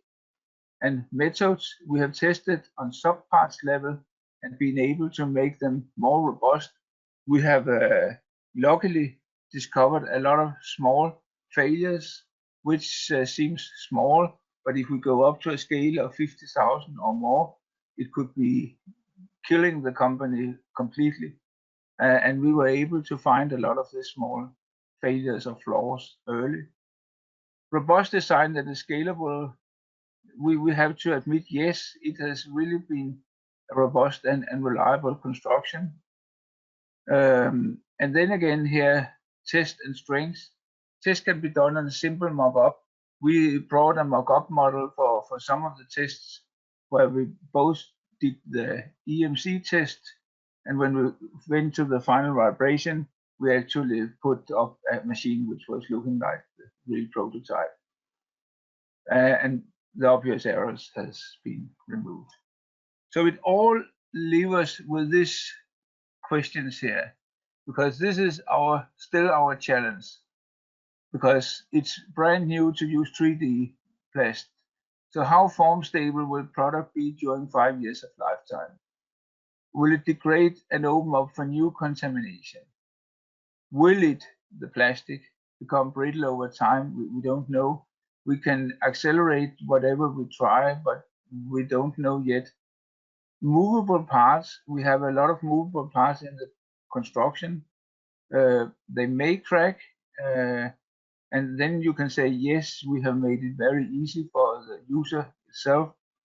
And methods we have tested on subparts level and been able to make them more robust. We have luckily discovered a lot of small failures, which seems small, but if we go up to a scale of 50,000 or more, it could be killing the company completely. And we were able to find a lot of these small failures or flaws early. Robust design that is scalable, we have to admit, yes, it has really been a robust and reliable construction. And then again here, test and strengths. Test can be done on a simple mock-up. We brought a mock-up model for some of the tests where we both did the EMC test, and when we went to the final vibration, we actually put up a machine which was looking like the real prototype. And the obvious errors has been removed. So it all leaves us with these questions here, because this is still our challenge, because it's brand new to use 3D plast. So how form stable will product be during 5 years of lifetime? Will it degrade and open up for new contamination? Will the plastic, become brittle over time? We don't know. We can accelerate whatever we try, but we don't know yet. Movable parts, we have a lot of movable parts in the construction. They may crack, and then you can say, yes, we have made it very easy for the user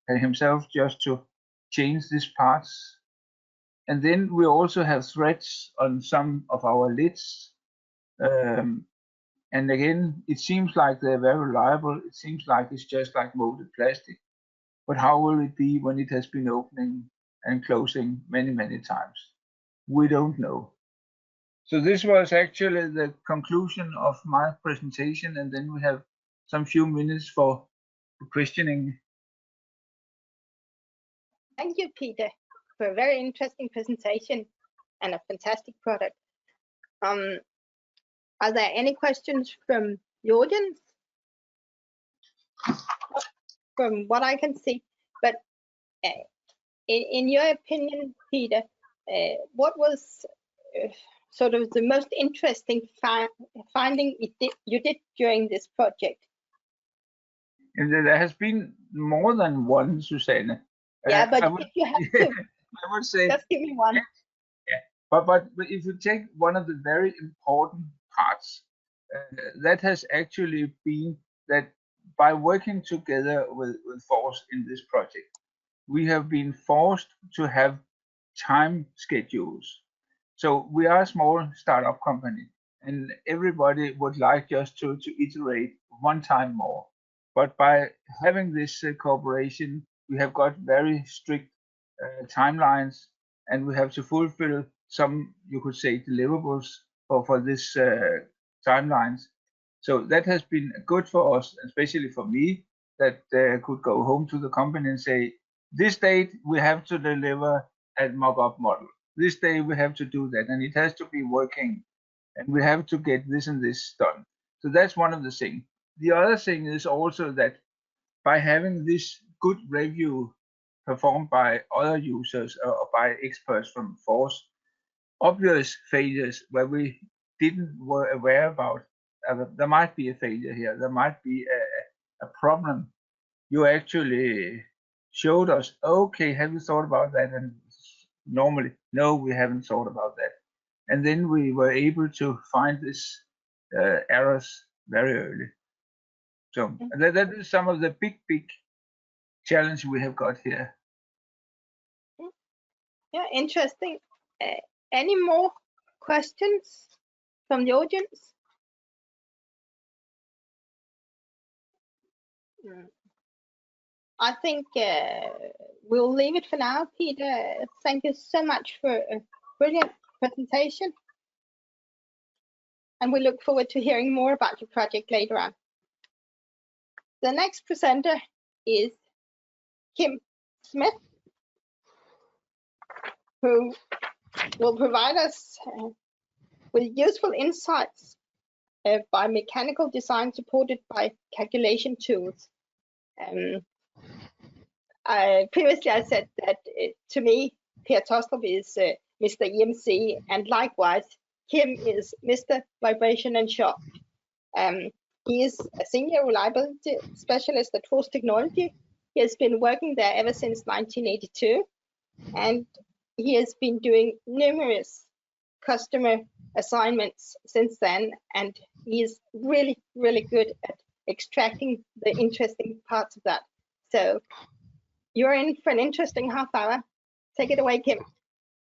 himself just to change these parts. And then we also have threads on some of our lids. And again, it seems like they're very reliable. It seems like it's just like molded plastic. But how will it be when it has been opening and closing many, many times? We don't know. So this was actually the conclusion of my presentation, and then we have some few minutes for questioning. Thank you, Peter, for a very interesting presentation and a fantastic product. Are there any questions from the audience? From what I can see, but in your opinion, Peter, what was sort of the most interesting finding you did during this project? And there has been more than one, Susanne. Yeah, but if you have to, I would say, just give me one. Yeah. But if you take one of the very important parts, that has actually been that by working together with FORCE in this project, we have been forced to have time schedules. So we are a small startup company, and everybody would like just to iterate one time more. But by having this cooperation, we have got very strict timelines, and we have to fulfill some, you could say, deliverables for this timelines. So that has been good for us, especially for me, that could go home to the company and say, this date we have to deliver a mock-up model. This day we have to do that, and it has to be working, and we have to get this and this done. So that's one of the things. The other thing is also that by having this good review performed by other users or by experts from FORCE, obvious failures where we didn't were aware about, there might be a failure here, there might be a problem. You actually showed us, okay, have you thought about that? And normally, no, we haven't thought about that. And then we were able to find these errors very early. So that is some of the big challenge we have got here. Yeah, interesting. Any more questions from the audience? I think we'll leave it for now. Peter, thank you so much for a brilliant presentation. And we look forward to hearing more about your project later on. The next presenter is Kim Smith, who will provide us with useful insights by mechanical design supported by calculation tools. Previously, I said that to me, Per Taastrup is Mr. EMC, and likewise, Kim is Mr. Vibration and Shock. He is a senior reliability specialist at Force Technology. He has been working there ever since 1982, and he has been doing numerous customer assignments since then, and he is really, really good at extracting the interesting parts of that. So you're in for an interesting half hour. Take it away, Kim.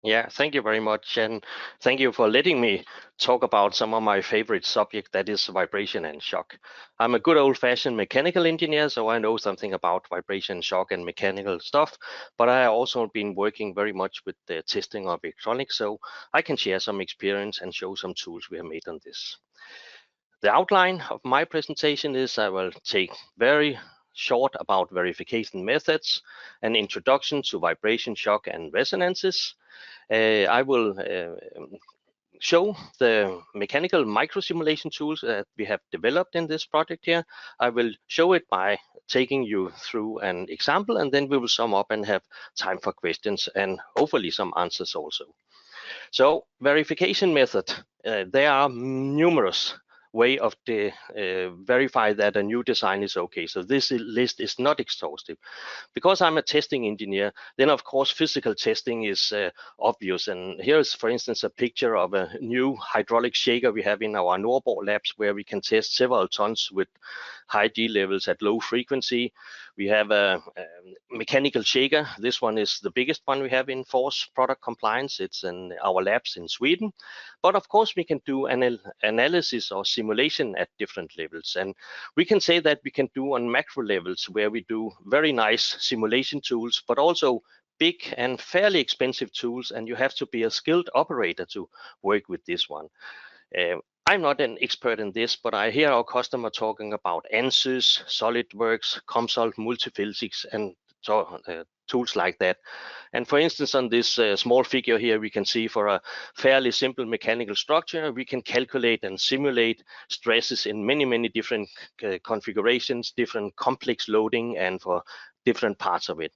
Yeah, thank you very much, and thank you for letting me talk about some of my favorite subject, that is vibration and shock. I'm a good old-fashioned mechanical engineer, so I know something about vibration, shock, and mechanical stuff, but I have also been working very much with the testing of electronics, so I can share some experience and show some tools we have made on this. The outline of my presentation is I will take very short about verification methods, an introduction to vibration, shock, and resonances. I will show the mechanical micro-simulation tools that we have developed in this project here. I will show it by taking you through an example, and then we will sum up and have time for questions and hopefully some answers also. So verification method, there are numerous way of verify that a new design is okay. So this list is not exhaustive. Because I'm a testing engineer, then of course physical testing is obvious. And here is, for instance, a picture of a new hydraulic shaker we have in our Nordborg labs, where we can test several tons with high G levels at low frequency. We have a mechanical shaker. This one is the biggest one we have in Force product compliance. It's in our labs in Sweden. But of course we can do an analysis or simulation at different levels. And we can say that we can do on macro levels, where we do very nice simulation tools, but also big and fairly expensive tools. And you have to be a skilled operator to work with this one. I'm not an expert in this, but I hear our customer talking about ANSYS, SolidWorks, COMSOL, Multiphysics, and tools like that. And for instance, on this small figure here, we can see for a fairly simple mechanical structure, we can calculate and simulate stresses in many, many different configurations, different complex loading, and for different parts of it.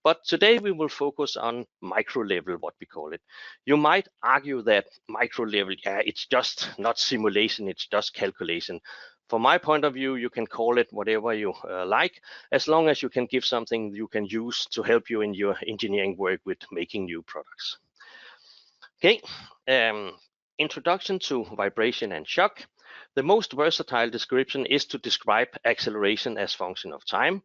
But today we will focus on micro level, what we call it. You might argue that micro level, yeah, it's just not simulation, it's just calculation. From my point of view, you can call it whatever you like, as long as you can give something you can use to help you in your engineering work with making new products. Okay, introduction to vibration and shock. The most versatile description is to describe acceleration as function of time.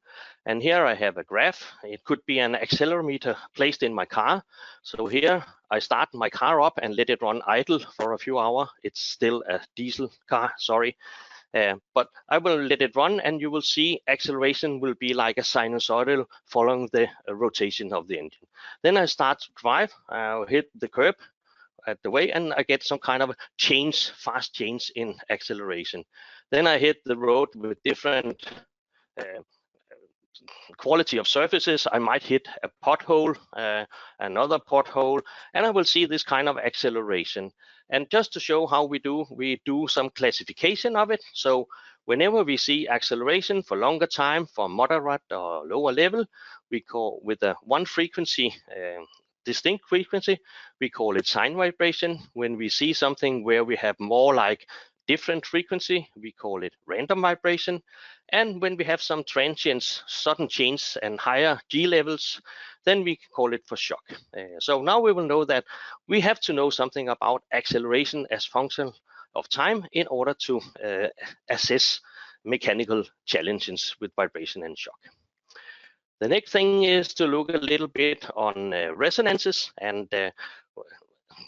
And here I have a graph. It could be an accelerometer placed in my car. So here I start my car up and let it run idle for a few hours. It's still a diesel car, sorry. But I will let it run, and you will see acceleration will be like a sinusoidal following the rotation of the engine. Then I start to drive, I'll hit the curb at the way, and I get some kind of change, fast change in acceleration. Then I hit the road with different quality of surfaces. I might hit a pothole, another pothole, and I will see this kind of acceleration. And just to show how we do some classification of it. So whenever we see acceleration for longer time, for moderate or lower level, we call with a one frequency, distinct frequency, we call it sine vibration. When we see something where we have more like different frequency, we call it random vibration. And when we have some transients, sudden change and higher G levels, then we call it for shock. So now we will know that we have to know something about acceleration as function of time in order to assess mechanical challenges with vibration and shock. The next thing is to look a little bit on resonances, and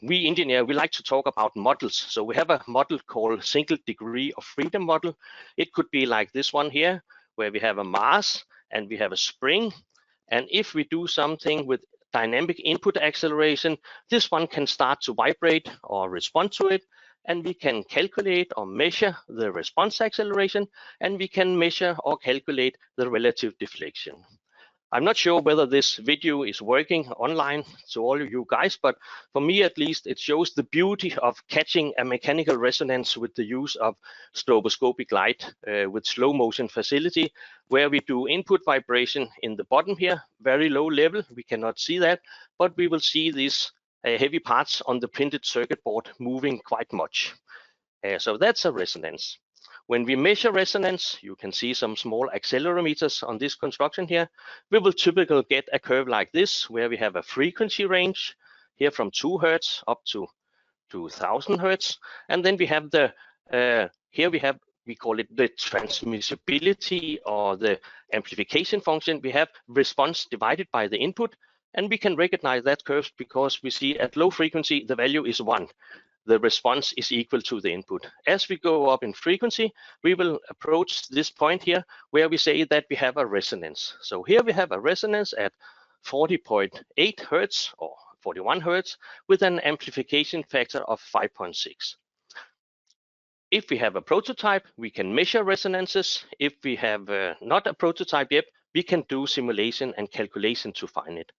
we engineer, we like to talk about models. So we have a model called single degree of freedom model. It could be like this one here, where we have a mass and we have a spring. And if we do something with dynamic input acceleration, this one can start to vibrate or respond to it. And we can calculate or measure the response acceleration, and we can measure or calculate the relative deflection. I'm not sure whether this video is working online to all of you guys, but for me at least, it shows the beauty of catching a mechanical resonance with the use of stroboscopic light with slow motion facility, where we do input vibration in the bottom here, very low level. We cannot see that, but we will see these heavy parts on the printed circuit board moving quite much. So that's a resonance. When we measure resonance, you can see some small accelerometers on this construction here. We will typically get a curve like this, where we have a frequency range here from 2 Hertz up to 2000 Hertz. And then we have the, here we have, we call it the transmissibility or the amplification function. We have response divided by the input, and we can recognize that curve because we see at low frequency, the value is 1. The response is equal to the input. As we go up in frequency, we will approach this point here where we say that we have a resonance. So here we have a resonance at 40.8 Hertz or 41 Hertz with an amplification factor of 5.6. If we have a prototype, we can measure resonances. If we have not a prototype yet, we can do simulation and calculation to find it.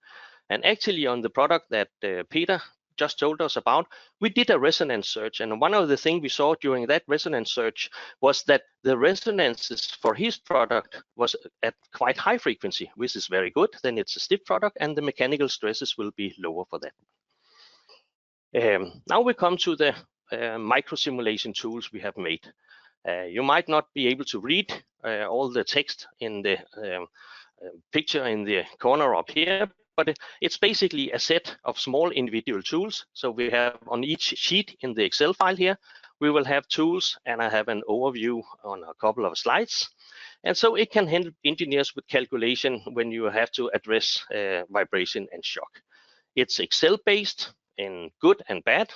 And actually on the product that Peter just told us about, we did a resonance search, and one of the things we saw during that resonance search was that the resonances for his product was at quite high frequency, which is very good. Then it's a stiff product, and the mechanical stresses will be lower for that. Now we come to the micro simulation tools we have made. You might not be able to read all the text in the picture in the corner up here, but it's basically a set of small individual tools. So we have on each sheet in the Excel file here, we will have tools, and I have an overview on a couple of slides. And so it can help engineers with calculation when you have to address vibration and shock. It's Excel based in good and bad.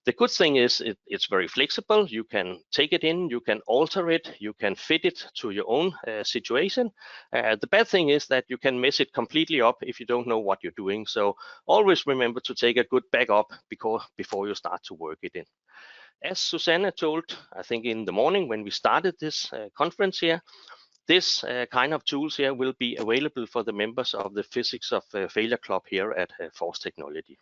The good thing is it's very flexible. You can take it in, you can alter it, you can fit it to your own situation. The bad thing is that you can mess it completely up if you don't know what you're doing. So always remember to take a good backup before you start to work it in. As Susanne told, I think in the morning when we started this conference here, this kind of tools here will be available for the members of the Physics of Failure Club here at Force Technology.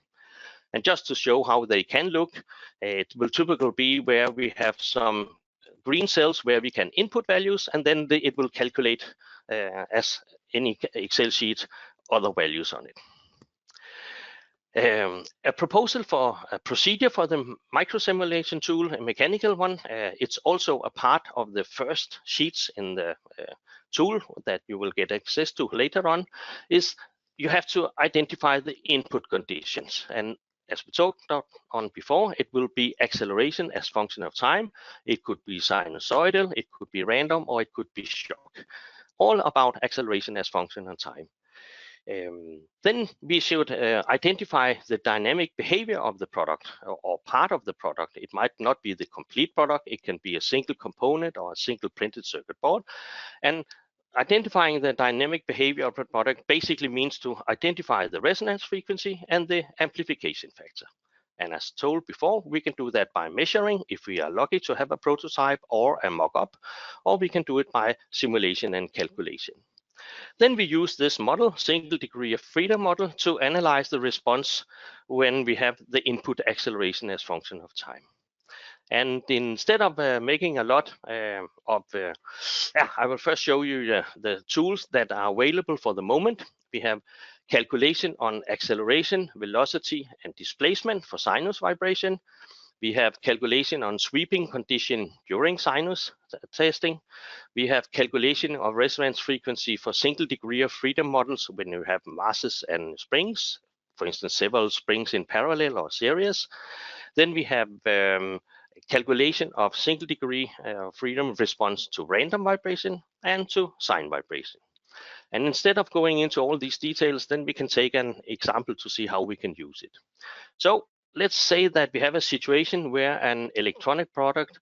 And just to show how they can look, it will typically be where we have some green cells where we can input values, and then it will calculate as any Excel sheet other values on it. A proposal for a procedure for the micro simulation tool, a mechanical one, it's also a part of the first sheets in the tool that you will get access to later on, is you have to identify the input conditions. And as we talked on before, it will be acceleration as function of time. It could be sinusoidal, it could be random, or it could be shock. All about acceleration as function of time. Then we should identify the dynamic behavior of the product or part of the product. It might not be the complete product. It can be a single component or a single printed circuit board. And identifying the dynamic behavior of the product basically means to identify the resonance frequency and the amplification factor. And as told before, we can do that by measuring if we are lucky to have a prototype or a mock-up, or we can do it by simulation and calculation. Then we use this model, single degree of freedom model, to analyze the response when we have the input acceleration as function of time. And instead of making a lot I will first show you the tools that are available for the moment. We have calculation on acceleration, velocity, and displacement for sinus vibration. We have calculation on sweeping condition during sinus testing. We have calculation of resonance frequency for single degree of freedom models when you have masses and springs, for instance, several springs in parallel or series. Then we have calculation of single degree freedom response to random vibration and to sine vibration. And instead of going into all these details, then we can take an example to see how we can use it. So let's say that we have a situation where an electronic product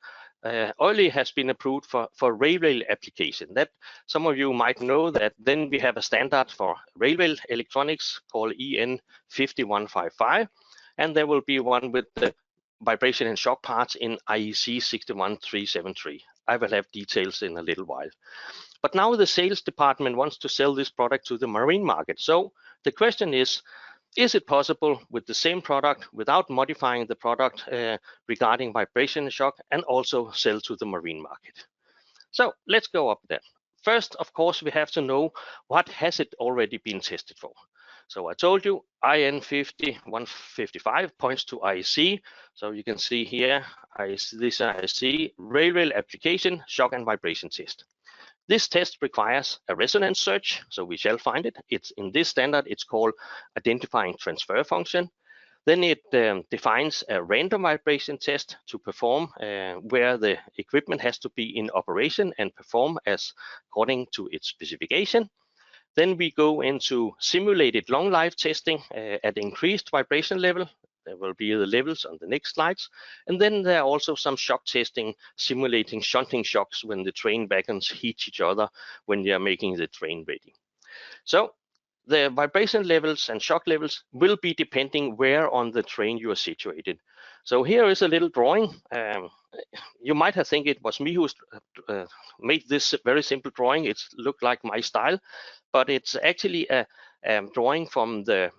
early has been approved for railway application. That some of you might know that then we have a standard for railway electronics called EN 5155, and there will be one with the vibration and shock parts in IEC 61373. I will have details in a little while. But now the sales department wants to sell this product to the marine market. So the question is it possible with the same product without modifying the product regarding vibration and shock and also sell to the marine market? So let's go up there. First, of course, we have to know what has it already been tested for. So I told you IN 5155 points to IEC. So you can see here, this IEC railway application shock and vibration test. This test requires a resonance search, so we shall find it. It's in this standard, it's called identifying transfer function. Then it defines a random vibration test to perform where the equipment has to be in operation and perform as according to its specification. Then we go into simulated long life testing at increased vibration level. There will be the levels on the next slides. And then there are also some shock testing simulating shunting shocks when the train wagons hit each other when they are making the train ready. So the vibration levels and shock levels will be depending where on the train you are situated. So here is a little drawing. You might have think it was me who made this very simple drawing. It looked like my style, but it's actually a drawing from the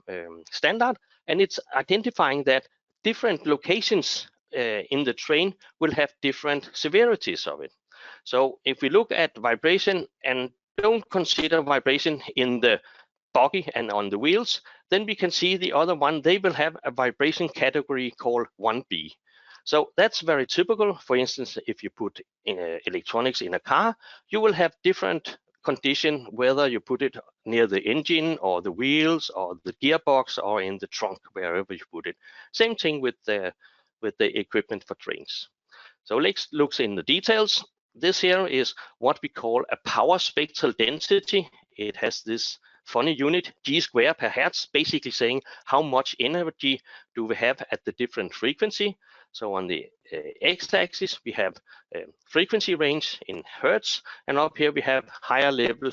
standard, and it's identifying that different locations in the train will have different severities of it. So if we look at vibration and don't consider vibration in the buggy and on the wheels, then we can see the other one, they will have a vibration category called 1B. So that's very typical. For instance, if you put electronics in a car, you will have different condition whether you put it near the engine or the wheels or the gearbox or in the trunk, wherever you put it. Same thing with the equipment for trains. So let's look in the details. This here is what we call a power spectral density. It has this funny unit, G square per hertz, basically saying how much energy do we have at the different frequency. So on the x-axis, we have frequency range in hertz, and up here we have higher level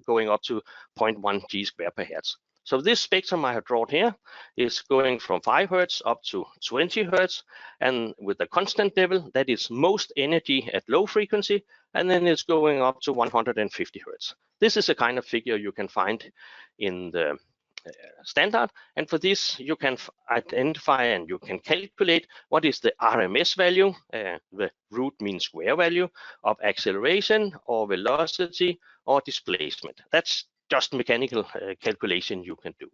going up to 0.1 G square per hertz. So this spectrum I have drawn here is going from 5 hertz up to 20 hertz, and with a constant level, that is most energy at low frequency, and then it's going up to 150 hertz. This is a kind of figure you can find in the standard, and for this you can identify and you can calculate what is the RMS value, the root mean square value of acceleration or velocity or displacement. That's just mechanical calculation you can do.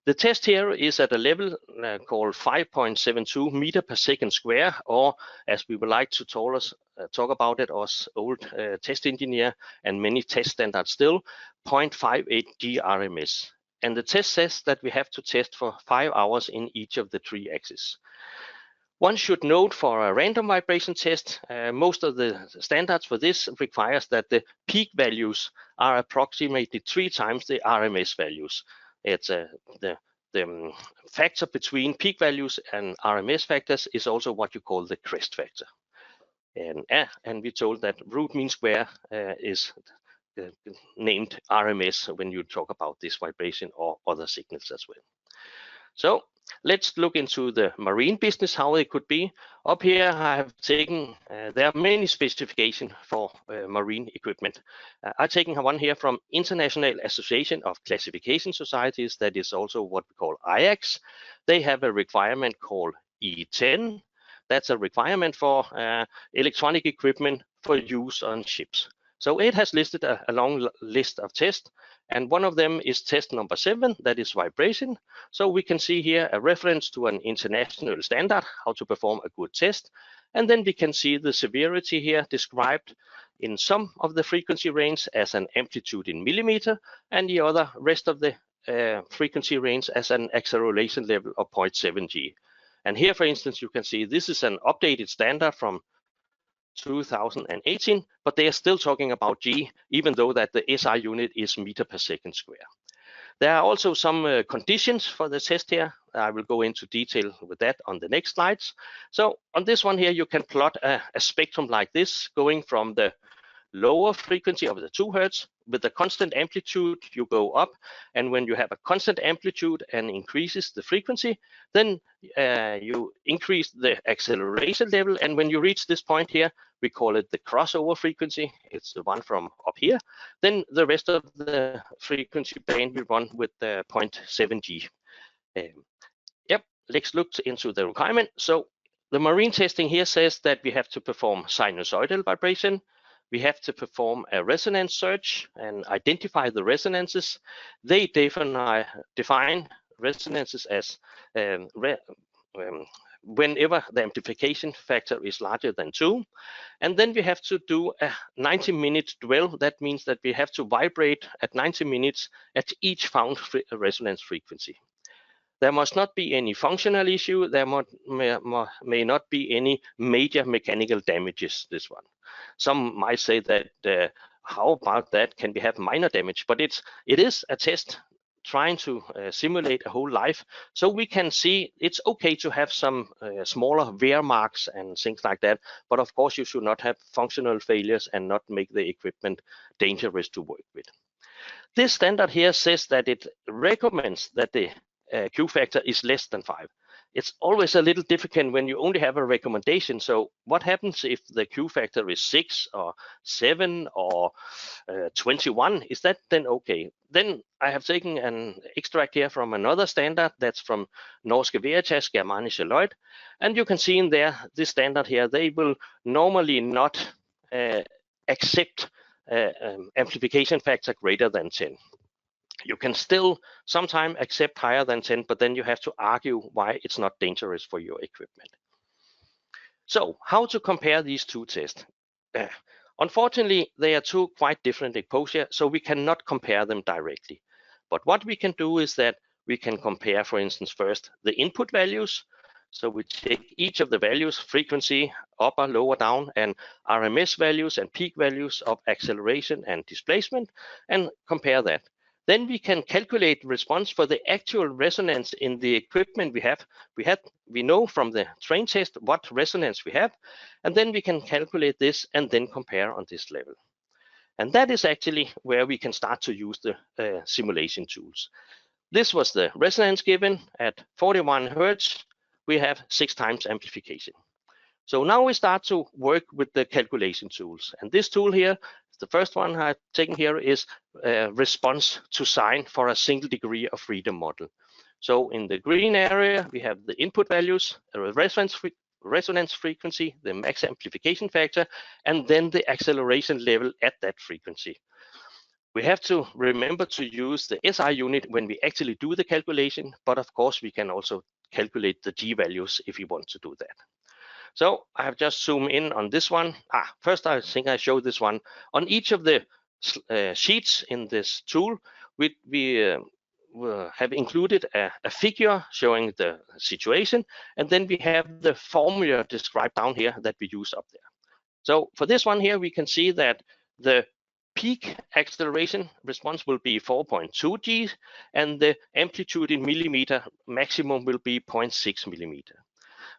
The test here is at a level called 5.72 meter per second square, or as we would like to talk about it as old test engineer and many test standards still, 0.58 GRMS. And the test says that we have to test for 5 hours in each of the 3 axes. One should note for a random vibration test, most of the standards for this requires that the peak values are approximately 3 times the RMS values. It's the factor between peak values and RMS factors is also what you call the crest factor. And we told that root mean square is named RMS when you talk about this vibration or other signals as well. So let's look into the marine business, how it could be. Up here I have taken, there are many specifications for marine equipment. I've taken one here from International Association of Classification Societies, that is also what we call IACS. They have a requirement called E10. That's a requirement for electronic equipment for use on ships. So it has listed a long list of tests, and one of them is test number 7, that is vibration. So we can see here a reference to an international standard, how to perform a good test. And then we can see the severity here described in some of the frequency range as an amplitude in millimeter, and the other rest of the frequency range as an acceleration level of 0.7 G. And here, for instance, you can see this is an updated standard from 2018, but they are still talking about G, even though that the SI unit is meter per second square. There are also some conditions for the test here. I will go into detail with that on the next slides. So on this one here, you can plot a spectrum like this, going from the lower frequency of the 2 Hertz. With the constant amplitude, you go up, and when you have a constant amplitude and increases the frequency, then you increase the acceleration level, and when you reach this point here, we call it the crossover frequency. It's the one from up here. Then the rest of the frequency band we run with the 0.7 G. Yep, let's look into the requirement. So the marine testing here says that we have to perform sinusoidal vibration. We have to perform a resonance search and identify the resonances. They define resonances as whenever the amplification factor is larger than 2. And then we have to do a 90-minute dwell. That means that we have to vibrate at 90 minutes at each found resonance frequency. There must not be any functional issue. There may not be any major mechanical damages, this one. Some might say that how about that? Can we have minor damage? But it is a test trying to simulate a whole life. So we can see it's okay to have some smaller wear marks and things like that. But of course, you should not have functional failures and not make the equipment dangerous to work with. This standard here says that it recommends that the Q factor is less than 5. It's always a little difficult when you only have a recommendation. So what happens if the Q factor is 6 or 7 or 21? Is that then okay? Then I have taken an extract here from another standard that's from Norske Veritas Germanische Lloyd. And you can see in there, this standard here, they will normally not accept amplification factor greater than 10. You can still sometimes accept higher than 10, but then you have to argue why it's not dangerous for your equipment. So how to compare these two tests? Unfortunately, they are two quite different exposure, so we cannot compare them directly. But what we can do is that we can compare, for instance, first the input values. So we take each of the values, frequency, upper, lower, down, and RMS values and peak values of acceleration and displacement, and compare that. Then we can calculate response for the actual resonance in the equipment we have. We know from the train test what resonance we have, and then we can calculate this and then compare on this level. And that is actually where we can start to use the simulation tools. This was the resonance given at 41 Hertz. We have 6 times amplification. So now we start to work with the calculation tools. And this tool here, the first one I've taken here, is response to sine for a single degree of freedom model. So in the green area, we have the input values, the resonance frequency, the max amplification factor, and then the acceleration level at that frequency. We have to remember to use the SI unit when we actually do the calculation, but of course we can also calculate the G values if you want to do that. So I have just zoomed in on this one. First I think I showed this one. On each of the sheets in this tool, we have included a figure showing the situation, and then we have the formula described down here that we use up there. So for this one here, we can see that the peak acceleration response will be 4.2 G, and the amplitude in millimeter maximum will be 0.6 millimeter.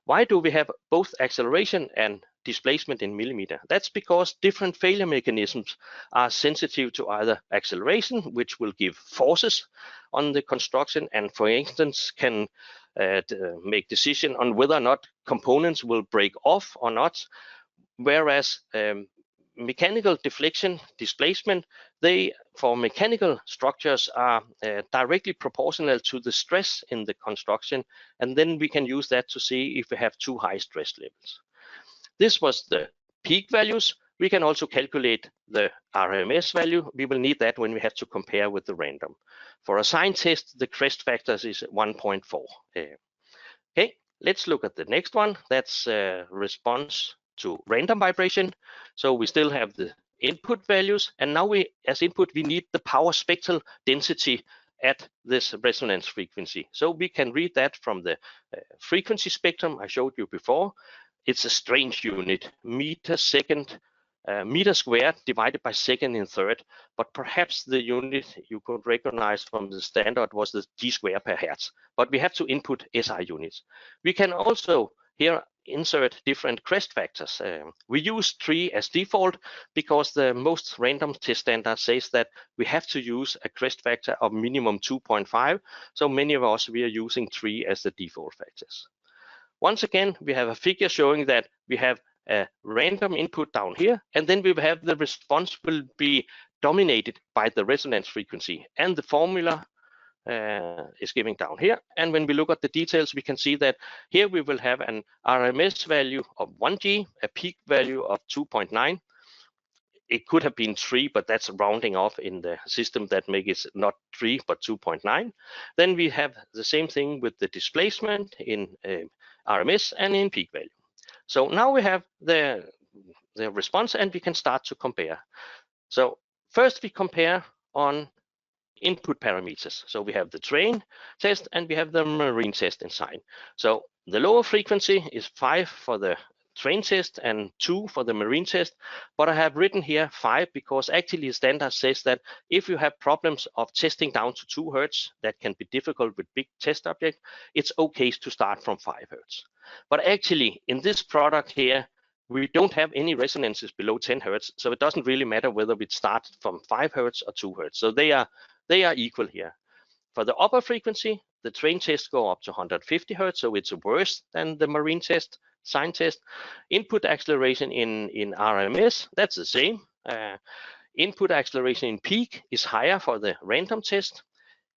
Why do we have both acceleration and displacement in millimeter? That's because different failure mechanisms are sensitive to either acceleration, which will give forces on the construction, and for instance can make decision on whether or not components will break off or not, whereas mechanical deflection, displacement, they for mechanical structures are directly proportional to the stress in the construction, and then we can use that to see if we have too high stress levels. This was the peak values. We can also calculate the RMS value. We will need that when we have to compare with the random. For a sine test, the crest factors is 1.4. Okay, let's look at the next one. That's response to random vibration. So we still have the input values, and now we, as input, we need the power spectral density at this resonance frequency. So we can read that from the frequency spectrum I showed you before. it's a strange unit, meter squared divided by second in third, but perhaps the unit you could recognize from the standard was the G square per hertz, but we have to input SI units. We can also here insert different crest factors. We use 3 as default because the most random test standard says that we have to use a crest factor of minimum 2.5, so many of us, we are using 3 as the default factors. Once again, we have a figure showing that we have a random input down here, and then we have the response will be dominated by the resonance frequency, and the formula is given down here. And when we look at the details, we can see that here we will have an RMS value of 1G, a peak value of 2.9. It could have been 3, but that's rounding off in the system that makes it not 3 but 2.9. Then we have the same thing with the displacement in RMS and in peak value. So now we have the response, and we can start to compare. So first we compare on input parameters. So we have the train test and we have the marine test in sign. So the lower frequency is 5 for the train test and 2 for the marine test, but I have written here 5 because actually the standard says that if you have problems of testing down to 2 Hertz, that can be difficult with big test object, it's okay to start from 5 Hertz. But actually in this product here, we don't have any resonances below 10 Hertz, so it doesn't really matter whether we start from 5 Hertz or 2 Hertz. So they are equal here. For the upper frequency, the train test go up to 150 Hertz, so it's worse than the marine test, sign test. Input acceleration in RMS, that's the same. Input acceleration in peak is higher for the random test.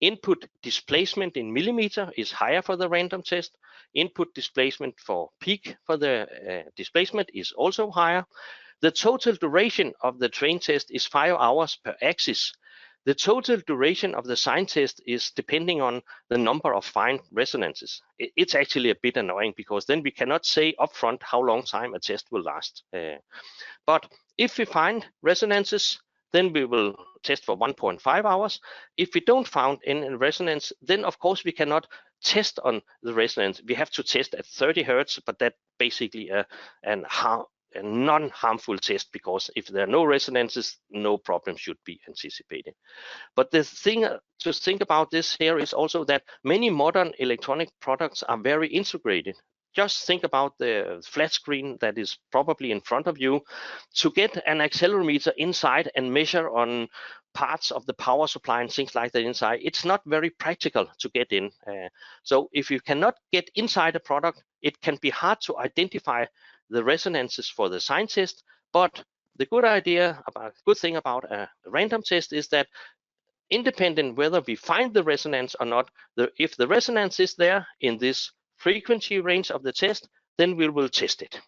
Input displacement in millimeter is higher for the random test. Input displacement for peak for the displacement is also higher. The total duration of the train test is 5 hours per axis. The total duration of the sign test is depending on the number of fine resonances. It's actually a bit annoying because then we cannot say upfront how long time a test will last. But if we find resonances, then we will test for 1.5 hours. If we don't find any resonance, then of course we cannot test on the resonance. We have to test at 30 Hertz, but that basically a non-harmful test, because if there are no resonances, no problem should be anticipated. But the thing to think about this here is also that many modern electronic products are very integrated. Just think about the flat screen that is probably in front of you. To get an accelerometer inside and measure on parts of the power supply and things like that inside, it's not very practical to get in. So if you cannot get inside a product, it can be hard to identify the resonances for the sign test. But the good thing about a random test is that independent whether we find the resonance or not, if the resonance is there in this frequency range of the test, then we will test it.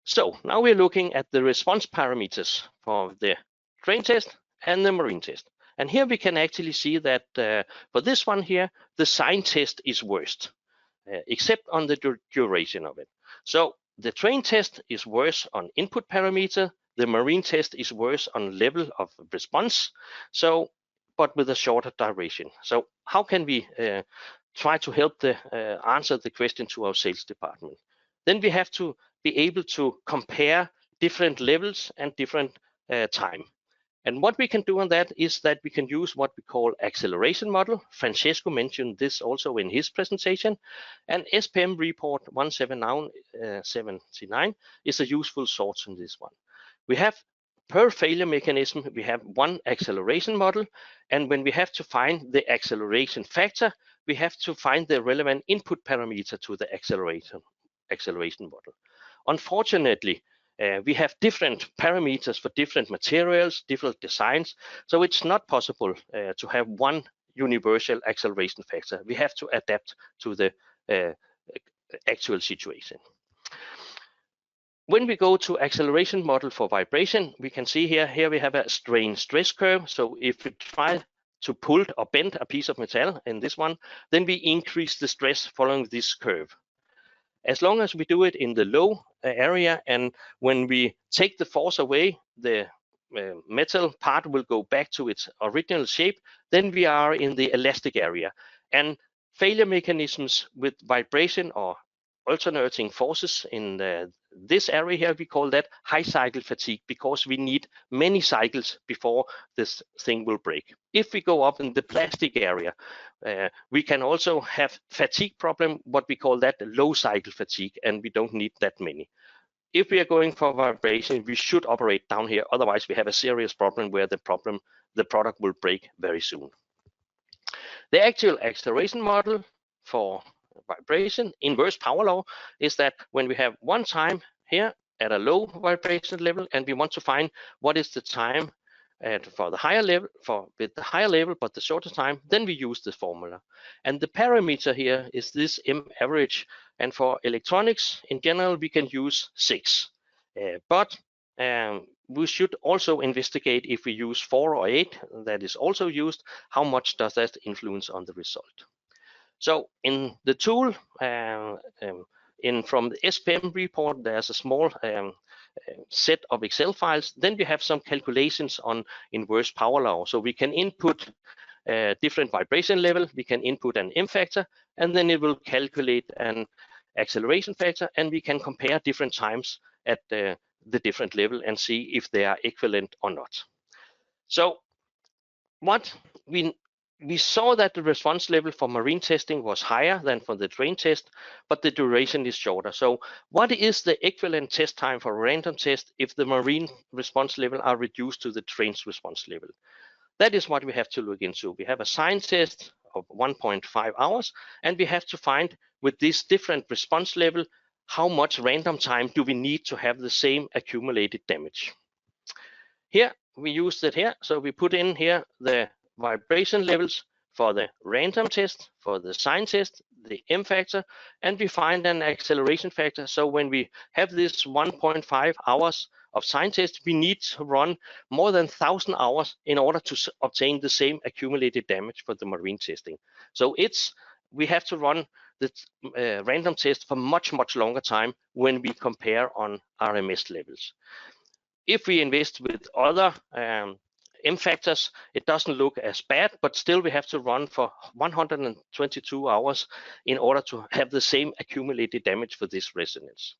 So now we're looking at the response parameters for the train test and the marine test. And here we can actually see that for this one here, the sign test is worst, except on the duration of it. So the train test is worse on input parameter, the marine test is worse on level of response, so but with a shorter duration. So how can we try to help answer the question to our sales department? Then we have to be able to compare different levels and different time. And what we can do on that is that we can use what we call acceleration model. Francesco mentioned this also in his presentation. And SPM report 179 is a useful source in this one. We have per failure mechanism, we have one acceleration model. And when we have to find the acceleration factor, we have to find the relevant input parameter to the acceleration model. Unfortunately, we have different parameters for different materials, different designs, so it's not possible to have one universal acceleration factor. We have to adapt to the actual situation. When we go to acceleration model for vibration, we can see here we have a strain stress curve. So if we try to pull or bend a piece of metal in this one, then we increase the stress following this curve. As long as we do it in the low area, and when we take the force away, the metal part will go back to its original shape, then we are in the elastic area. And failure mechanisms with vibration or alternating forces in this area here. We call that high cycle fatigue, because we need many cycles before this thing will break. If we go up in the plastic area, we can also have fatigue problem, what we call that low cycle fatigue, and we don't need that many. If we are going for vibration, we should operate down here. Otherwise, we have a serious problem where the product will break very soon. The actual acceleration model for vibration, inverse power law, is that when we have one time here at a low vibration level, and we want to find what is the time for the higher level, with the higher level but the shorter time, then we use this formula. And the parameter here is this M average. And for electronics in general, we can use 6. But we should also investigate if we use 4 or 8, that is also used, how much does that influence on the result. So in the tool, from the SPM report, there's a small set of Excel files. Then we have some calculations on inverse power law. So we can input different vibration level, we can input an M factor, and then it will calculate an acceleration factor, and we can compare different times at the different level and see if they are equivalent or not. So what we saw that the response level for marine testing was higher than for the train test, but the duration is shorter. So what is the equivalent test time for a random test if the marine response level are reduced to the train's response level? That is what we have to look into. We have a sign test of 1.5 hours, and we have to find with this different response level, how much random time do we need to have the same accumulated damage. Here, we used it here. So we put in here the vibration levels for the random test, for the sign test, the M factor, and we find an acceleration factor. So when we have this 1.5 hours of sign test, we need to run more than 1,000 hours in order to obtain the same accumulated damage for the marine testing. So we have to run the random test for much longer time when we compare on RMS levels. If we invest with other M factors, it doesn't look as bad, but still we have to run for 122 hours in order to have the same accumulated damage for this resonance.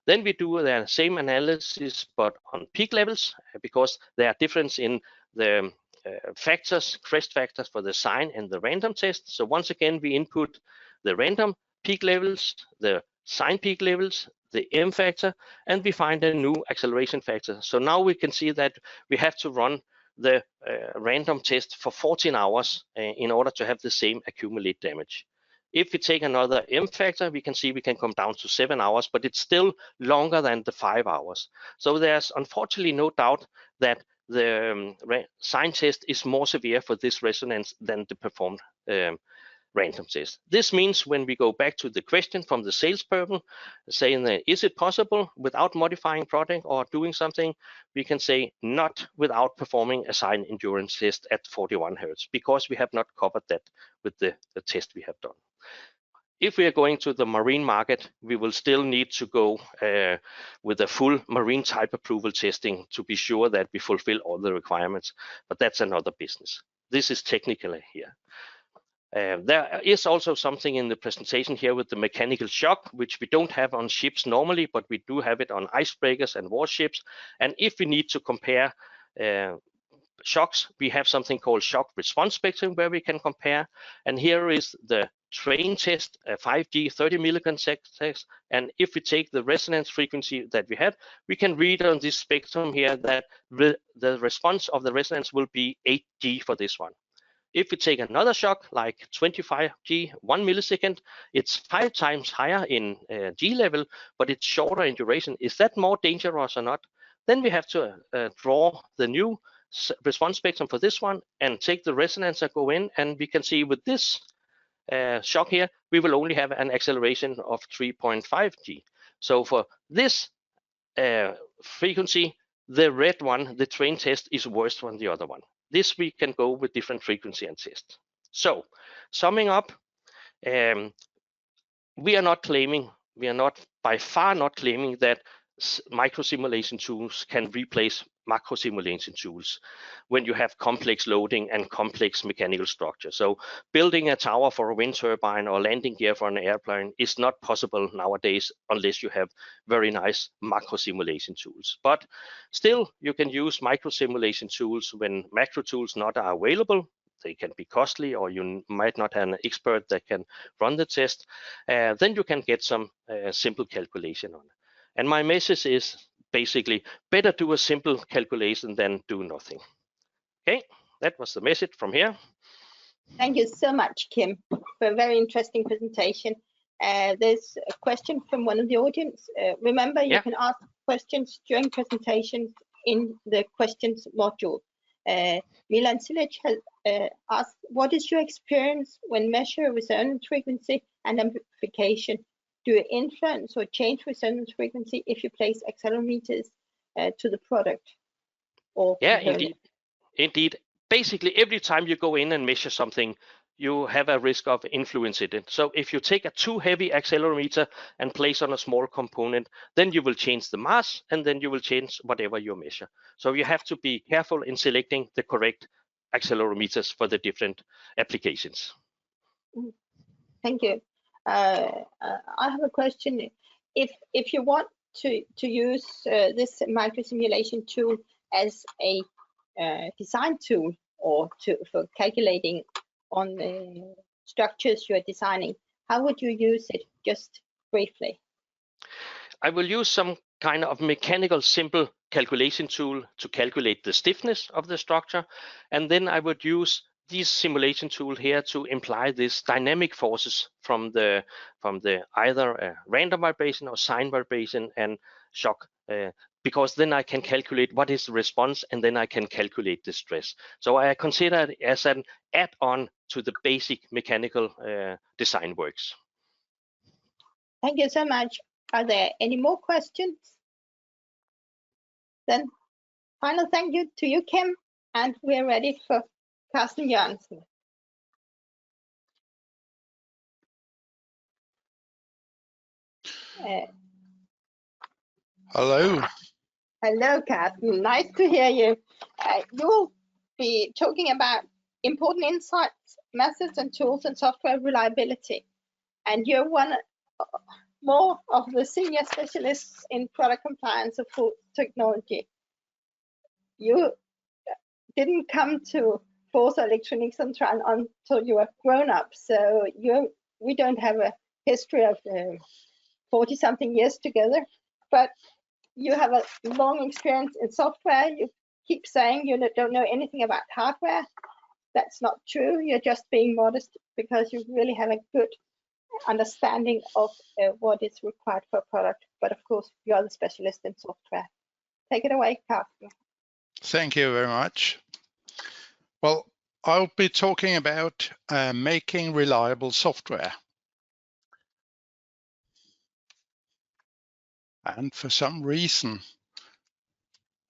Then we do the same analysis, but on peak levels, because there are difference in the factors, crest factors for the sign and the random test. So once again, we input the random peak levels, the sign peak levels, the M factor, and we find a new acceleration factor. So now we can see that we have to run the random test for 14 hours in order to have the same accumulated damage. If we take another M factor, we can see we can come down to 7 hours, but it's still longer than the 5 hours. So there's unfortunately no doubt that the sign test is more severe for this resonance than the performed random test. This means when we go back to the question from the salesperson saying that is it possible without modifying product or doing something, we can say not without performing a sign endurance test at 41 Hertz, because we have not covered that with the test we have done. If we are going to the marine market, we will still need to go with a full marine type approval testing to be sure that we fulfill all the requirements, but that's another business. This is technically here. There is also something in the presentation here with the mechanical shock, which we don't have on ships normally, but we do have it on icebreakers and warships. And if we need to compare shocks, we have something called shock response spectrum where we can compare. And here is the train test, 5G 30 milliseconds test. And if we take the resonance frequency that we have, we can read on this spectrum here that the response of the resonance will be 8G for this one. If we take another shock like 25G, 1 millisecond, it's 5 times higher in G level, but it's shorter in duration. Is that more dangerous or not? Then we have to draw the new response spectrum for this one and take the resonance and go in, and we can see with this shock here, we will only have an acceleration of 3.5 G. So for this frequency, the red one, the train test, is worse than the other one. This we can go with different frequency and test. So summing up, we are by far not claiming that micro simulation tools can replace macro simulation tools when you have complex loading and complex mechanical structure. So building a tower for a wind turbine or landing gear for an airplane is not possible nowadays unless you have very nice macro simulation tools. But still, you can use micro simulation tools when macro tools not are available. They can be costly, or you might not have an expert that can run the test. Then you can get some simple calculation on it. And my message is basically better do a simple calculation than do nothing. Okay, that was the message from here. Thank you so much, Kim, for a very interesting presentation. There's a question from one of the audience. Remember, you can ask questions during presentations in the questions module. Milan Silic has asked, what is your experience when measure resonance frequency and amplification? Do you influence or change resonance frequency if you place accelerometers to the product? Or indeed. Basically, every time you go in and measure something, you have a risk of influencing it. So if you take a too heavy accelerometer and place on a small component, then you will change the mass, and then you will change whatever you measure. So you have to be careful in selecting the correct accelerometers for the different applications. Thank you. I have a question. If you want to use this micro simulation tool as a design tool, or for calculating on the structures you're designing, how would you use it? Just briefly. I will use some kind of mechanical simple calculation tool to calculate the stiffness of the structure, and then I would use this simulation tool here to imply these dynamic forces from the either random vibration or sine vibration and shock, because then I can calculate what is the response, and then I can calculate the stress. So I consider it as an add-on to the basic mechanical design works. Thank you so much. Are there any more questions? Then final thank you to you, Kim, and we're ready for Carsten Jørgensen. Hello. Hello, Carsten. Nice to hear you. You will be talking about important insights, methods, and tools and software reliability. And you're one more of the senior specialists in product compliance of food technology. You didn't come to Forza Electronics Central until you were grown up, so we don't have a history of 40-something years together, but you have a long experience in software. You keep saying you don't know anything about hardware. That's not true. You're just being modest because you really have a good understanding of what is required for a product. But of course, you're the specialist in software. Take it away, Carsten. Thank you very much. Well, I'll be talking about making reliable software. And for some reason,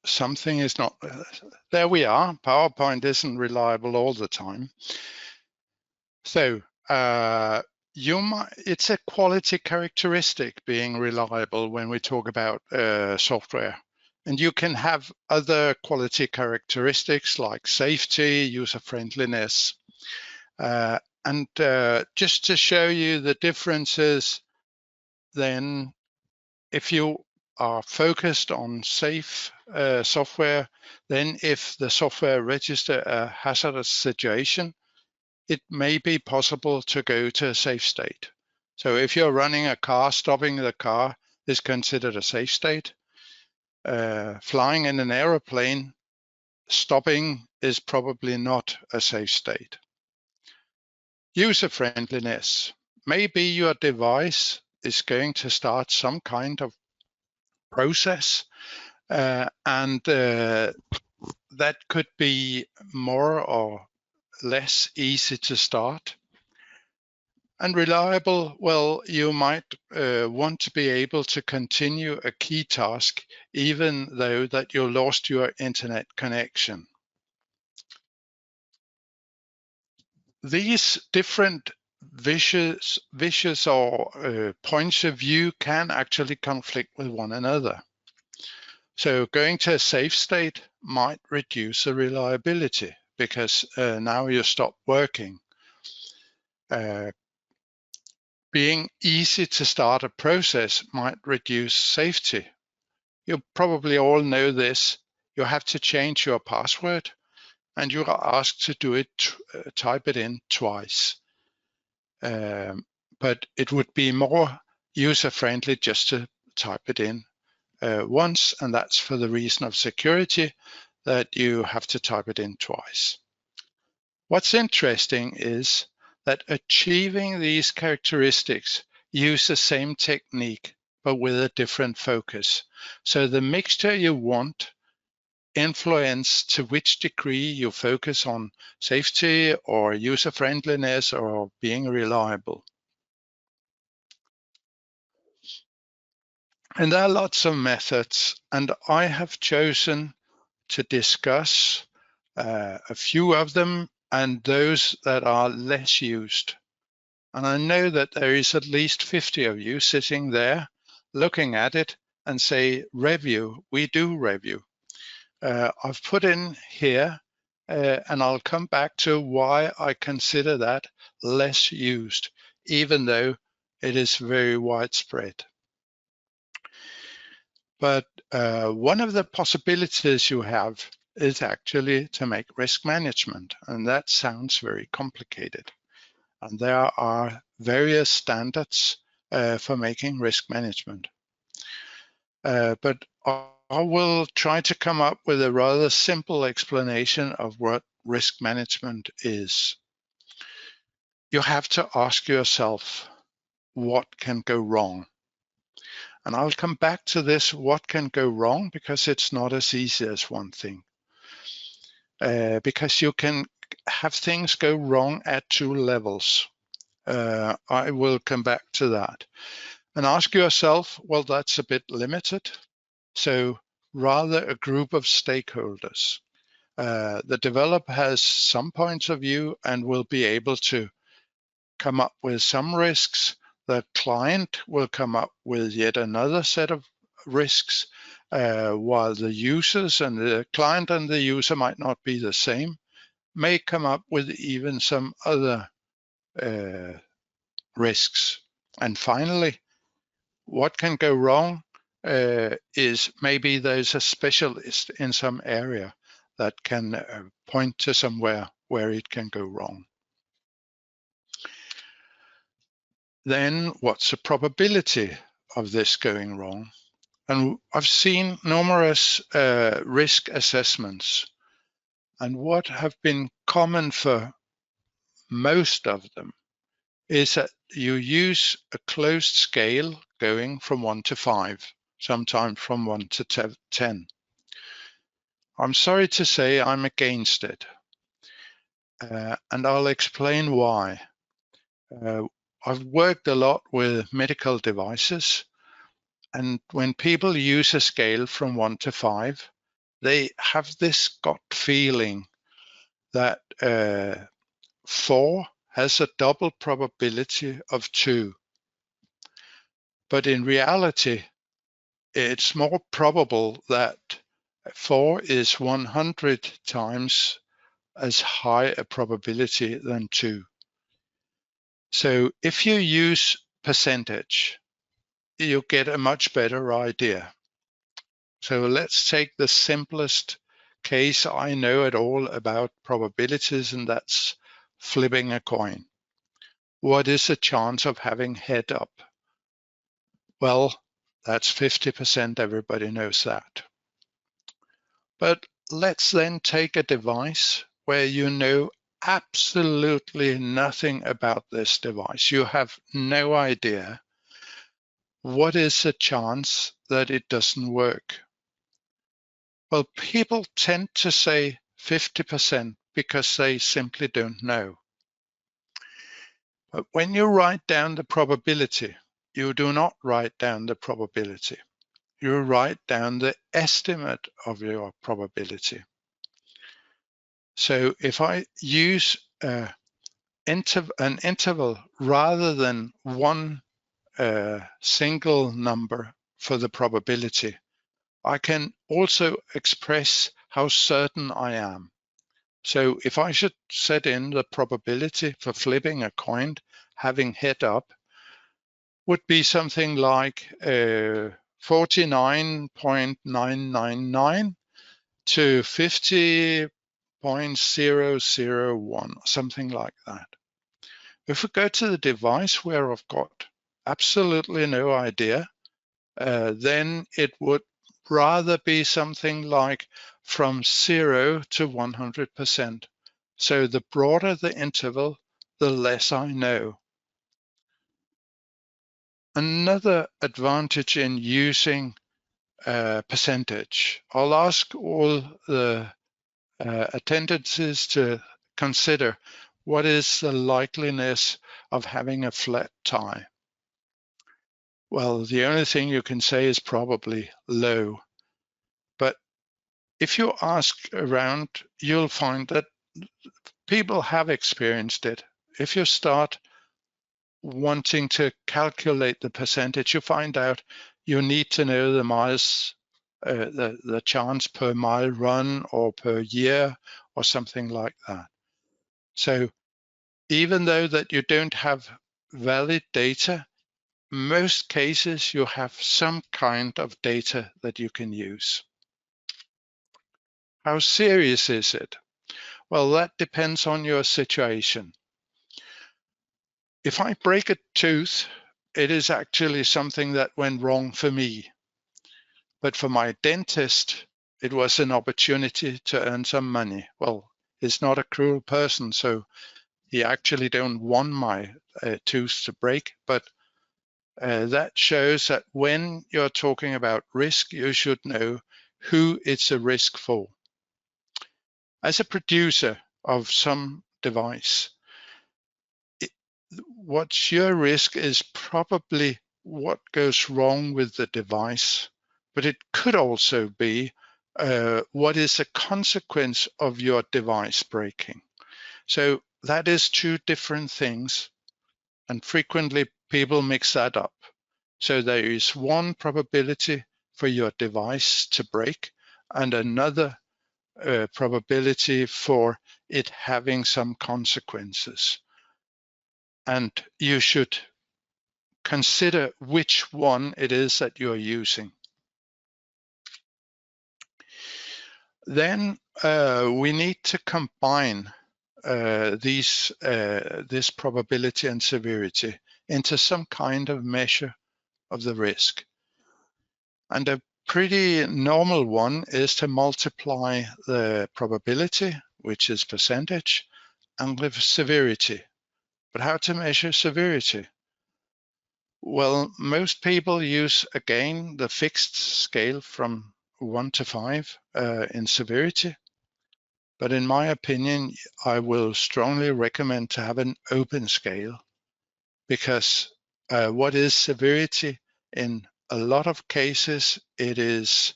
something is not, there we are, PowerPoint isn't reliable all the time. So it's a quality characteristic being reliable when we talk about software. And you can have other quality characteristics like safety, user-friendliness. And just to show you the differences, then if you are focused on safe software, then if the software registers a hazardous situation, it may be possible to go to a safe state. So if you're running a car, stopping the car is considered a safe state. Flying in an aeroplane, stopping is probably not a safe state. User-friendliness. Maybe your device is going to start some kind of process, and that could be more or less easy to start. And reliable, well, you might want to be able to continue a key task even though that you lost your internet connection. These different vicious or points of view can actually conflict with one another. So going to a safe state might reduce the reliability because now you stop working. Being easy to start a process might reduce safety. You probably all know this. You have to change your password and you are asked to do it, type it in twice. But it would be more user-friendly just to type it in once, and that's for the reason of security that you have to type it in twice. What's interesting is that achieving these characteristics use the same technique, but with a different focus. So the mixture you want influence to which degree you focus on safety or user friendliness or being reliable. And there are lots of methods, and I have chosen to discuss a few of them and those that are less used. And I know that there is at least 50 of you sitting there looking at it and say, review, we do review. I've put in here, and I'll come back to why I consider that less used, even though it is very widespread. But one of the possibilities you have is actually to make risk management, and that sounds very complicated. And there are various standards for making risk management. But I will try to come up with a rather simple explanation of what risk management is. You have to ask yourself, what can go wrong? And I'll come back to this, what can go wrong, because it's not as easy as one thing. Because you can have things go wrong at 2 levels. I will come back to that. And ask yourself, well, that's a bit limited. So rather a group of stakeholders. The developer has some points of view and will be able to come up with some risks. The client will come up with yet another set of risks, while the users and the client and the user might not be the same, may come up with even some other risks. And finally, what can go wrong is maybe there's a specialist in some area that can point to somewhere where it can go wrong. Then what's the probability of this going wrong? And I've seen numerous risk assessments, and what have been common for most of them is that you use a closed scale going from 1 to 5, sometimes from 1 to 10. I'm sorry to say I'm against it, and I'll explain why. I've worked a lot with medical devices, and when people use a scale from 1 to 5, they have this gut feeling that 4 has a double probability of 2. But in reality, it's more probable that 4 is 100 times as high a probability than 2. So if you use percentage, you get a much better idea. So let's take the simplest case I know at all about probabilities, and that's flipping a coin. What is the chance of having head up? Well, that's 50%, everybody knows that. But let's then take a device where you know absolutely nothing about this device. You have no idea. What is the chance that it doesn't work? Well, people tend to say 50% because they simply don't know. But when you write down the probability, you do not write down the probability. You write down the estimate of your probability. So if I use an interval rather than one single number for the probability, I can also express how certain I am. So if I should set in the probability for flipping a coin having head up, would be something like 49.999 to 50.001, something like that. If we go to the device where I've got absolutely no idea, then it would rather be something like from 0 to 100%. So the broader the interval, the less I know. Another advantage in using percentage, I'll ask all the attendances to consider what is the likeliness of having a flat tie. Well, the only thing you can say is probably low. But if you ask around, you'll find that people have experienced it. If you start wanting to calculate the percentage, you find out you need to know the miles, the chance per mile run or per year or something like that. So even though that you don't have valid data, most cases you have some kind of data that you can use. How serious is it? Well, that depends on your situation. If I break a tooth, it is actually something that went wrong for me. But for my dentist, it was an opportunity to earn some money. Well, he's not a cruel person, so he actually don't want my tooth to break. But that shows that when you're talking about risk, you should know who it's a risk for. As a producer of some device, what's your risk is probably what goes wrong with the device, but it could also be what is the consequence of your device breaking. So that is two different things, and frequently people mix that up. So there is one probability for your device to break and another probability for it having some consequences. And you should consider which one it is that you're using. Then we need to combine this probability and severity into some kind of measure of the risk. And a pretty normal one is to multiply the probability, which is percentage, and the severity. But how to measure severity? Well, most people use, again, the fixed scale from 1 to 5 in severity. But in my opinion, I will strongly recommend to have an open scale, because what is severity? In a lot of cases, it is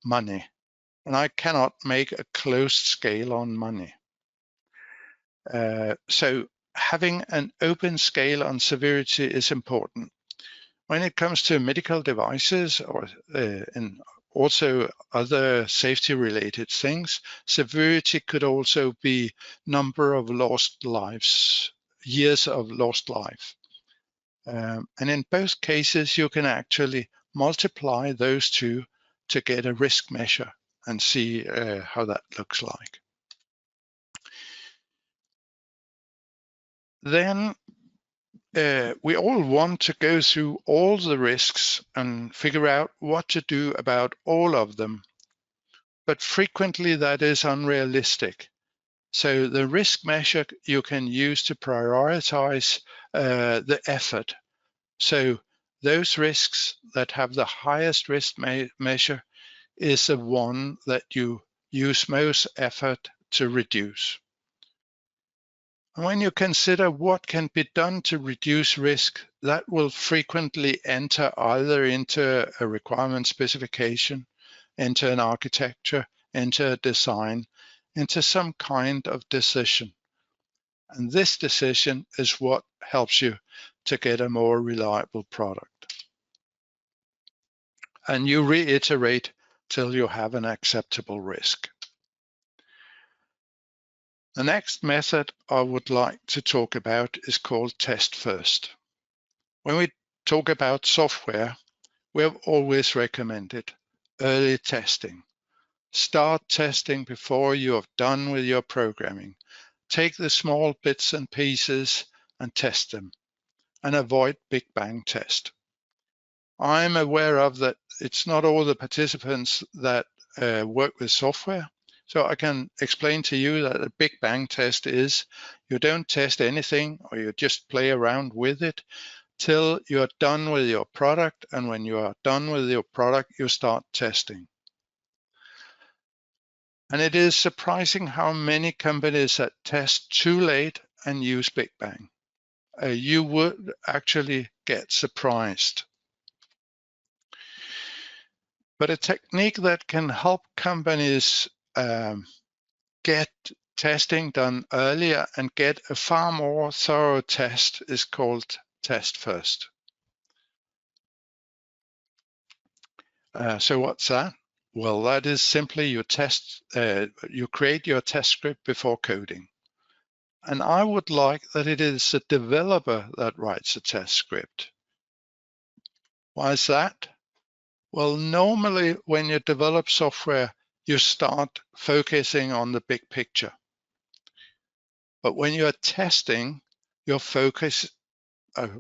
money. And I cannot make a closed scale on money. So having an open scale on severity is important. When it comes to medical devices or and also other safety-related things, severity could also be number of lost lives, years of lost life. And in both cases, you can actually multiply those two to get a risk measure and see how that looks like. Then we all want to go through all the risks and figure out what to do about all of them. But frequently that is unrealistic. So the risk measure you can use to prioritize the effort. So those risks that have the highest risk measure is the one that you use most effort to reduce. And when you consider what can be done to reduce risk, that will frequently enter either into a requirement specification, into an architecture, into a design, into some kind of decision. And this decision is what helps you to get a more reliable product. And you reiterate till you have an acceptable risk. The next method I would like to talk about is called test first. When we talk about software, we have always recommended early testing. Start testing before you are done with your programming. Take the small bits and pieces and test them, and avoid big bang test. I'm aware of that it's not all the participants that work with software, so I can explain to you that a big bang test is you don't test anything, or you just play around with it till you're done with your product, and when you are done with your product, you start testing. And it is surprising how many companies that test too late and use big bang. You would actually get surprised. But a technique that can help companies get testing done earlier and get a far more thorough test is called test first. So what's that? Well, that is simply you create your test script before coding. And I would like that it is a developer that writes a test script. Why is that? Well, normally when you develop software, you start focusing on the big picture. But when you're testing, your focus,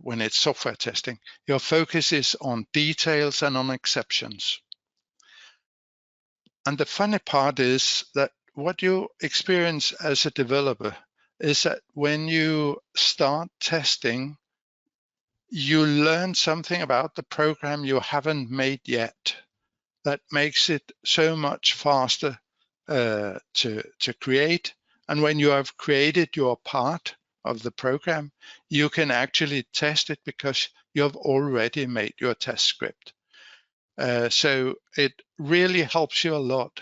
when it's software testing, your focus is on details and on exceptions. And the funny part is that what you experience as a developer is that when you start testing, you learn something about the program you haven't made yet that makes it so much faster to create. And when you have created your part of the program, you can actually test it because you have already made your test script. So it really helps you a lot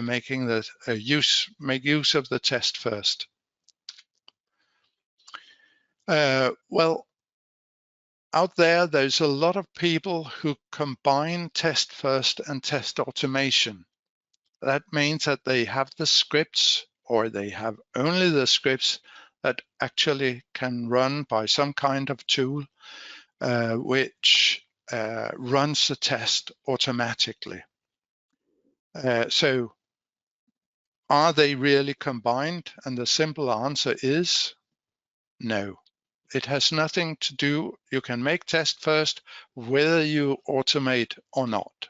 make use of the test first. Well, out there's a lot of people who combine test first and test automation. That means that they have the scripts, or they have only the scripts that actually can run by some kind of tool which runs the test automatically. So are they really combined? And the simple answer is no. It has nothing to do, you can make test first whether you automate or not.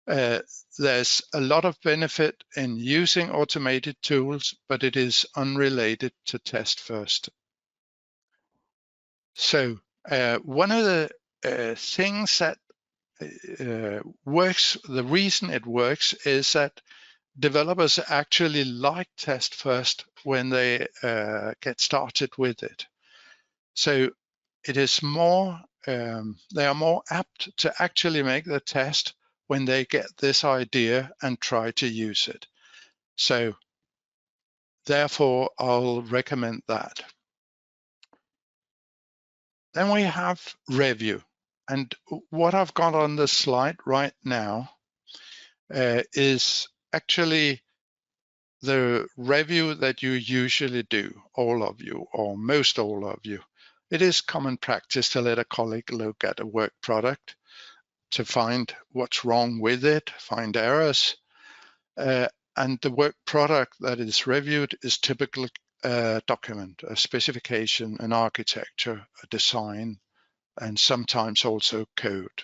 There's a lot of benefit in using automated tools, but it is unrelated to test first. So one of the things that works, the reason it works is that developers actually like test first when they get started with it. So it is more, they are more apt to actually make the test when they get this idea and try to use it. So therefore, I'll recommend that. Then we have review. And what I've got on the slide right now is actually the review that you usually do, all of you, or most all of you. It is common practice to let a colleague look at a work product to find what's wrong with it, find errors. And the work product that is reviewed is typically a document, a specification, an architecture, a design, and sometimes also code.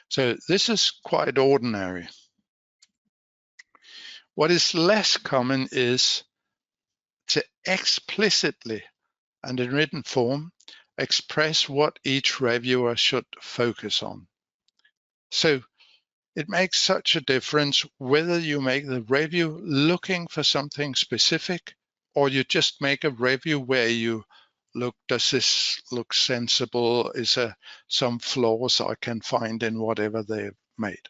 So this is quite ordinary. What is less common is to explicitly and in written form express what each reviewer should focus on. So it makes such a difference whether you make the review looking for something specific, or you just make a review where you look, does this look sensible? Is there some flaws I can find in whatever they've made?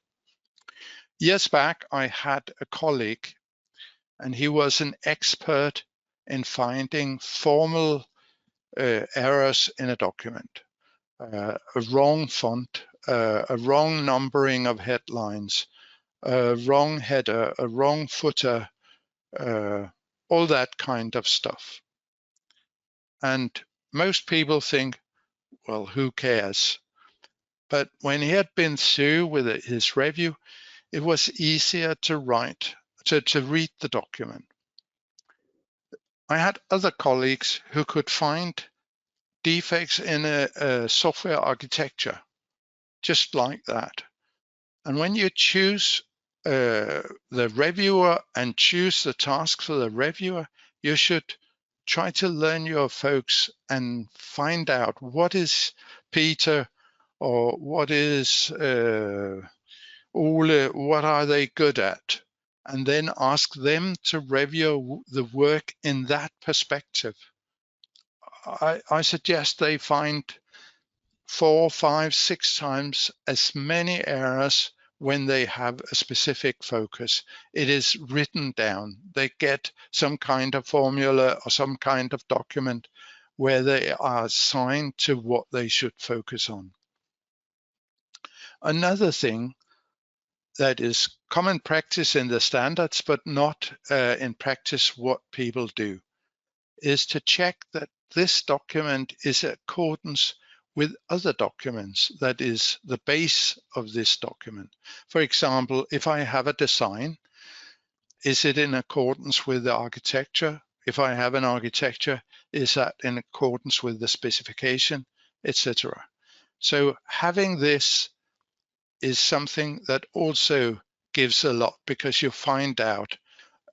Years back, I had a colleague, and he was an expert in finding formal errors in a document, a wrong font, a wrong numbering of headlines, a wrong header, a wrong footer, all that kind of stuff. And most people think, well, who cares? But when he had been through with his review, it was easier to read the document. I had other colleagues who could find defects in a software architecture, just like that. And when you choose the reviewer and choose the task for the reviewer, you should try to learn your folks and find out what is Peter or what is Ole, what are they good at? And then ask them to review the work in that perspective. I suggest they find 4, 5, 6 times as many errors when they have a specific focus. It is written down. They get some kind of formula or some kind of document where they are assigned to what they should focus on. Another thing that is common practice in the standards, but not in practice what people do, is to check that this document is in accordance with other documents, that is the base of this document. For example, if I have a design, is it in accordance with the architecture? If I have an architecture, is that in accordance with the specification, etc.? So having this is something that also gives a lot, because you find out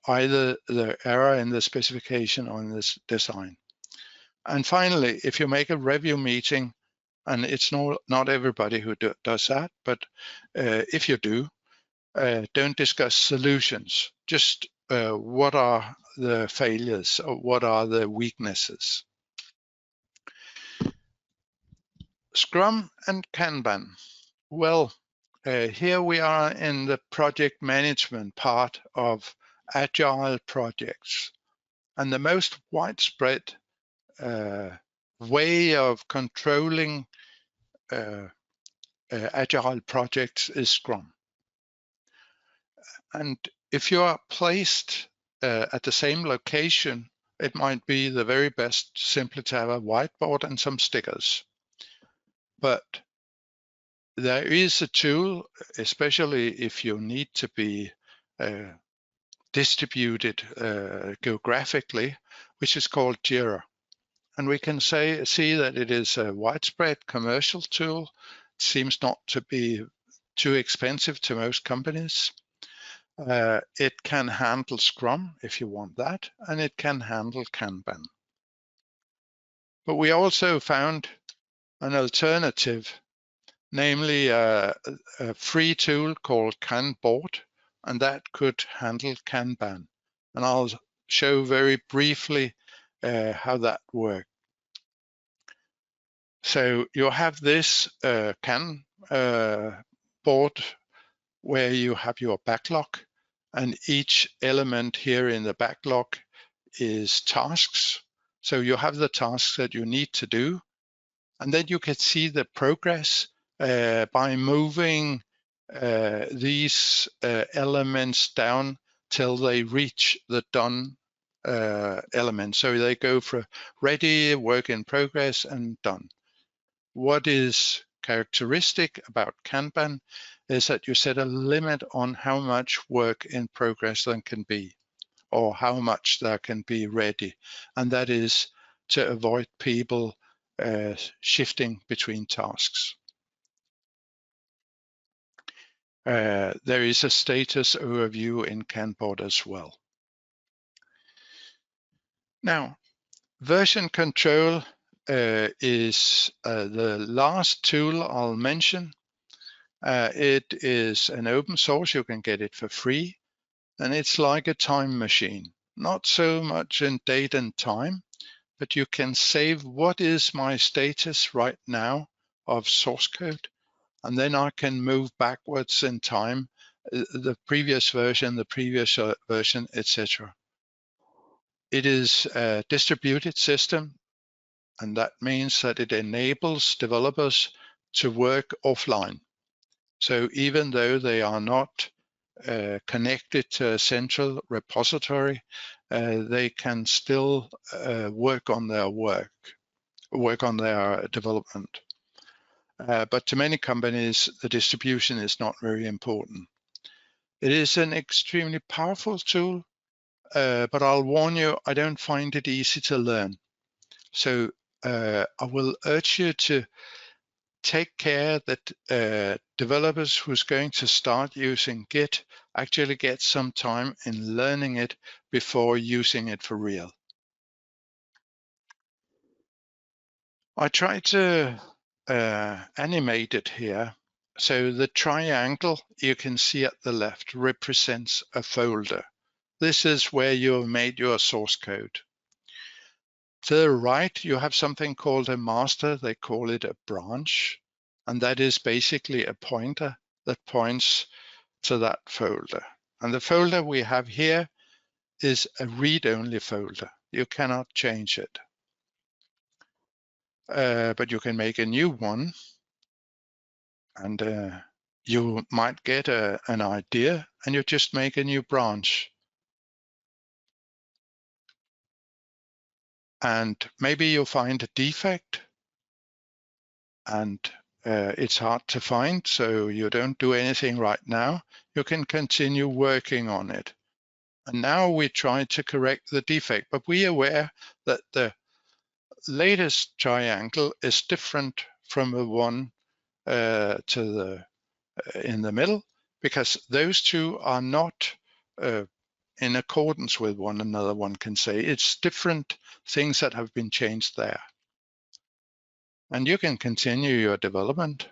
either the error in the specification or in this design. And finally, if you make a review meeting, and it's not everybody who does that, but if you do, don't discuss solutions, just what are the failures or what are the weaknesses. Scrum and Kanban. Well, here we are in the project management part of agile projects. And the most widespread way of controlling agile projects is Scrum. And if you are placed at the same location, it might be the very best simply to have a whiteboard and some stickers. But there is a tool, especially if you need to be distributed geographically, which is called Jira. And we can see that it is a widespread commercial tool. It seems not to be too expensive to most companies. It can handle Scrum if you want that, and it can handle Kanban. But we also found an alternative, namely a free tool called Kanboard, and that could handle Kanban. And I'll show very briefly how that works. So you have this Kanboard where you have your backlog, and each element here in the backlog is tasks. So you have the tasks that you need to do, and then you can see the progress by moving these elements down till they reach the done element. So they go for ready, work in progress, and done. What is characteristic about Kanban is that you set a limit on how much work in progress there can be, or how much there can be ready, and that is to avoid people shifting between tasks. There is a status overview in Kanban as well. Now, version control is the last tool I'll mention. It is an open source, you can get it for free, and it's like a time machine. Not so much in date and time, but you can save what is my status right now of source code, and then I can move backwards in time, the previous version, etc. It is a distributed system, and that means that it enables developers to work offline. So even though they are not connected to a central repository, they can still work on their development. But to many companies, the distribution is not very important. It is an extremely powerful tool, but I'll warn you, I don't find it easy to learn. So I will urge you to take care that developers who's going to start using Git actually get some time in learning it before using it for real. I tried to animate it here. So the triangle you can see at the left represents a folder. This is where you have made your source code. To the right, you have something called a master. They call it a branch. And that is basically a pointer that points to that folder. And the folder we have here is a read-only folder. You cannot change it. But you can make a new one. And you might get an idea, and you just make a new branch. And maybe you find a defect, and it's hard to find, so you don't do anything right now. You can continue working on it. And now we try to correct the defect, but we are aware that the latest triangle is different from the one in the middle, because those two are not in accordance with one another, one can say. It's different things that have been changed there. And you can continue your development.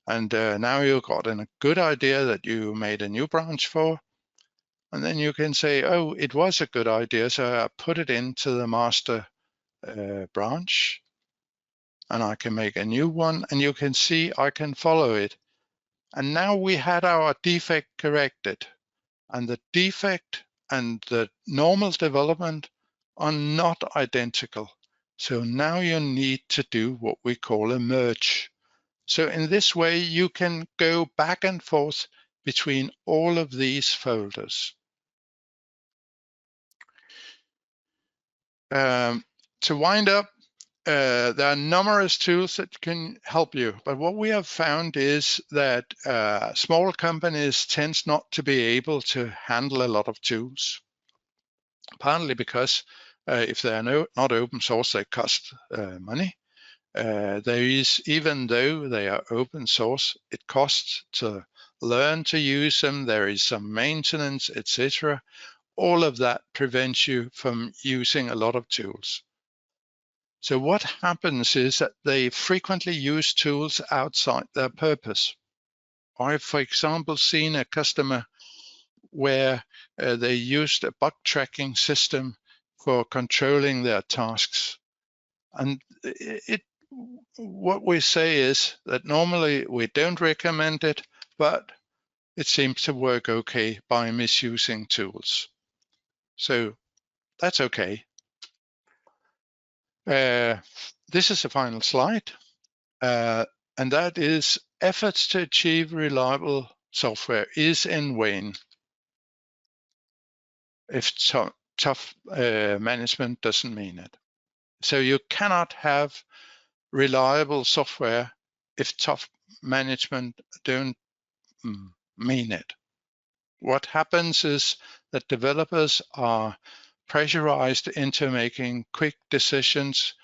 And now you've got a good idea that you made a new branch for. And then you can say, oh, it was a good idea, so I put it into the master branch. And I can make a new one, and you can see I can follow it. And now we had our defect corrected. And the defect and the normal development are not identical. So now you need to do what we call a merge. So in this way, you can go back and forth between all of these folders. To wind up, there are numerous tools that can help you, but what we have found is that small companies tend not to be able to handle a lot of tools, partly because if they are not open source, they cost money. There is, even though they are open source, it costs to learn to use them. There is some maintenance, etc. All of that prevents you from using a lot of tools. So what happens is that they frequently use tools outside their purpose. I've, for example, seen a customer where they used a bug tracking system for controlling their tasks. And what we say is that normally we don't recommend it, but it seems to work okay by misusing tools. So that's okay. This is the final slide, and that is efforts to achieve reliable software is in vain if tough management doesn't mean it. So you cannot have reliable software if tough management don't mean it. What happens is that developers are pressurized into making quick decisions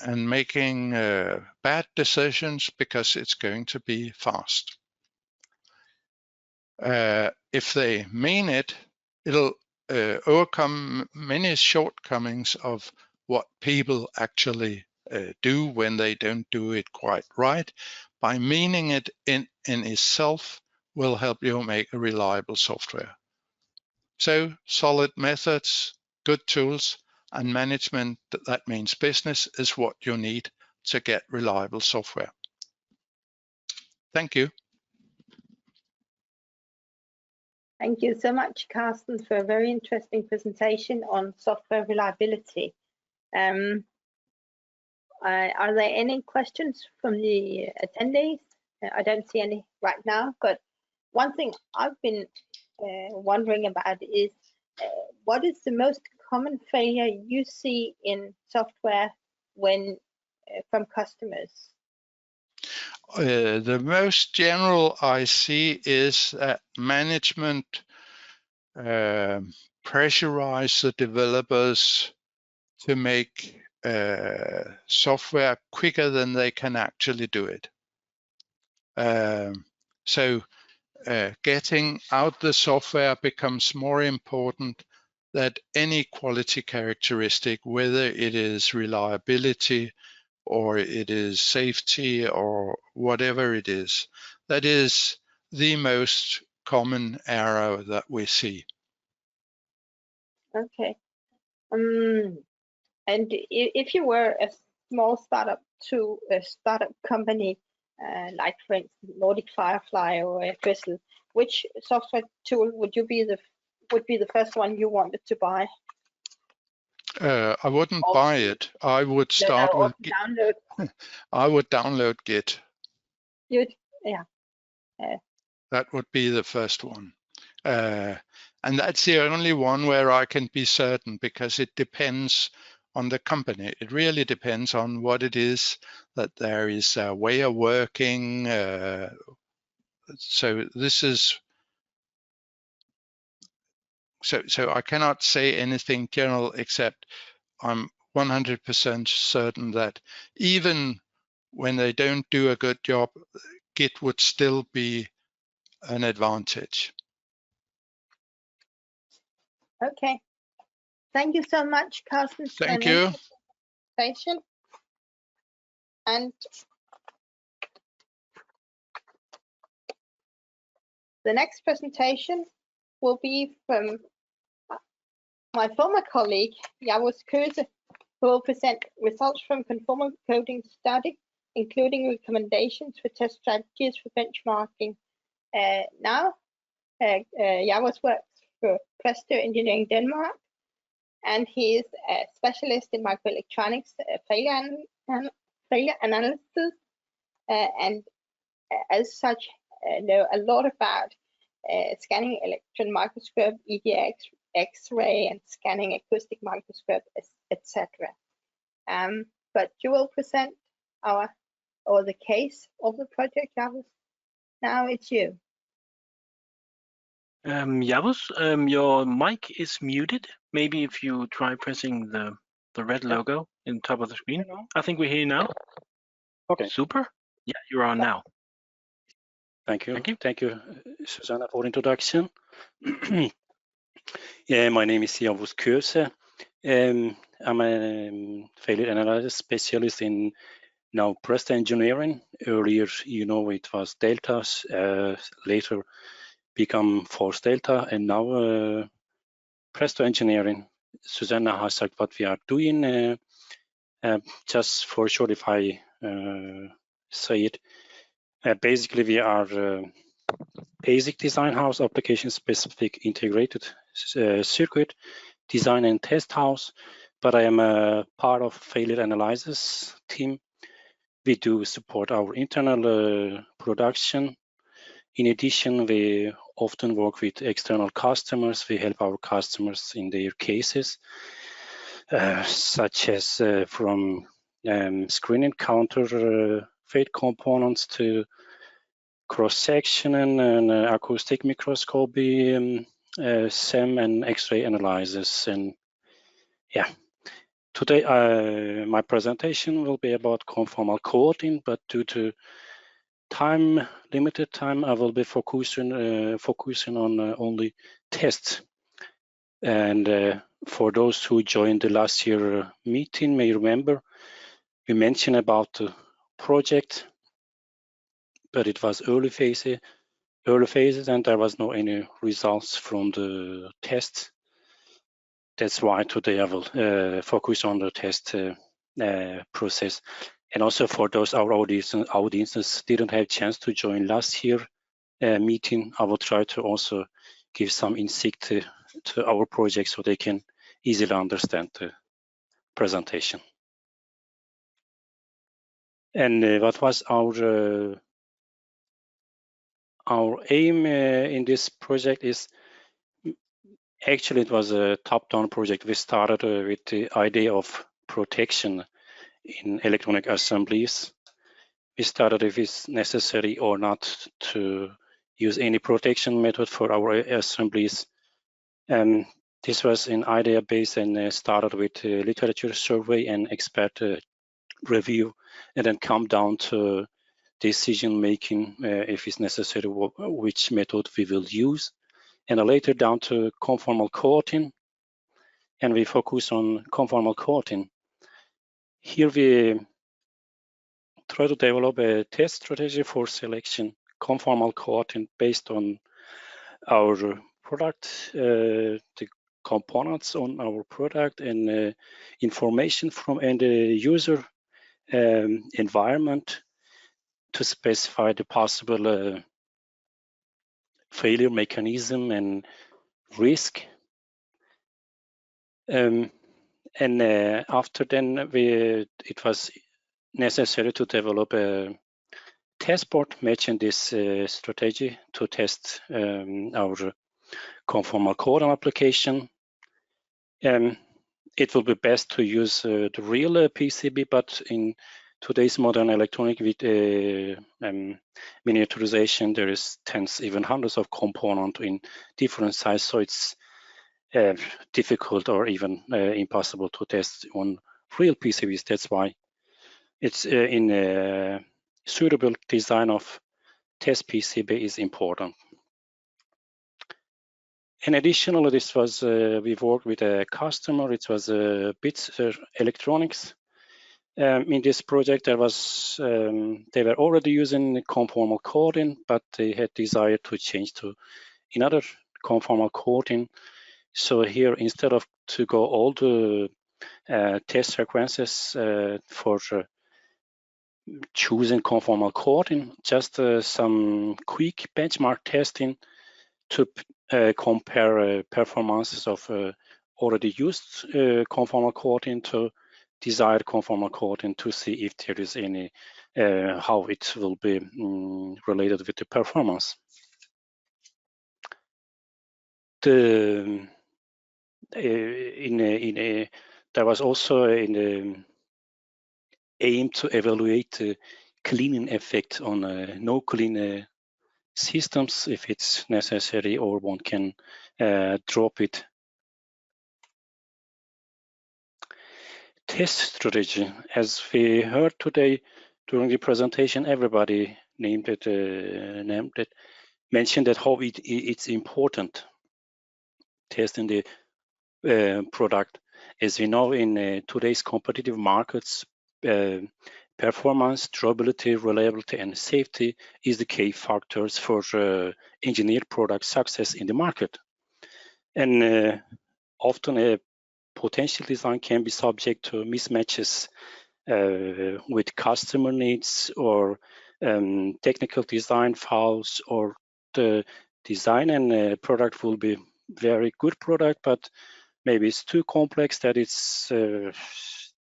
and making bad decisions because it's going to be fast. If they mean it, it'll overcome many shortcomings of what people actually do when they don't do it quite right. By meaning it in itself will help you make a reliable software. So solid methods, good tools, and management, that means business, is what you need to get reliable software. Thank you. Thank you so much, Carsten, for a very interesting presentation on software reliability. Are there any questions from the attendees? I don't see any right now, but one thing I've been wondering about is what is the most common failure you see in software when from customers? The most general I see is that management pressurize the developers to make software quicker than they can actually do it. So getting out the software becomes more important than any quality characteristic, whether it is reliability or it is safety or whatever it is. That is the most common error that we see. Okay. And if you were a small startup to a startup company, like for instance Nordic Firefly or Crystal, which software tool would be the first one you wanted to buy? I wouldn't Or- buy it. I would start with download. I would download Git. Yeah. That would be the first one. And that's the only one where I can be certain, because it depends on the company. It really depends on what it is, that there is a way of working. So this is, so I cannot say anything general, except I'm 100% certain that even when they don't do a good job, Git would still be an advantage. Okay. Thank you so much, Carsten. Thank you. And the next presentation will be from my former colleague, Javus Köse, who will present results from conformal coding study, including recommendations for test strategies for benchmarking. Now, Javus works for Presto Engineering Denmark, and he is a specialist in microelectronics failure analysis, and as such know a lot about scanning electron microscope, EDX, X-ray, and scanning acoustic microscope, etc. But you will present the case of the project, Javus. Now it's you. Javus, your mic is muted. Maybe if you try pressing the red logo in top of the screen. I think we hear you now. Okay. Super. Yeah, you're on now. Thank you. Thank you. Thank you, Susanna, for introduction. Yeah, my name is Javus Köse. I'm a failure analysis specialist in now Presto Engineering. Earlier, it was Deltas, later become Force Delta, and now Presto Engineering. Susanna has said what we are doing. Just for short, if I say it, basically we are basic design house, application specific integrated circuit design and test house, but I am a part of failure analysis team. We do support our internal production. In addition, we often work with external customers. We help our customers in their cases, such as from screen and counter fade components to cross-section and acoustic microscopy, SEM and X-ray analysis. And yeah, today my presentation will be about conformal coding, but due to limited time, I will be focusing on only tests. And for those who joined the last year meeting may remember, we mentioned about the project, but it was early phases, and there was no any results from the test. That's why today I will focus on the test process. And also for those our audiences didn't have a chance to join last year meeting, I will try to also give some insight to our project so they can easily understand the presentation. And what was our Our aim in this project is, actually it was a top-down project. We started with the idea of protection in electronic assemblies. We started if it's necessary or not to use any protection method for our assemblies. This was an idea base and started with literature survey and expert review, and then come down to decision making if it's necessary, which method we will use, and later down to conformal coating, and we focus on conformal coating. Here we try to develop a test strategy for selection conformal coating based on our product, the components on our product, and information from end user environment to specify the possible failure mechanism and risk. After then, it was necessary to develop a test board matching this strategy to test our conformal coating application. It will be best to use the real PCB, but in today's modern electronic with miniaturization, there is tens, even hundreds of components in different sizes, so it's difficult or even impossible to test on real PCBs. That's why it's in a suitable design of test PCB is important. And additionally, this was we worked with a customer. It was BITS Electronics. In this project, there was they were already using conformal coating, but they had desire to change to another conformal coating. So here, instead of to go all the test sequences for choosing conformal coating, just some quick benchmark testing to compare performances of already used conformal coating to desired conformal coating to see if there is any how it will be related with the performance. There was also an aim to evaluate the cleaning effect on no clean systems if it's necessary, or one can drop it. Test strategy, as we heard today during the presentation, everybody mentioned that how it's important testing the product. As we know, in today's competitive markets, performance, durability, reliability, and safety is the key factors for engineered product success in the market. And often a potential design can be subject to mismatches with customer needs or technical design fouls, or the design and product will be very good product, but maybe it's too complex that it's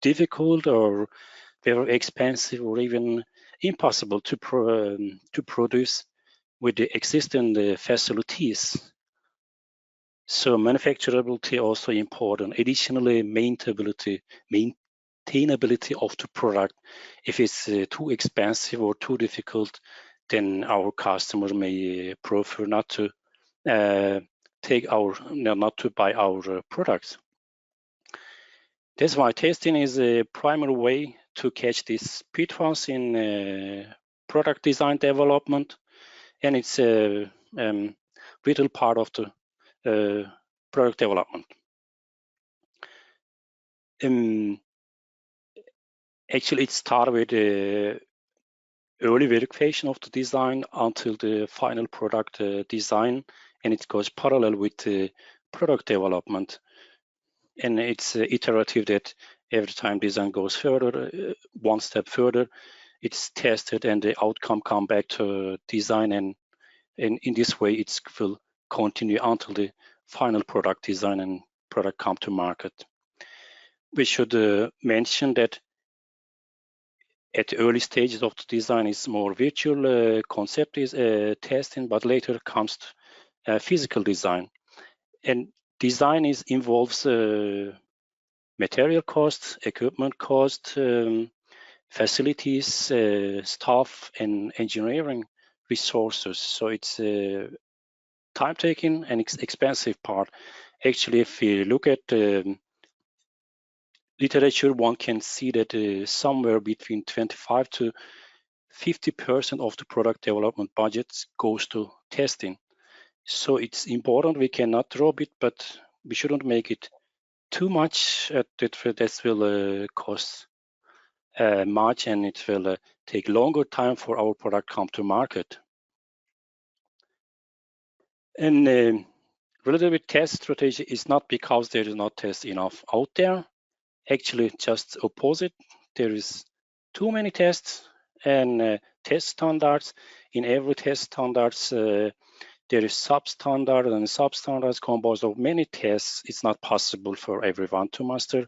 difficult or very expensive or even impossible to produce with the existing facilities. So manufacturability also important. Additionally, maintainability of the product. If it's too expensive or too difficult, then our customer may prefer not to buy our products. That's why testing is a primary way to catch these pitfalls in product design development, and it's a vital part of the product development. Actually, it started with early verification of the design until the final product design, and it goes parallel with the product development. And it's iterative, that every time design goes further, one step further, it's tested and the outcome come back to design, and in this way it will continue until the final product design and product come to market. We should mention that at the early stages of the design is more virtual concept is testing, but later comes physical design. And design involves material costs, equipment cost, facilities, staff, and engineering resources. So it's a time-taking and expensive part. Actually, if you look at literature, one can see that somewhere between 25 to 50% of the product development budgets goes to testing. So it's important. We cannot drop it, but we shouldn't make it too much. That will cost much, and it will take longer time for our product come to market. And related with test strategy is not because there is not test enough out there. Actually, just opposite. There is too many tests and test standards. In every test standards, there is substandard, and substandards composed of many tests. It's not possible for everyone to master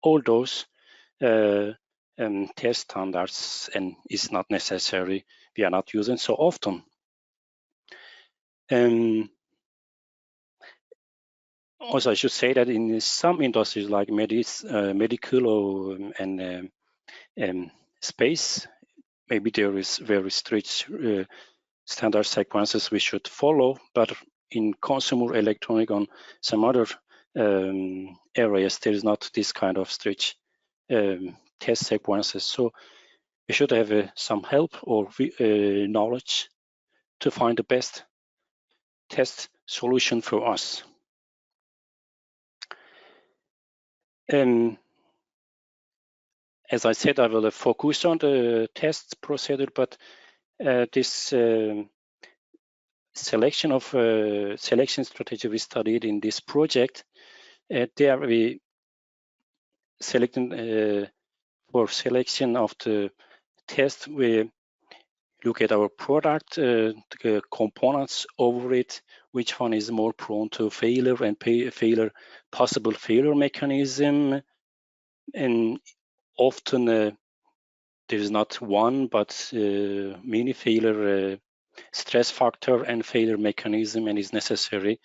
all those test standards, and it's not necessary. We are not using so often. Also, I should say that in some industries like medical and space, maybe there is very strict standard sequences we should follow, but in consumer electronic on some other areas, there is not this kind of strict test sequences. So we should have some help or knowledge to find the best test solution for us. As I said, I will focus on the test procedure, but this selection strategy we studied in this project, there we selected for selection of the test, we look at our product, the components over it, which one is more prone to failure and possible failure mechanism. And often there is not one, but many failure stress factor and failure mechanism, and it's necessary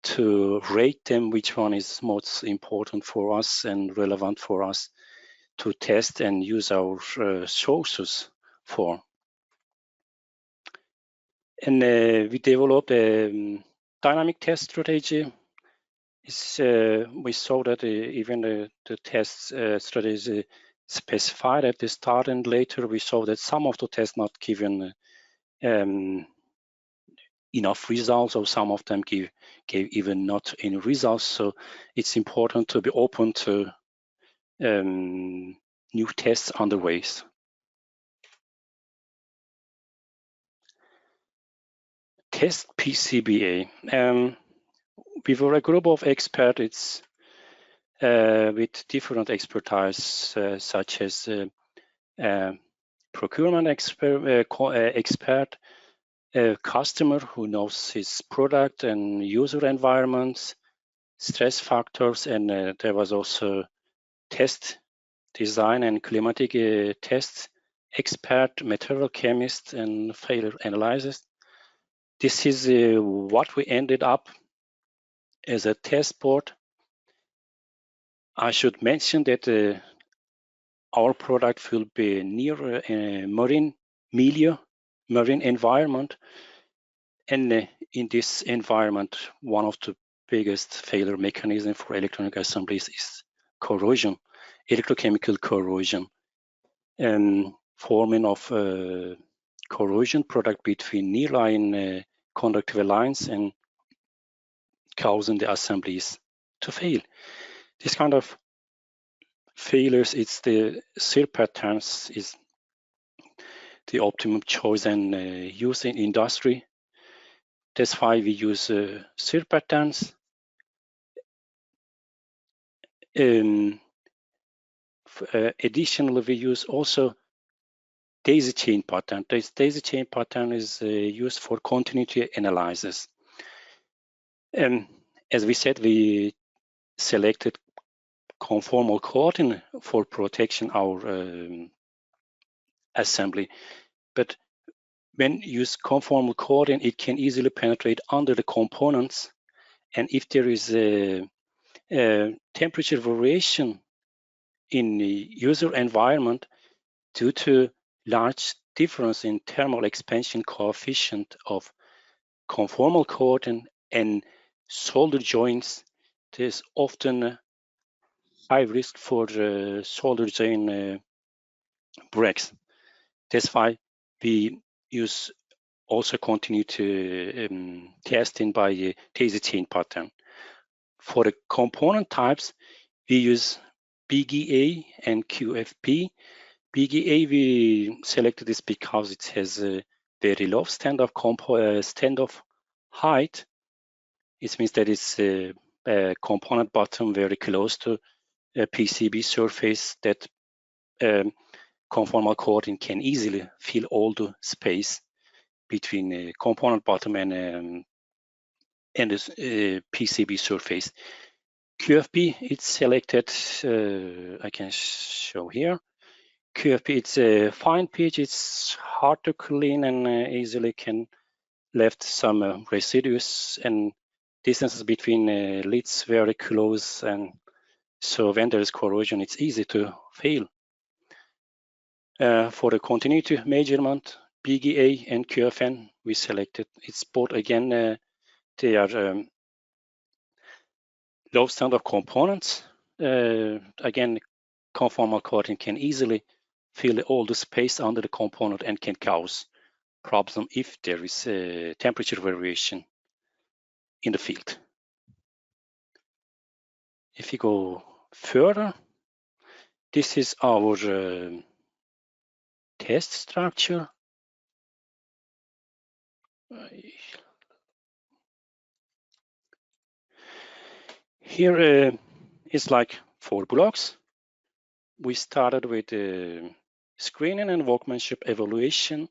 to rate them, which one is most important for us and relevant for us to test and use our sources for. And we developed a dynamic test strategy. We saw that even the test strategy specified at the start, and later we saw that some of the tests not given enough results, or some of them gave even not any results. So it's important to be open to new tests on the ways. Test PCBA. We were a group of experts with different expertise, such as procurement expert, a customer who knows his product and user environments, stress factors, and there was also test design and climatic test expert, material chemist, and failure analysis. This is what we ended up as a test board. I should mention that our product will be near a marine milieu, marine environment, and in this environment, one of the biggest failure mechanisms for electronic assemblies is corrosion, electrochemical corrosion, and forming of corrosion product between nearline conductive lines and causing the assemblies to fail. This kind of failures, it's the SIR patterns is the optimum choice and use in industry. That's why we use SIR patterns. Additionally, we use also daisy chain pattern. This daisy chain pattern is used for continuity analysis. As we said, we selected conformal coating for protection our assembly. But when you use conformal coating, it can easily penetrate under the components. And if there is a temperature variation in the user environment due to large difference in thermal expansion coefficient of conformal coating and solder joints, there's often high risk for solder joint breaks. That's why we use also continue to testing by daisy chain pattern. For the component types, we use BGA and QFP. BGA, we selected this because it has a very low standoff height. It means that it's a component bottom very close to a PCB surface that conformal coating can easily fill all the space between a component bottom and the PCB surface. QFP, it's selected, I can show here. QFP, it's a fine pitch, it's hard to clean and easily can left some residues, and distances between leads very close, and so when there is corrosion, it's easy to fail. For the continuity measurement, BGA and QFN, we selected. It's both again, they are low standard components. Again, conformal coating can easily fill all the space under the component and can cause problem if there is a temperature variation in the field. If you go further, this is our test structure. Here is like 4 blocks. We started with screening and workmanship evaluation.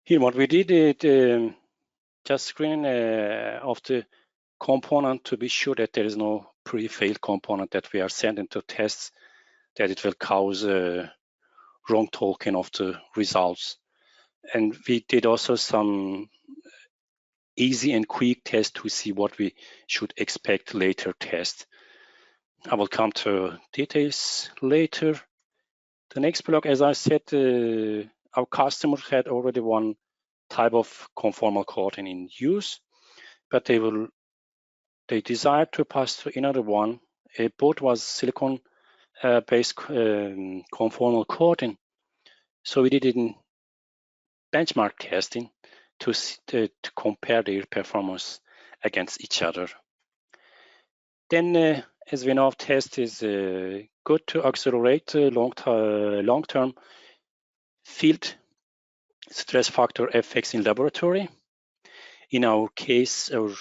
Here what we did is just screening of the component to be sure that there is no pre-failed component that we are sending to tests, that it will cause wrong talking of the results. And we did also some easy and quick tests to see what we should expect later test. I will come to details later. The next block, as I said, our customers had already one type of conformal coating in use, but they desired to pass to another one. Both was silicon based conformal coating. So we did it in benchmark testing to compare their performance against each other. Then, as we know, test is good to accelerate long-term field stress factor effects in laboratory. In our case, our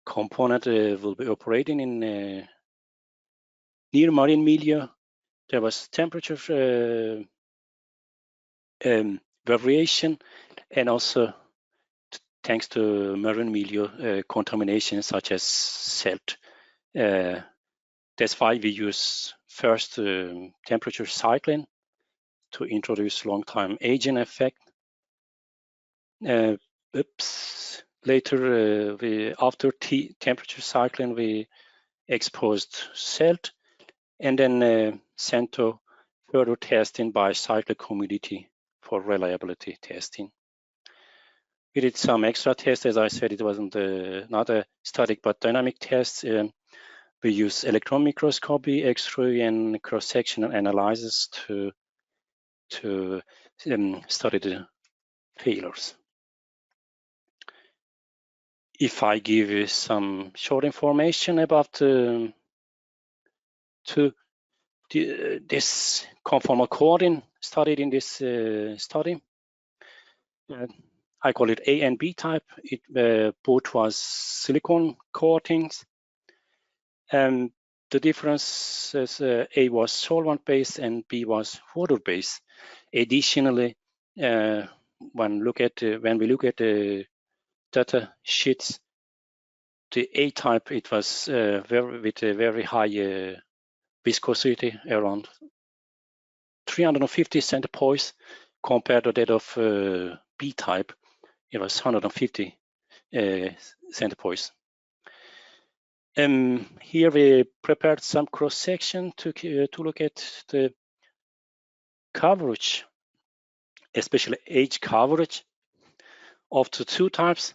component will be operating in near marine milieu. There was temperature variation, and also thanks to marine milieu contamination such as silt. That's why we use first temperature cycling to introduce long-time aging effect. Later, after temperature cycling, we exposed silt and then sent to further testing by cyclic humidity for reliability testing. We did some extra tests. As I said, it wasn't not a static but dynamic test. We use electron microscopy, X-ray, and cross-sectional analysis to study the failures. If I give you some short information about this conformal coating studied in this study, I call it A and B type. Both was silicone coatings. The difference is A was solvent-based and B was water-based. Additionally, when we look at the data sheets, the A type, it was with a very high viscosity, around 350 centipoise compared to that of B-type. It was 150 centipoise. Here we prepared some cross-section to look at the coverage, especially age coverage of the two types.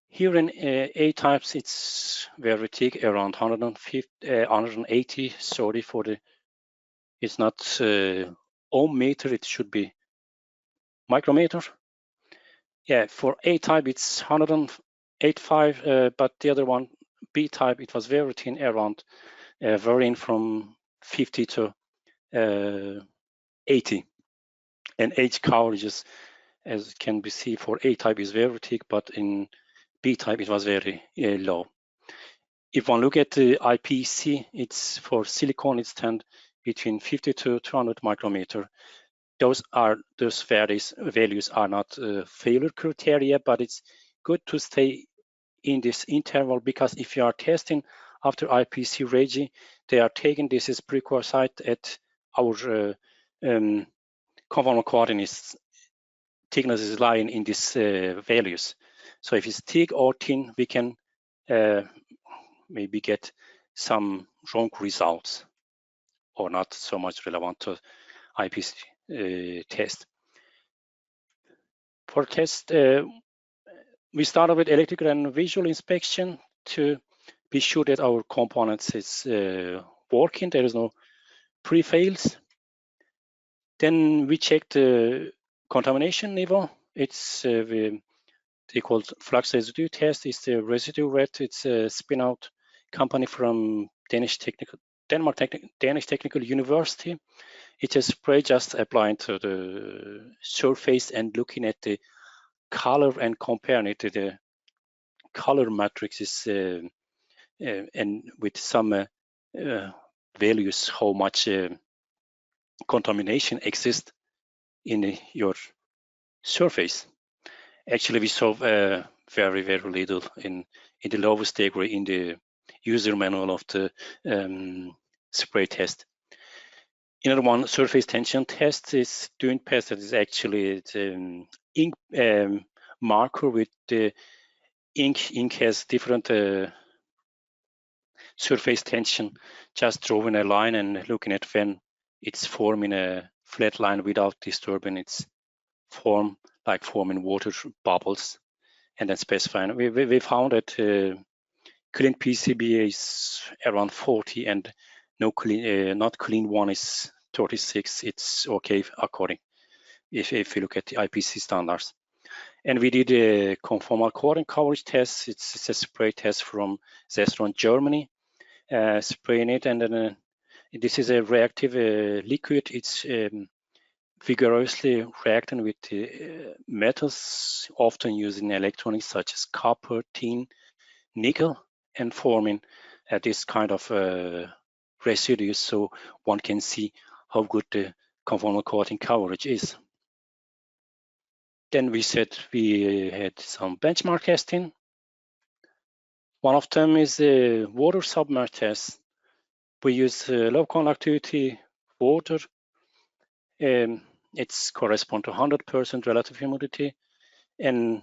Here in A types, it's very thick, around 180. Sorry for the, it's not ohm meter, it should be micrometer. Yeah, for A type, it's 185, but the other one, B type, it was very thin, around varying from 50 to 80. And age coverages, as can be seen, for A type is very thick, but in B type it was very low. If one look at the IPC, it's for silicon, it stands between 50 to 200 micrometer. Those values are not failure criteria, but it's good to stay in this interval, because if you are testing after IPC RGGI, they are taking this as prerequisite at our conformal coordinates thickness is lying in these values. So if it's thick or thin, we can maybe get some wrong results or not so much relevant to IPC test. For test, we started with electrical and visual inspection to be sure that our components is working. There is no pre-fails. Then we checked the contamination level. It's they called flux residue test. It's the residue rate. It's a spin-out company from Danish Technical University. It's a spray just applying to the surface and looking at the color and comparing it to the color matrices and with some values how much contamination exists in your surface. Actually, we saw very, very little in the lowest degree in the user manual of the spray test. Another one, surface tension test, is doing test that is actually the ink marker with the ink. Ink has different surface tension, just drawing a line and looking at when it's forming a flat line without disturbing its form, like forming water bubbles, and then specifying. We found that clean PCB is around 40 and no clean, not clean one is 36. It's okay according if you look at the IPC standards. And we did a conformal coating coverage test. It's a spray test from Zestron, Germany, spraying it, and then this is a reactive liquid. It's vigorously reacting with metals often used in electronics such as copper, tin, nickel, and forming this kind of residues, so one can see how good the conformal coating coverage is. Then we said we had some benchmark testing. One of them is the water submerged test. We use low conductivity water. It's correspond to 100% relative humidity and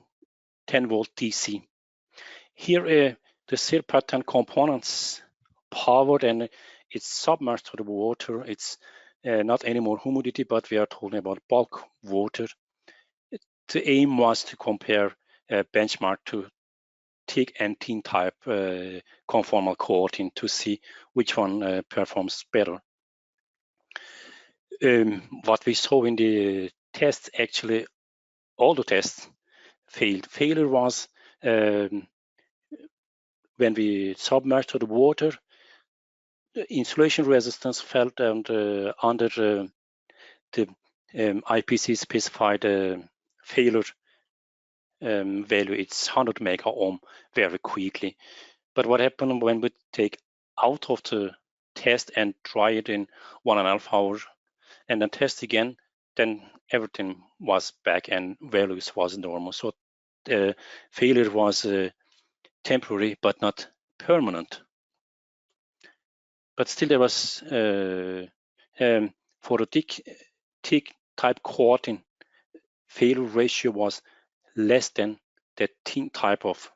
10 volt DC. Here the SIR pattern components powered and it's submerged to the water. It's not anymore humidity, but we are talking about bulk water. The aim was to compare benchmark to thick and thin type conformal coating to see which one performs better. What we saw in the tests, actually all the tests failed. Failure was when we submerged to the water, the insulation resistance fell under the IPC specified failure value. It's 100 mega ohm very quickly. But what happened when we take out of the test and try it in 1.5 hours and then test again, then everything was back and values was normal. So the failure was temporary but not permanent. But still there was for the TIG type coating, failure ratio was less than the tin type of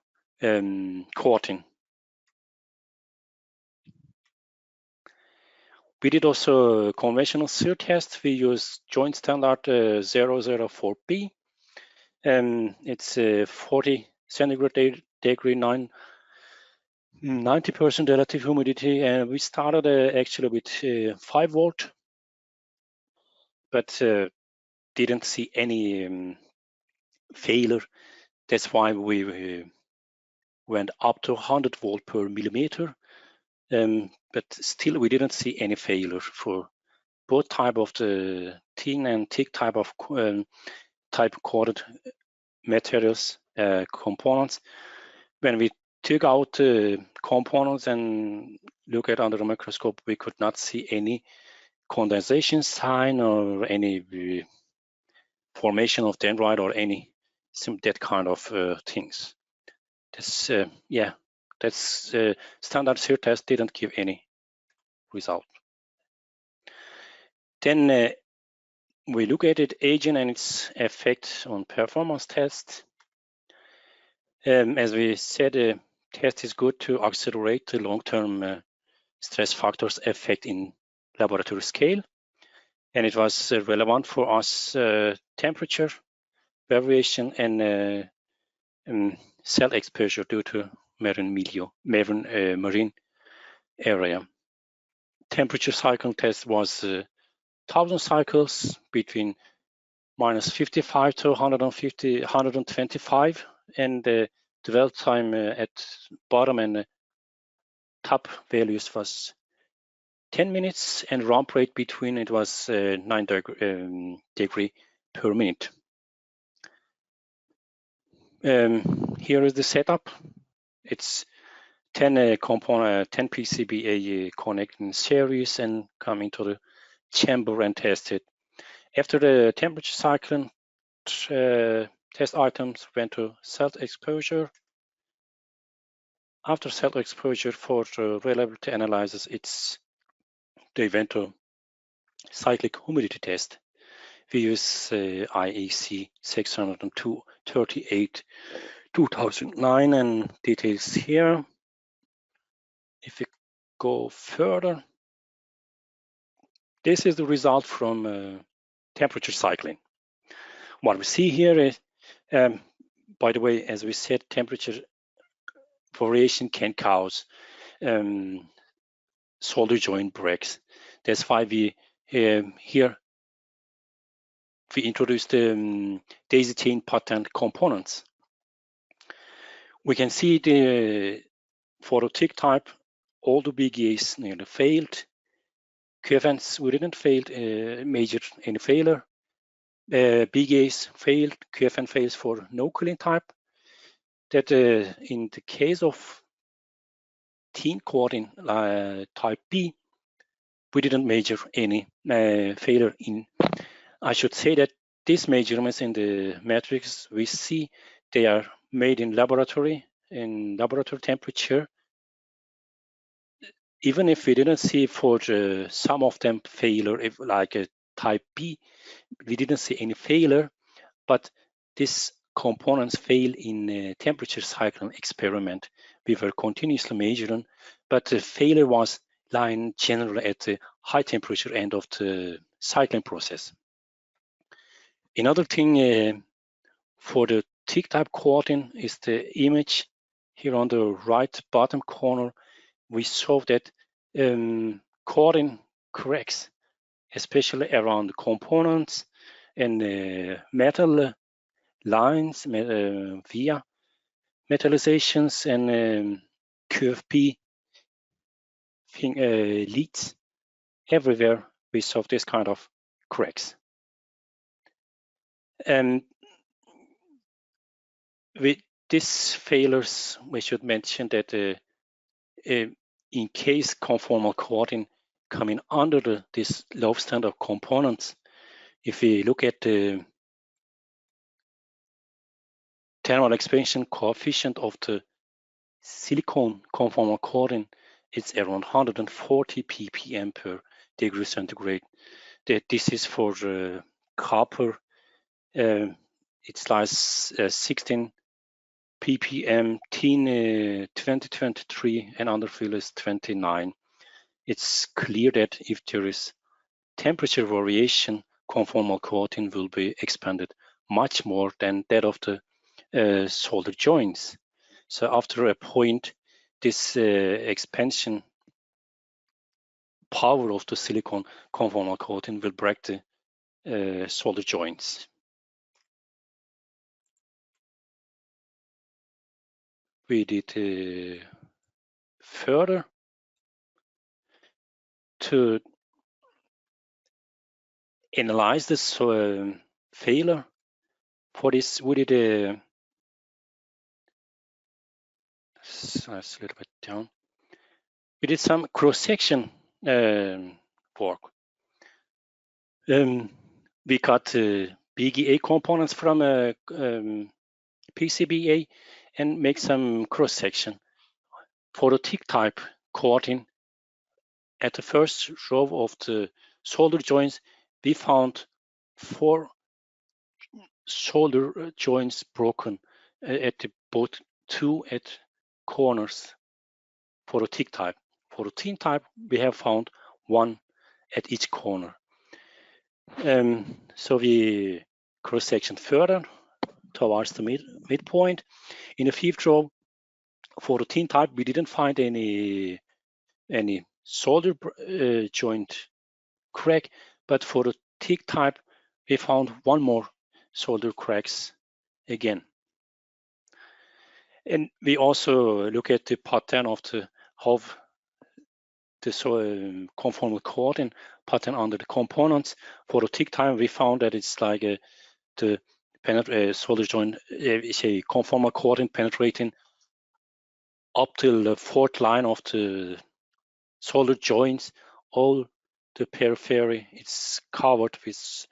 coating. We did also a conventional sear test. We use joint standard 004B. It's 40 centigrade degree, 90% relative humidity, and we started actually with 5 volt, but didn't see any failure. That's why we went up to 100 volt per millimeter, but still we didn't see any failure for both type of the tin and TIG type of type coated materials components. When we took out the components and look at under the microscope, we could not see any condensation sign or any formation of dendrite or any that kind of things. This, that's standard sear test didn't give any result. Then we look at it agent and its effect on performance test. As we said, test is good to accelerate the long-term stress factors effect in laboratory scale, and it was relevant for us temperature variation and cell exposure due to marine area. Temperature cycle test was 1,000 cycles between -55 to 125, and the dwell time at bottom and top values was 10 minutes, and ramp rate between it was 9 degree per minute. Here is the setup. It's 10 component, 10 PCBA connecting series and come into the chamber and test it. After the temperature cycle, test items went to cell exposure. After cell exposure for the reliability analysis, they went to cyclic humidity test. We use IEC 602-38 2009 and details here. If we go further, this is the result from temperature cycling. What we see here is, by the way, as we said, temperature variation can cause solder joint breaks. That's why we here we introduced the daisy chain pattern components. We can see for the TIG type, all the BGAs nearly failed. QFNs, we didn't fail any failure. BGAs failed, QFN fails for no cooling type. That in the case of tin coating type B, we didn't measure any failure in. I should say that these measurements in the matrix we see, they are made in laboratory temperature. Even if we didn't see for some of them failure, if like a type B, we didn't see any failure, but these components fail in temperature cycle experiment. We were continuously measuring, but the failure was lying generally at the high temperature end of the cycling process. Another thing for the TIG type coating is the image here on the right bottom corner. We saw that coating cracks, especially around the components and metal lines via metallizations and QFP leads. Everywhere we saw this kind of cracks. And with these failures, we should mention that in case conformal coating coming under this low standard components, if we look at the thermal expansion coefficient of the silicone conformal coating, it's around 140 ppm per degree centigrade. This is for copper. It's like 16 ppm, 2023, and other field is 29. It's clear that if there is temperature variation, conformal coating will be expanded much more than that of the solder joints. So after a point, this expansion power of the silicon conformal coating will break the solder joints. We did further to analyze this failure. For this, we did that's a little bit down. We did some cross-section work. We got BGA components from PCBA and make some cross-section. For the thick type coating, at the first row of the solder joints, we found 4 solder joints broken at both 2 at corners for the thick type. For the thin type, we have found 1 at each corner. So we cross-section further towards the midpoint. In the 5th row, for the thin type, we didn't find any solder joint crack, but for the thick type, we found 1 more solder cracks again. And we also look at the pattern of the conformal coating pattern under the components. For the thick type, we found that it's like the solder joint is a conformal coating penetrating up till the 4th line of the solder joints. All the periphery it's covered with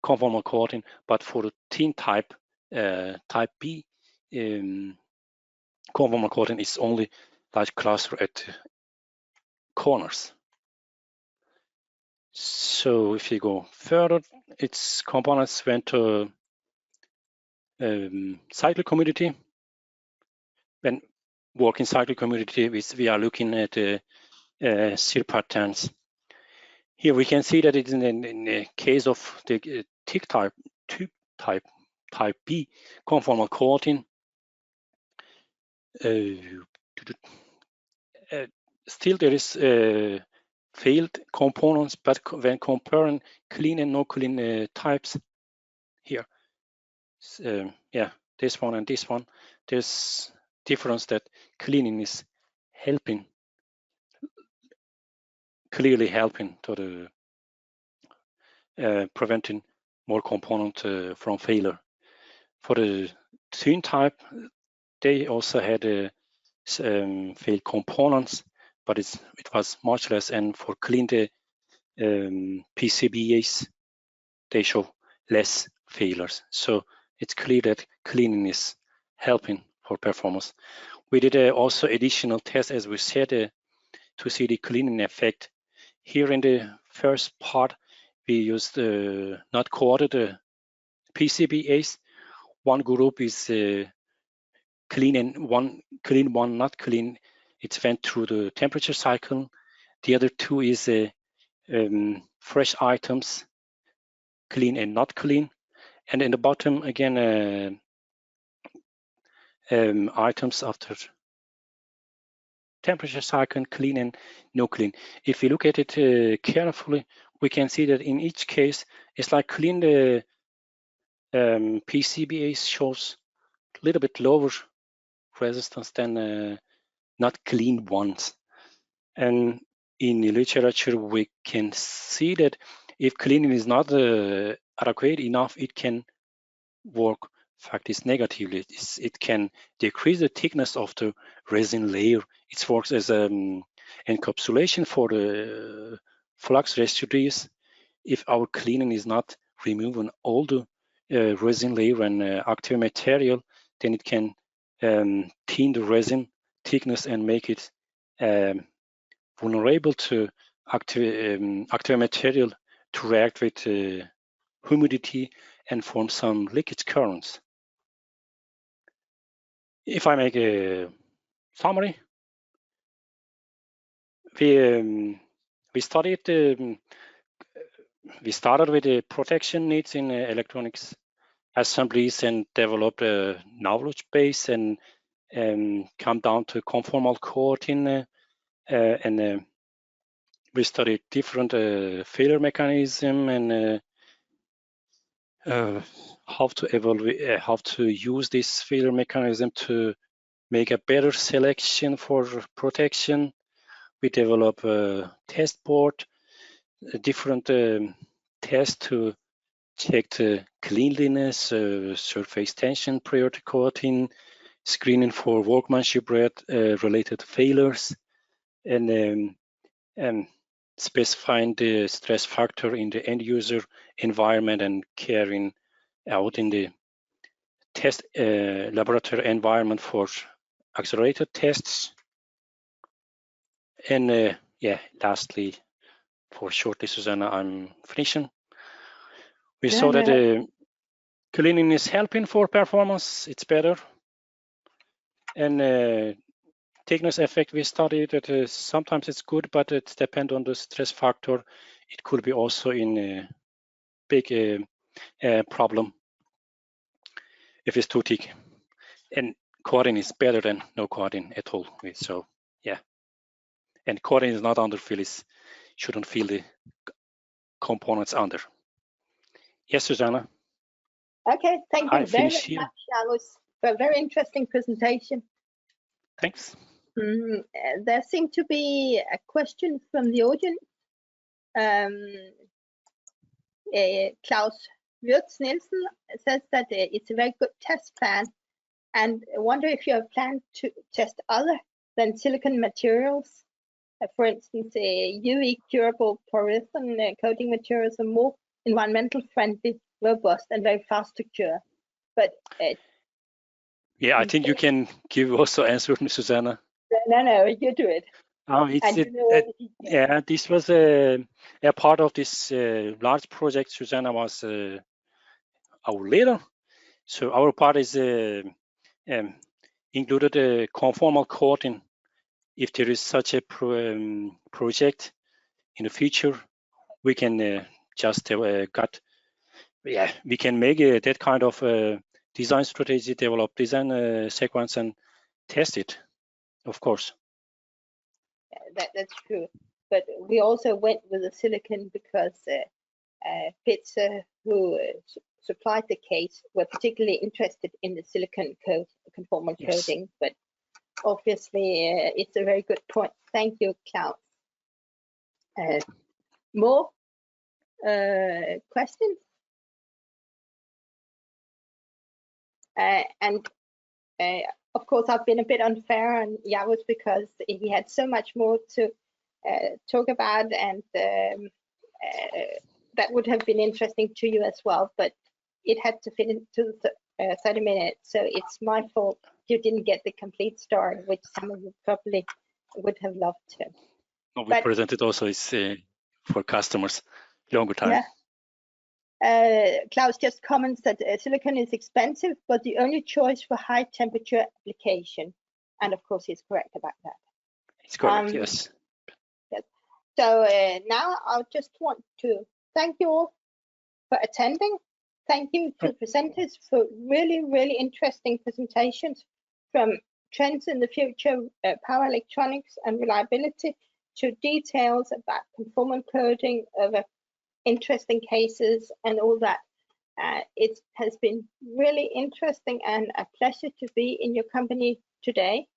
conformal coating, but for the thin type, type B, conformal coating is only like cluster at the corners. So if you go further, its components went to cyclic community. When working cyclic community, we are looking at sear patterns. Here we can see that it's in the case of the thick type, type B conformal coating. Still there is failed components, but when comparing clean and no clean types here, yeah, this one and this one, there's difference that cleaning is helping, clearly helping to the preventing more component from failure. For the thin type, they also had failed components, but it was much less. And for clean PCBAs, they show less failures. So it's clear that cleaning is helping for performance. We did also additional tests, as we said, to see the cleaning effect. Here in the first part, we used not coated PCBAs. One group is clean and one not clean. It went through the temperature cycle. The other 2 is fresh items, clean and not clean. And in the bottom again, items after temperature cycle, clean and no clean. If we look at it carefully, we can see that in each case, it's like clean the PCBA shows a little bit lower resistance than not clean ones. And in the literature, we can see that if cleaning is not adequate enough, it can work. In fact, it's negatively. It can decrease the thickness of the resin layer. It works as encapsulation for the flux residues. If our cleaning is not removing all the resin layer and active material, then it can thin the resin thickness and make it vulnerable to active material to react with humidity and form some leakage currents. If I make a summary, we started with the protection needs in electronics assemblies and developed a knowledge base and come down to conformal coating and we studied different failure mechanism and how to evaluate, how to use this failure mechanism to make a better selection for protection. We develop a test board, different tests to check the cleanliness, surface tension prior to coating, screening for workmanship related failures, and specifying the stress factor in the end user environment and carrying out in the test laboratory environment for accelerated tests. And yeah, lastly, for shortly, Susanna, I'm finishing. We saw that cleaning is helping for performance, it's better. And thickness effect, we studied that sometimes it's good, but it depends on the stress factor. It could be also in a big problem if it's too thick. And coating is better than no coating at all. So yeah, and coating is not under feel, shouldn't feel the components under. Yes, Susanna. Okay, thank you very much, Jarus, for a very interesting presentation. Thanks. There seemed to be a question from the audience. Klaus Wirtz Nielsen says that it's a very good test plan, and I wonder if you have planned to test other than silicon materials. For instance, UV curable polyurethane coating materials are more environmental friendly, robust, and very fast to cure. But yeah, I think you can give also answer, Susanna. No, you do it. Oh, yeah, this was a part of this large project. Susanna was our leader. So our part is included a conformal coating. If there is such a project in the future, we can just we can make that kind of design strategy, develop design sequence and test it, of course. That's true. But we also went with the silicon because Pitzer, who supplied the case, were particularly interested in the silicon conformal coating. But obviously, it's a very good point. Thank you, Klaus. More questions? Of course, I've been a bit unfair on Jarus because he had so much more to talk about, and that would have been interesting to you as well, but it had to fit into 30 minutes, so it's my fault you didn't get the complete story, which some of you probably would have loved to. No, we presented also is for customers longer time. Yeah. Klaus just comments that silicon is expensive, but the only choice for high temperature application. And of course, he's correct about that. It's correct, yes. So now I just want to thank you all for attending. Thank you to the presenters for really, really interesting presentations, from trends in the future, power electronics and reliability, to details about conformal coding of interesting cases and all that. It has been really interesting and a pleasure to be in your company today.